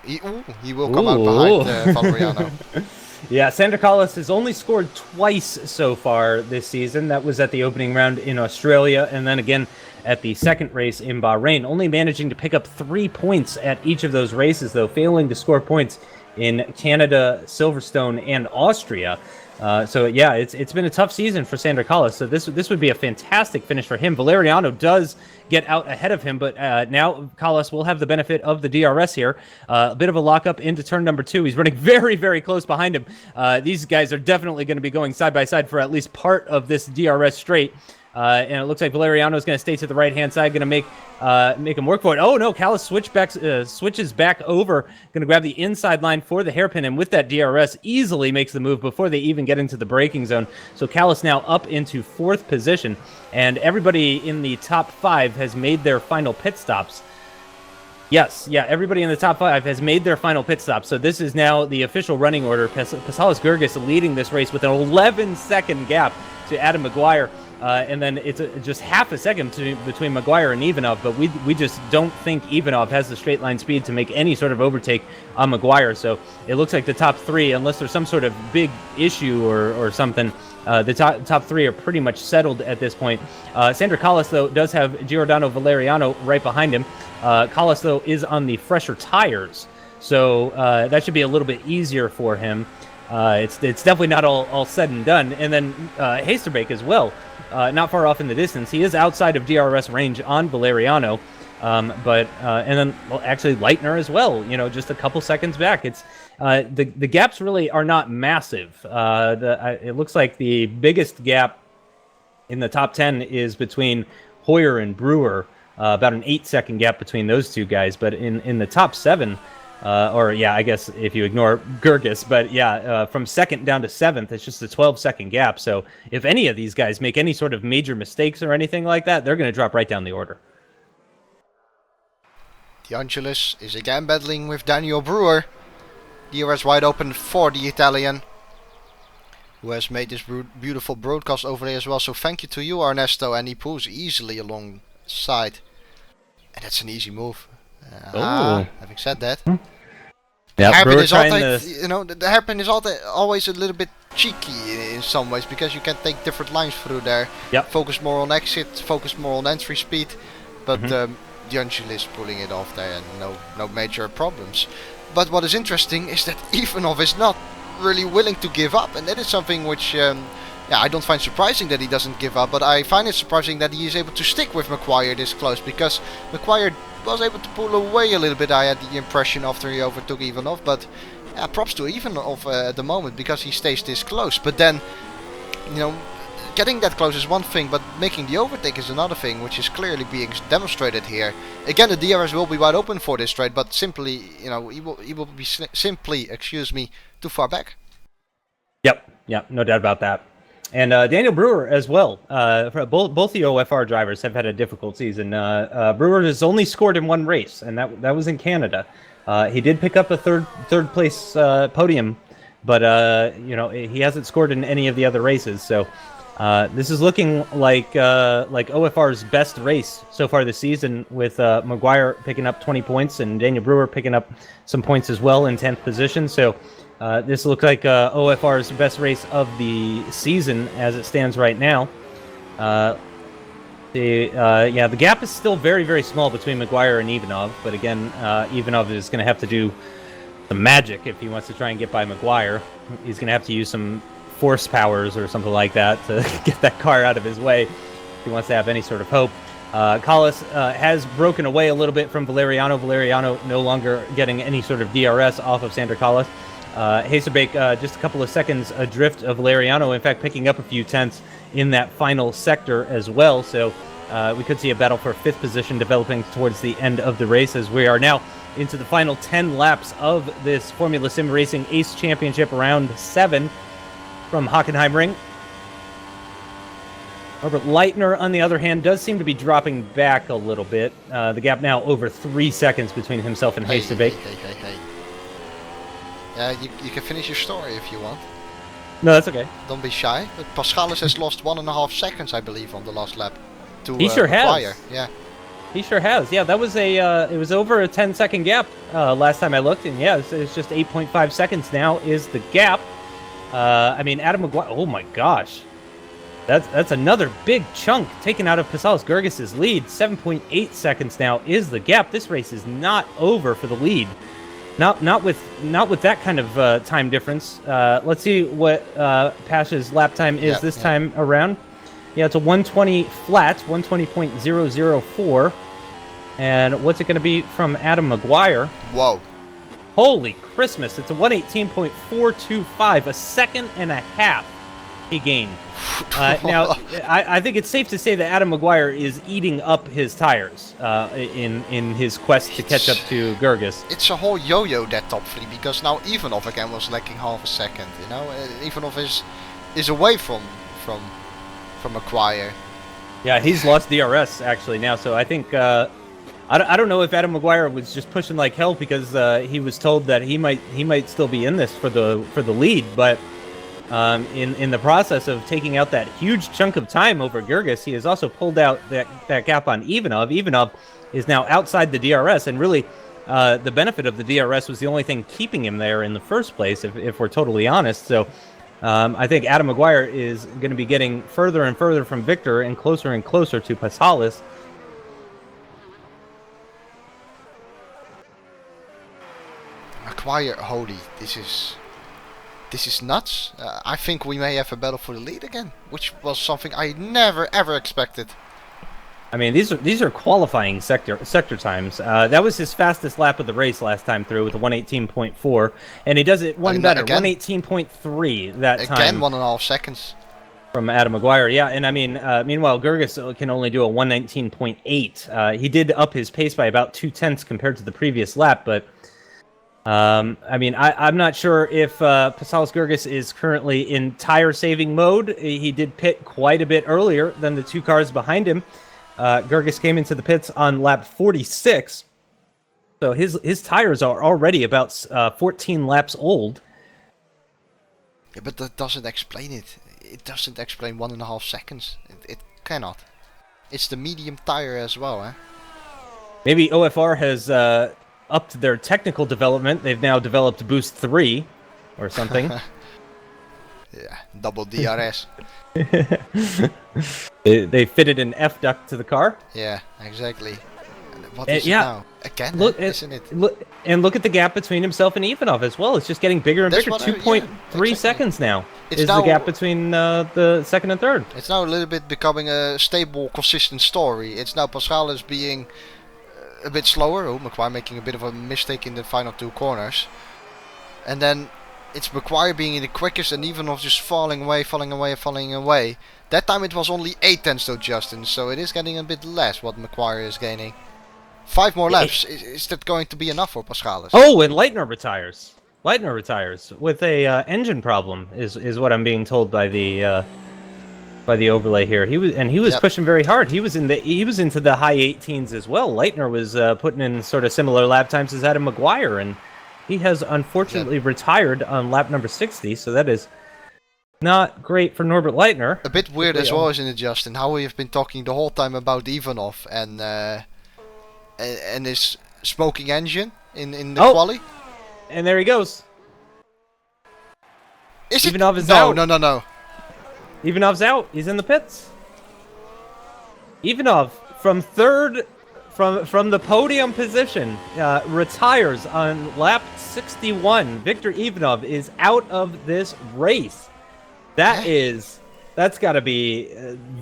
he will come out behind Valeriano. Yeah, Sander Callas has only scored twice so far this season. That was at the opening round in Australia, and then again at the second race in Bahrain. Only managing to pick up 3 points at each of those races, though, failing to score points in Canada, Silverstone, and Austria. So yeah, it's been a tough season for Sander Callas. So this would be a fantastic finish for him. Valeriano does get out ahead of him, but now Callas will have the benefit of the DRS here. A bit of a lockup into turn number 2. He's running very, very close behind him. These guys are definitely going to be going side by side for at least part of this DRS straight. And it looks like Valeriano is going to stay to the right-hand side, going to make him work for it. Oh, no, Callas switches back over, going to grab the inside line for the hairpin, and with that DRS, easily makes the move before they even get into the braking zone. So Callas now up into 4th position, and everybody in the top 5 has made their final pit stops. Yes, yeah, everybody in the top 5 has made their final pit stop. So this is now the official running order. Paschalis Gergis leading this race with an 11-second gap to Adam Maguire. And then it's just half a second between Maguire and Ivanov, but we just don't think Ivanov has the straight line speed to make any sort of overtake on Maguire. So it looks like the top 3, unless there's some sort of big issue or something, the top 3 are pretty much settled at this point. Sander Callas, though, does have Giordano Valeriano right behind him. Callas, though, is on the fresher tires, so that should be a little bit easier for him. It's definitely not all said and done. And then Heesterbeek as well, not far off in the distance. He is outside of DRS range on Valeriano, and then actually Leitner as well. Just a couple seconds back. It's the gaps really are not massive. It looks like the biggest gap in the top 10 is between Hoyer and Brewer, about an 8-second gap between those two guys. But in the top 7. I guess if you ignore Gergis, but yeah, from 2nd down to 7th, it's just a 12-second gap. So if any of these guys make any sort of major mistakes or anything like that, they're going to drop right down the order. De Angelis is again battling with Daniel Brewer. DRS wide open for the Italian. who has made this beautiful broadcast overlay as well. So thank you to you, Ernesto, and he pulls easily alongside. And that's an easy move. Having said that, yeah, hairpin Brewer is trying altijd, you know, the hairpin is always a little bit cheeky in some ways, because you can take different lines through there. Yep. Focus more on exit, focus more on entry speed, but D'Angelo is pulling it off there, and no major problems. But what is interesting is that Ivanov is not really willing to give up, and that is something which I don't find surprising that he doesn't give up, but I find it surprising that he is able to stick with Maguire this close, because Maguire was able to pull away a little bit, I had the impression, after he overtook Ivanov. But props to Ivanov at the moment, because he stays this close. But then, you know, getting that close is one thing, but making the overtake is another thing, which is clearly being demonstrated here. Again, the DRS will be wide open for this straight, but simply, you know, he will be simply, too far back. Yep, no doubt about that. And Daniel Brewer as well. Both the OFR drivers have had a difficult season. Brewer has only scored in one race, and that was in Canada. He did pick up a third place podium, but you know, he hasn't scored in any of the other races. So this is looking like OFR's best race so far this season, with Maguire picking up 20 points and Daniel Brewer picking up some points as well in 10th position. So this looks like OFR's best race of the season as it stands right now. The gap is still very, very small between Maguire and Ivanov, but again, Ivanov is going to have to do some magic if he wants to try and get by Maguire. He's going to have to use some force powers or something like that to get that car out of his way if he wants to have any sort of hope. Collis has broken away a little bit from Valeriano. Valeriano no longer getting any sort of DRS off of Sander Collis. Haserbeek just a couple of seconds adrift of Valeriano, in fact picking up a few tenths in that final sector as well. So we could see a battle for 5th position developing towards the end of the race, as we are now into the final 10 laps of this Formula SimRacing ACE Championship round 7 from Hockenheimring. Robert Leitner, on the other hand, does seem to be dropping back a little bit. The gap now over 3 seconds between himself and Haserbeek. You can finish your story if you want. No, that's okay. Don't be shy. But Paschalis has lost 1.5 seconds, I believe, on the last lap. He sure Maguire. has. Yeah. He sure has. Yeah, that was it was over a 10-second gap last time I looked, and yeah, it's just 8.5 seconds now is the gap. I mean, Adam Maguire. Oh my gosh, that's another big chunk taken out of Paschalis Gergis's lead. 7.8 seconds now is the gap. This race is not over for the lead. Not with that kind of time difference. Let's see what Pasha's lap time is this time around. Yeah, it's a 120 flat, 120.004. And what's it going to be from Adam Maguire? Whoa. Holy Christmas, it's a 118.425, a second and a half he gained. Now, I think it's safe to say that Adam Maguire is eating up his tires in his quest to catch up to Gergis. It's a whole yo-yo, that top 3, because now Ivanov again was lacking half a second. You know, Ivanov is away from Maguire. Yeah, he's lost DRS actually now, so I think I don't know if Adam Maguire was just pushing like hell because he was told that he might still be in this for the lead, but in the process of taking out that huge chunk of time over Gergis, he has also pulled out that gap on Ivanov. Ivanov is now outside the DRS, and really the benefit of the DRS was the only thing keeping him there in the first place, if we're totally honest. So I think Adam Maguire is going to be getting further and further from Victor and closer to Paschalis. Maguire, holy, this is nuts. I think we may have a battle for the lead again, which was something I never ever expected. I mean, these are qualifying sector times. That was his fastest lap of the race last time through with a 118.4, and he does it one better, 118.3 that time. Again, 1.5 seconds from Adam Maguire. Yeah, and I mean, meanwhile, Gergis can only do a 119.8. He did up his pace by about 0.2 compared to the previous lap, but I mean, I'm not sure if Paschalis Gergis is currently in tire saving mode. He did pit quite a bit earlier than the two cars behind him. Gergis came into the pits on lap 46, so his tires are already about 14 laps old. Yeah, but that doesn't explain it. It doesn't explain 1.5 seconds. It cannot. It's the medium tire as well, eh? Maybe OFR has upped their technical development. They've now developed Boost 3 or something. Yeah, double DRS. They fitted an F duct to the car. Yeah, exactly. And what is it yeah. now? Again, isn't it? Look at the gap between himself and Ivanov as well. It's just getting bigger and That's bigger. what 2.3 seconds now It's is now- the gap between the second and third. It's now a little bit becoming a stable, consistent story. It's now Paschalis being a bit slower. Oh, McQuire making a bit of a mistake in the final 2 corners. And then it's McQuire being the quickest and Ivanov just falling away. That time it was only 8 tenths though, Justin. So it is getting a bit less what McQuire is gaining. 5 more laps. Is that going to be enough for Paschalis? Oh, and Leitner retires. Leitner retires with a engine problem, is what I'm being told by the overlay here. He was pushing very hard. He was into the high 18s as well. Leitner was putting in sort of similar lap times as Adam McGuire, and he has unfortunately retired on lap number 60. So that is not great for Norbert Leitner. A bit weird as well, isn't it, Justin? How we have been talking the whole time about Ivanov and his smoking engine in the quali. And there he goes. Ivanov is out. No. Ivanov's out. He's in the pits. Ivanov from third, from the podium position, retires on lap 61. Viktor Ivanov is out of this race. That's got to be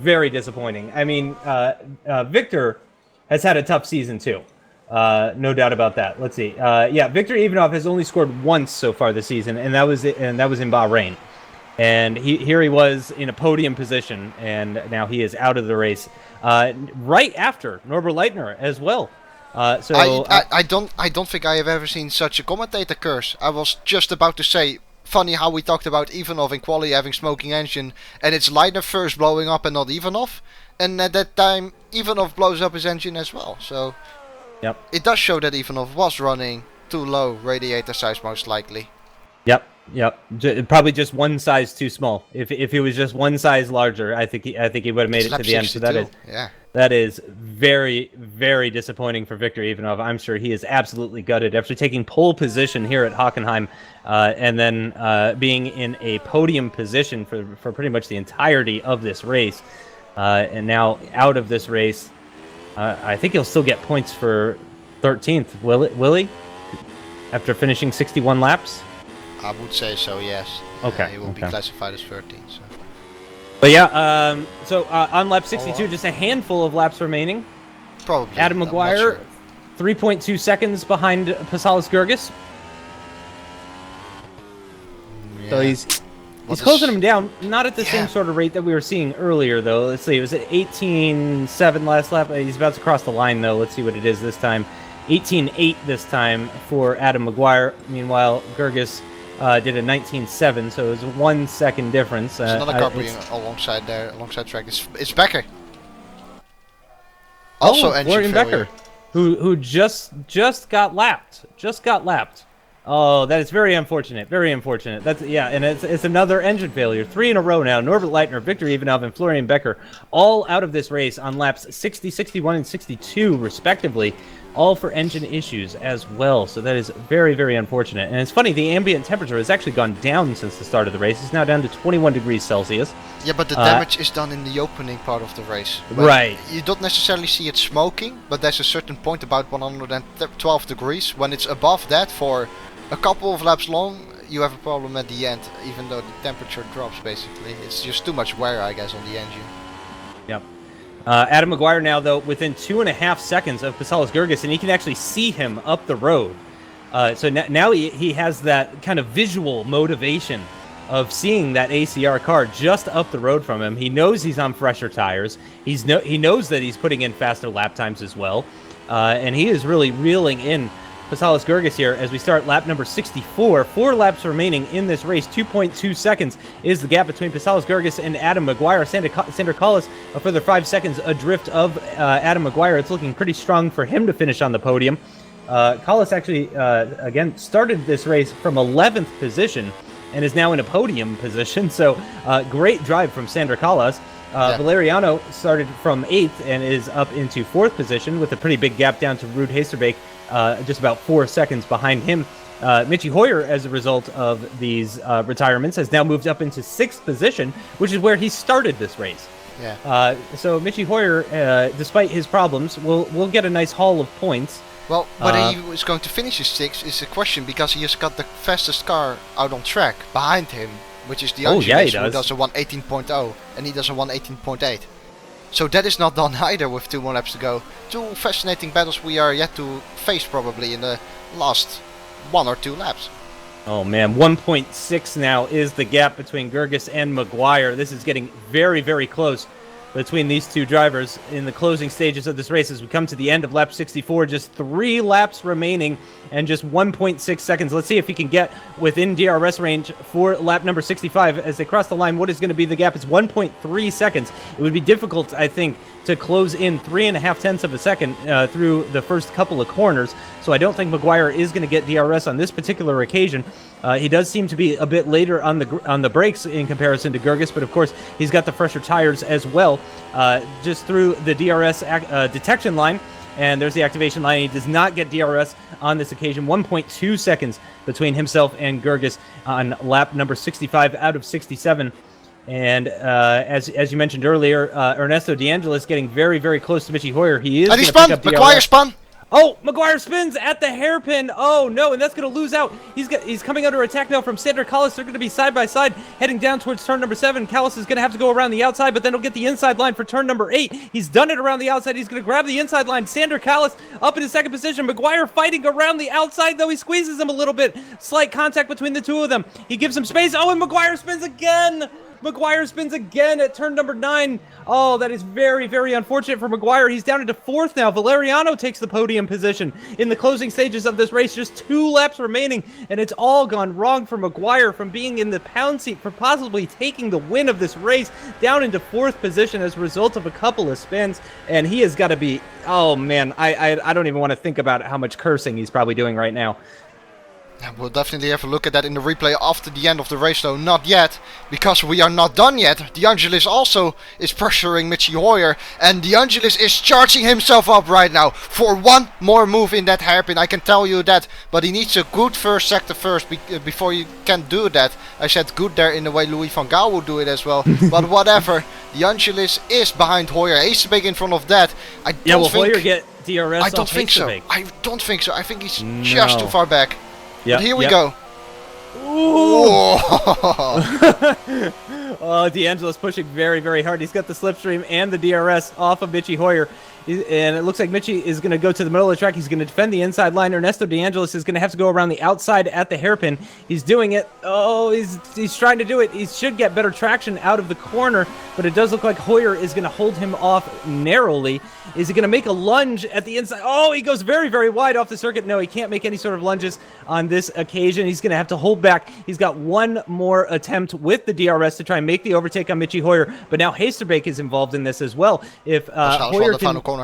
very disappointing. I mean, Viktor has had a tough season too. No doubt about that. Let's see. Viktor Ivanov has only scored once so far this season, and that was in Bahrain. And here he was in a podium position, and now he is out of the race. Right after Norbert Leitner as well. I don't think I have ever seen such a commentator curse. I was just about to say, funny how we talked about Ivanov in quali having smoking engine, and it's Leitner first blowing up and not Ivanov. And at that time, Ivanov blows up his engine as well. So it does show that Ivanov was running too low radiator size, most likely. Yep. Probably just one size too small. If he was just one size larger, I think he would have made it to the end. So that is very, very disappointing for Viktor Ivanov. I'm sure he is absolutely gutted after taking pole position here at Hockenheim, and then being in a podium position for pretty much the entirety of this race, and now out of this race. I think he'll still get points for 13th. Will he? After finishing 61 laps. I would say so, yes. Okay. He will be classified as 13. So. But yeah, so on lap 62, just a handful of laps remaining. Probably. Adam McGuire, 3.2 seconds behind Paschalis Gerges. Yeah. So he's closing him down, not at the same sort of rate that we were seeing earlier, though. Let's see, it was at 18.7 last lap. He's about to cross the line, though. Let's see what it is this time. 18.8 this time for Adam McGuire. Meanwhile, Gerges did a 19.7, so it was a 1 second difference. There's another car being alongside track. It's Becker. Also engine failure. Becker, who just got lapped. Oh, that is very unfortunate. Very unfortunate. And it's another engine failure. 3 in a row now. Norbert Leitner, Viktor Ivanov, and Florian Becker all out of this race on laps 60, 61, and 62, respectively. All for engine issues as well. So that is very, very unfortunate. And it's funny, the ambient temperature has actually gone down since the start of the race. It's now down to 21 degrees Celsius. Yeah, but the damage is done in the opening part of the race. Right. You don't necessarily see it smoking, but there's a certain point about 112 degrees. When it's above that for a couple of laps long, you have a problem at the end, even though the temperature drops, basically. It's just too much wear, I guess, on the engine. Yep. Adam McGuire now, though, within 2.5 seconds of Paschalis Gerges, and he can actually see him up the road. So now he has that kind of visual motivation of seeing that ACR car just up the road from him. He knows he's on fresher tires. He knows that he's putting in faster lap times as well. And he is really reeling in Paschalis Gerges here as we start lap number 64. 4 laps remaining in this race. 2.2 seconds is the gap between Paschalis Gerges and Adam McGuire. Sander Collis a further 5 seconds adrift of Adam McGuire. It's looking pretty strong for him to finish on the podium. Collis actually, again, started this race from 11th position and is now in a podium position. So great drive from Sander Kallas. Valeriano started from 8th and is up into 4th position with a pretty big gap down to Ruud Heesterbeek, just about 4 seconds behind him. Michi Hoyer, as a result of these retirements, has now moved up into 6th position, which is where he started this race. Yeah. So Michi Hoyer, despite his problems, will get a nice haul of points. Well, whether he is going to finish his 6th is a question, because he has got the fastest car out on track behind him, which is the Angelis, who does a 1:18.0, and he does a 1:18.8. So that is not done either with 2 more laps to go. 2 fascinating battles we are yet to face probably in the last 1 or 2 laps. Oh man, 1.6 now is the gap between Gerges and Maguire. This is getting very, very close between these two drivers in the closing stages of this race as we come to the end of lap 64. Just 3 laps remaining and just 1.6 seconds. Let's see if he can get within DRS range for lap number 65 as they cross the line. What is going to be the gap? It's 1.3 seconds. It would be difficult, I think, to close in 3.5 tenths of a second through the first couple of corners. So I don't think Maguire is going to get DRS on this particular occasion. He does seem to be a bit later on the brakes in comparison to Gerges, but of course he's got the fresher tires as well. Just through the DRS detection line, and there's the activation line. He does not get DRS on this occasion. 1.2 seconds between himself and Gerges on lap number 65 out of 67. And as you mentioned earlier, Ernesto De Angelis getting very, very close to Michi Hoyer. He is. And he spun. Maguire spun. Oh, Maguire spins at the hairpin. Oh no, and that's going to lose out. He's coming under attack now from Sander Kallas. They're going to be side by side, heading down towards turn number 7. Kallas is going to have to go around the outside, but then he'll get the inside line for turn number 8. He's done it around the outside. He's going to grab the inside line. Sander Kallas up in his 2nd position. Maguire fighting around the outside, though he squeezes him a little bit. Slight contact between the two of them. He gives him space. Oh, and Maguire spins again. Maguire spins again at turn number 9. Oh, that is very, very unfortunate for Maguire. He's down into 4th now. Valeriano takes the podium position in the closing stages of this race. Just 2 laps remaining, and it's all gone wrong for Maguire, from being in the pound seat for possibly taking the win of this race down into 4th position as a result of a couple of spins. And he has got to be, oh man, I don't even want to think about how much cursing he's probably doing right now. We'll definitely have a look at that in the replay after the end of the race, though not yet, because we are not done yet. De Angelis also is pressuring Michi Hoyer, and De Angelis is charging himself up right now for 1 more move in that hairpin, I can tell you that. But he needs a good first sector first before you can do that. I said good there in the way Louis van Gaal would do it as well, but whatever. De Angelis is behind Hoyer. Heesterbeek in front of that. Will Hoyer get DRS? I don't think so. I don't think so. I think he's just too far back. But here we go. Oh, De Angelis pushing very, very hard. He's got the slipstream and the DRS off of Michi Hoyer. And it looks like Michi is going to go to the middle of the track. He's going to defend the inside line. Ernesto De Angelis is going to have to go around the outside at the hairpin. He's doing it. Oh, he's trying to do it. He should get better traction out of the corner, but it does look like Hoyer is going to hold him off narrowly. Is he going to make a lunge at the inside? Oh, he goes very, very wide off the circuit. No, he can't make any sort of lunges on this occasion. He's going to have to hold back. He's got 1 more attempt with the DRS to try and make the overtake on Michi Hoyer, but now Heesterbeek is involved in this as well. If Hoyer can... final corner.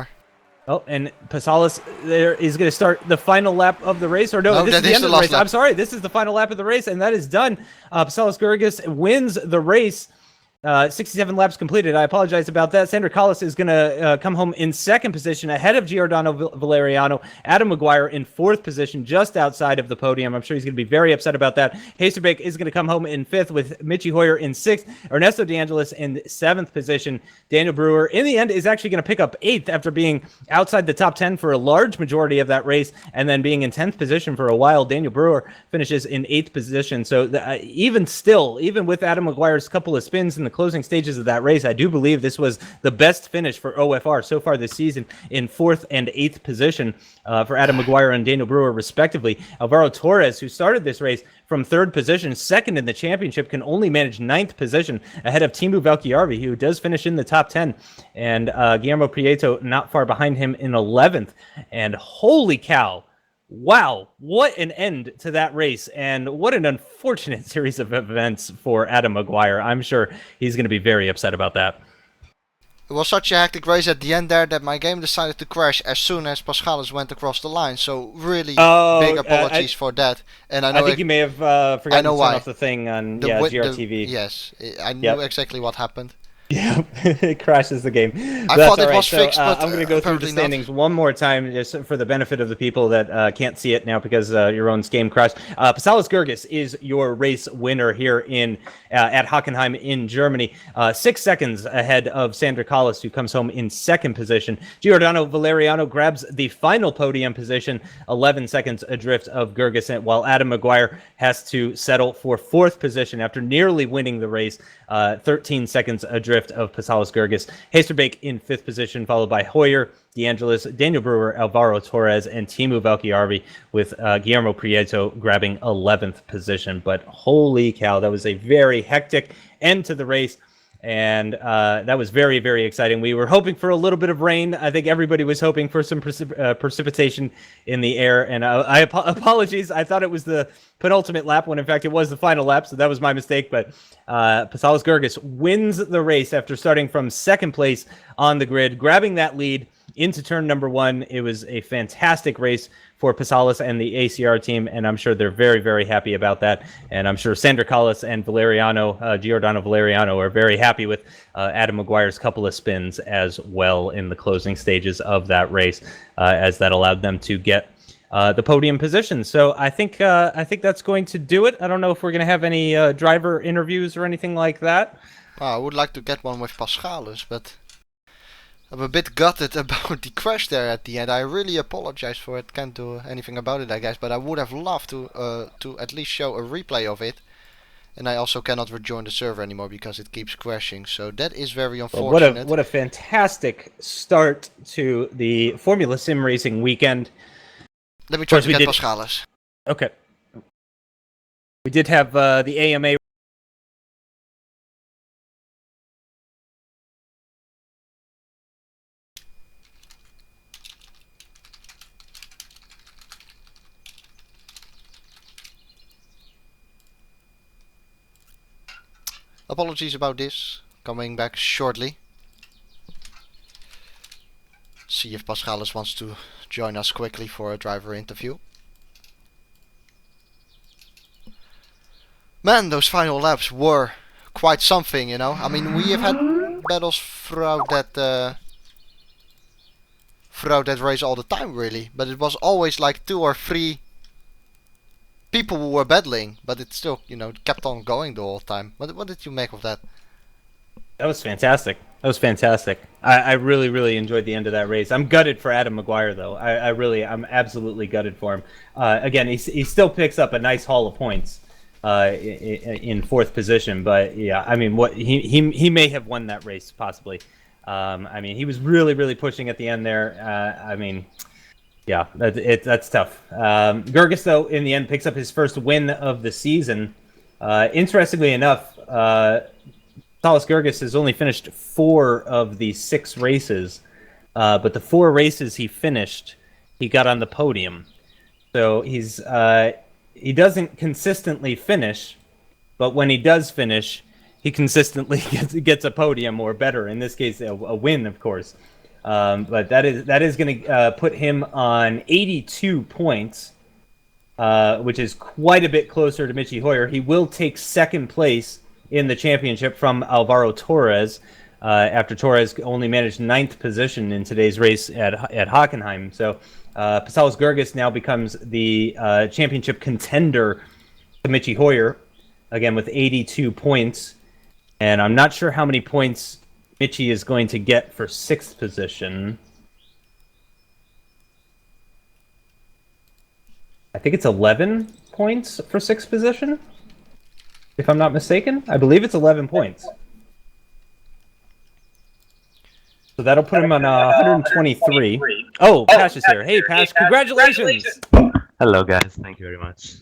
Oh, and Pasalis there is going to start the final lap of the race. Or no, this is the end of the race. I'm sorry, this is the final lap of the race, and that is done. Pasalis Gerges wins the race. 67 laps completed. I apologize about that. Sander Kallas is going to come home in 2nd position ahead of Giordano Valeriano. Adam Maguire in 4th position, just outside of the podium. I'm sure he's going to be very upset about that. Heesterbeek is going to come home in 5th with Michi Hoyer in 6th. Ernesto De Angelis in 7th position. Daniel Brewer, in the end, is actually going to pick up 8th after being outside the top 10 for a large majority of that race and then being in 10th position for a while. Daniel Brewer finishes in 8th position. So even with Adam Maguire's couple of spins in the closing stages of that race, I do believe this was the best finish for OFR so far this season, in 4th and 8th position for Adam Maguire and Daniel Brewer respectively. Alvaro Torres, who started this race from 3rd position, 2nd in the championship, can only manage 9th position ahead of Timu Valkjärvi, who does finish in the top 10, and Guillermo Prieto not far behind him in 11th. And holy cow, wow, what an end to that race, and what an unfortunate series of events for Adam Maguire. I'm sure he's going to be very upset about that. It was such a hectic race at the end there that my game decided to crash as soon as Paschalis went across the line. So really big apologies for that. And I think you may have forgotten to turn off the thing on GRTV. Yes, I knew exactly what happened. Yeah, it crashes the game. I thought it was fixed, but I'm going to go through the standings one more time, just for the benefit of the people that can't see it now because your own game crashed. Paschalis Gerges is your race winner here at Hockenheim in Germany, 6 seconds ahead of Sander Collis, who comes home in second position. Giordano Valeriano grabs the final podium position, 11 seconds adrift of Gerges, while Adam Maguire has to settle for fourth position after nearly winning the race, 13 seconds adrift of Paschalis Gerges. Heesterbeek in fifth position, followed by Hoyer, DeAngelis, Daniel Brewer, Alvaro Torres, and Timu Valchiarvi, with Guillermo Prieto grabbing 11th position. But holy cow, that was a very hectic end to the race. And that was very, very exciting. We were hoping for a little bit of rain. I think everybody was hoping for some precipitation in the air. And apologies. I thought it was the penultimate lap when, in fact, it was the final lap. So that was my mistake. But Paschalis Gerges wins the race after starting from second place on the grid, grabbing that lead into turn number one. It was a fantastic race for Paschalis and the ACR team, and I'm sure they're very, very happy about that. And I'm sure Sander Collis and Giordano Valeriano are very happy with Adam Maguire's couple of spins as well in the closing stages of that race, as that allowed them to get the podium position. So I think that's going to do it. I don't know if we're going to have any driver interviews or anything like that. I would like to get one with Paschalis, but I'm a bit gutted about the crash there at the end. I really apologize for it. Can't do anything about it, I guess. But I would have loved to at least show a replay of it. And I also cannot rejoin the server anymore because it keeps crashing. So that is very unfortunate. Well, what a fantastic start to the Formula Sim Racing weekend. Let me try to get Paschalis. Okay. We did have the AMA. Apologies about this. Coming back shortly. See if Paschalis wants to join us quickly for a driver interview. Man, those final laps were quite something, you know. I mean, we have had battles throughout that race all the time, really. But it was always like 2 or 3 people who were battling, but it still, you know, kept on going the whole time. What did you make of that? That was fantastic. I really, really enjoyed the end of that race. I'm gutted for Adam Maguire, though. I'm absolutely gutted for him. Again, he still picks up a nice haul of points in fourth position, but yeah, I mean, he may have won that race possibly. I mean, he was really, really pushing at the end there. I mean, yeah, that's tough. Gerges, though, in the end, picks up his first win of the season. Interestingly enough, Paschalis Gerges has only finished 4 of the 6 races, but the 4 races he finished, he got on the podium. So he doesn't consistently finish, but when he does finish, he consistently gets a podium or better. In this case, a win, of course. But that is going to put him on 82 points, which is quite a bit closer to Michi Hoyer. He will take second place in the championship from Alvaro Torres, after Torres only managed 9th position in today's race at Hockenheim. So Paschalis Gerges now becomes the championship contender to Michi Hoyer, again with 82 points. And I'm not sure how many points Michi is going to get for 6th position. I think it's 11 points for 6th position, if I'm not mistaken. I believe it's 11 points. So that'll put him on 123. Oh, Pash is here. Hey, Pash, congratulations! Hello, guys. Thank you very much.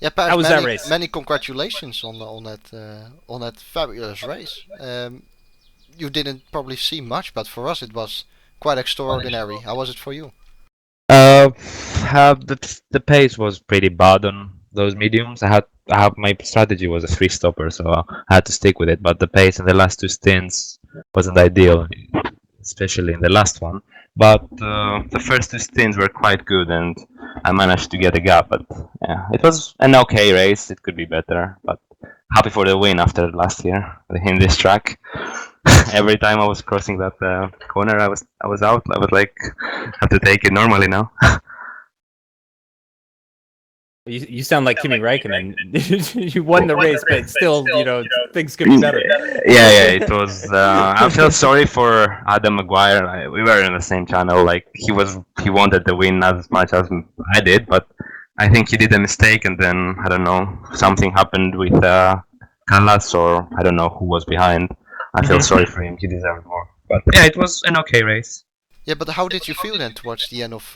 Yeah, Pash, how was that race? Many congratulations on that fabulous race. You didn't probably see much, but for us it was quite extraordinary. How was it for you? The pace was pretty bad on those mediums. My strategy was a 3-stopper, so I had to stick with it. But the pace in the last 2 stints wasn't ideal, especially in the last one. But the first two stints were quite good, and I managed to get a gap. But yeah, it was an okay race. It could be better, but happy for the win after last year in this track. Every time I was crossing that corner, I was out. I was like, have to take it normally now. You sound like Kimi Räikkönen. You won the race, but still, you know, things could be better. Yeah, it was. I felt sorry for Adam Maguire. We were in the same channel. Like he wanted the win as much as I did, but I think he did a mistake, and then I don't know, something happened with Callas, or I don't know who was behind. I feel sorry for him. He deserved more. But yeah, it was an okay race. Yeah, but how did you feel then towards the end of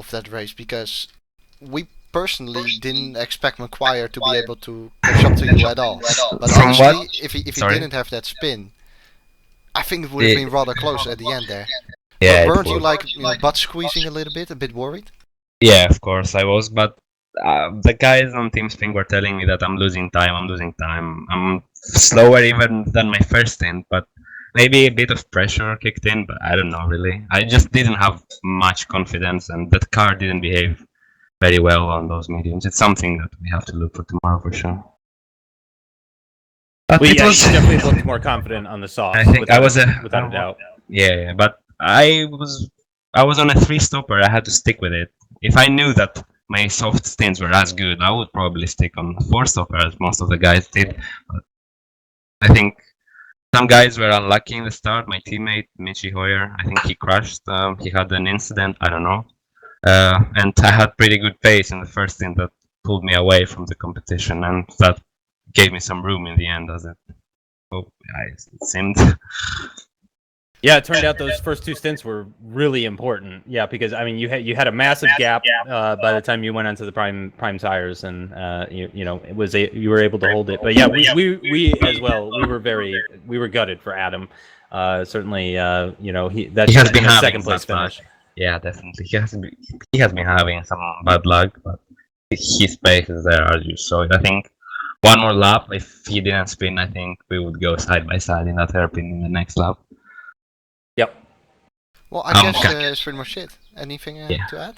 that race? Because we personally didn't expect Maguire to be able to catch up to you at all. But From honestly, what? if he Sorry? didn't have that spin, I think it would have been rather close at the end there. Yeah, But it weren't you was. like butt squeezing a little bit, a bit worried? Yeah, of course I was, but the guys on TeamSpring were telling me that I'm losing time. I'm slower even than my first stint, but maybe a bit of pressure kicked in, but I don't know really. I just didn't have much confidence, and that car didn't behave very well on those mediums. It's something that we have to look for tomorrow for sure. But Well, it yeah, was, you definitely looked more confident on the softs. I think I was without a doubt. yeah, but I was on a 3-stopper. I had to stick with it. If I knew that my soft stints were as good, I would probably stick on 4-stopper as most of the guys did. But I think some guys were unlucky in the start. My teammate Michi Hoyer, I think he crashed. He had an incident. I don't know. And I had pretty good pace in the first stint that pulled me away from the competition, and that gave me some room in the end, as it seemed. Yeah, it turned out those first two stints were really important. Yeah, because I mean, you had a massive gap by the time you went onto the prime tires, and you know you were able to hold it. But yeah, we as well, we were gutted for Adam. Certainly, you know he He has been a having second place some luck. finish. Yeah, definitely. He has been having some bad luck, but his pace is there, as you saw it. I think one more lap, if he didn't spin, I think we would go side by side in that hairpin in the next lap. Yep. Well, I guess okay. it's pretty much it. Anything Yeah. to add?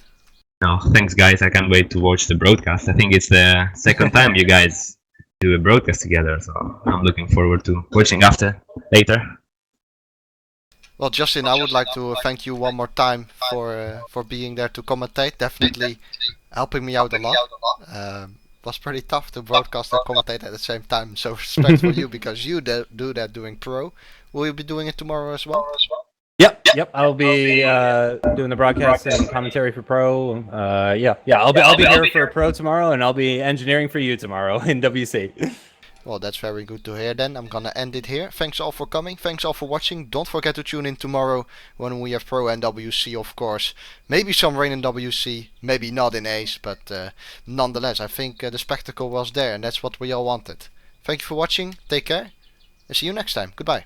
No, thanks guys. I can't wait to watch the broadcast. I think it's the second time you guys do a broadcast together, so I'm looking forward to watching later. Well, Justin, I would like to thank you one more time for being there to commentate. Definitely helping me out a lot. Was pretty tough to broadcast and commentate at the same time. So respect for you, because you do that doing pro. Will you be doing it tomorrow as well? Yep. I'll be doing the broadcast and commentary for pro. Yeah. I'll be here for pro tomorrow, and I'll be engineering for you tomorrow in WC. Well, that's very good to hear then. I'm gonna end it here. Thanks all for coming. Thanks all for watching. Don't forget to tune in tomorrow when we have Pro and WC, of course. Maybe some rain in WC, maybe not in Ace, but nonetheless, I think the spectacle was there, and that's what we all wanted. Thank you for watching. Take care, and see you next time. Goodbye.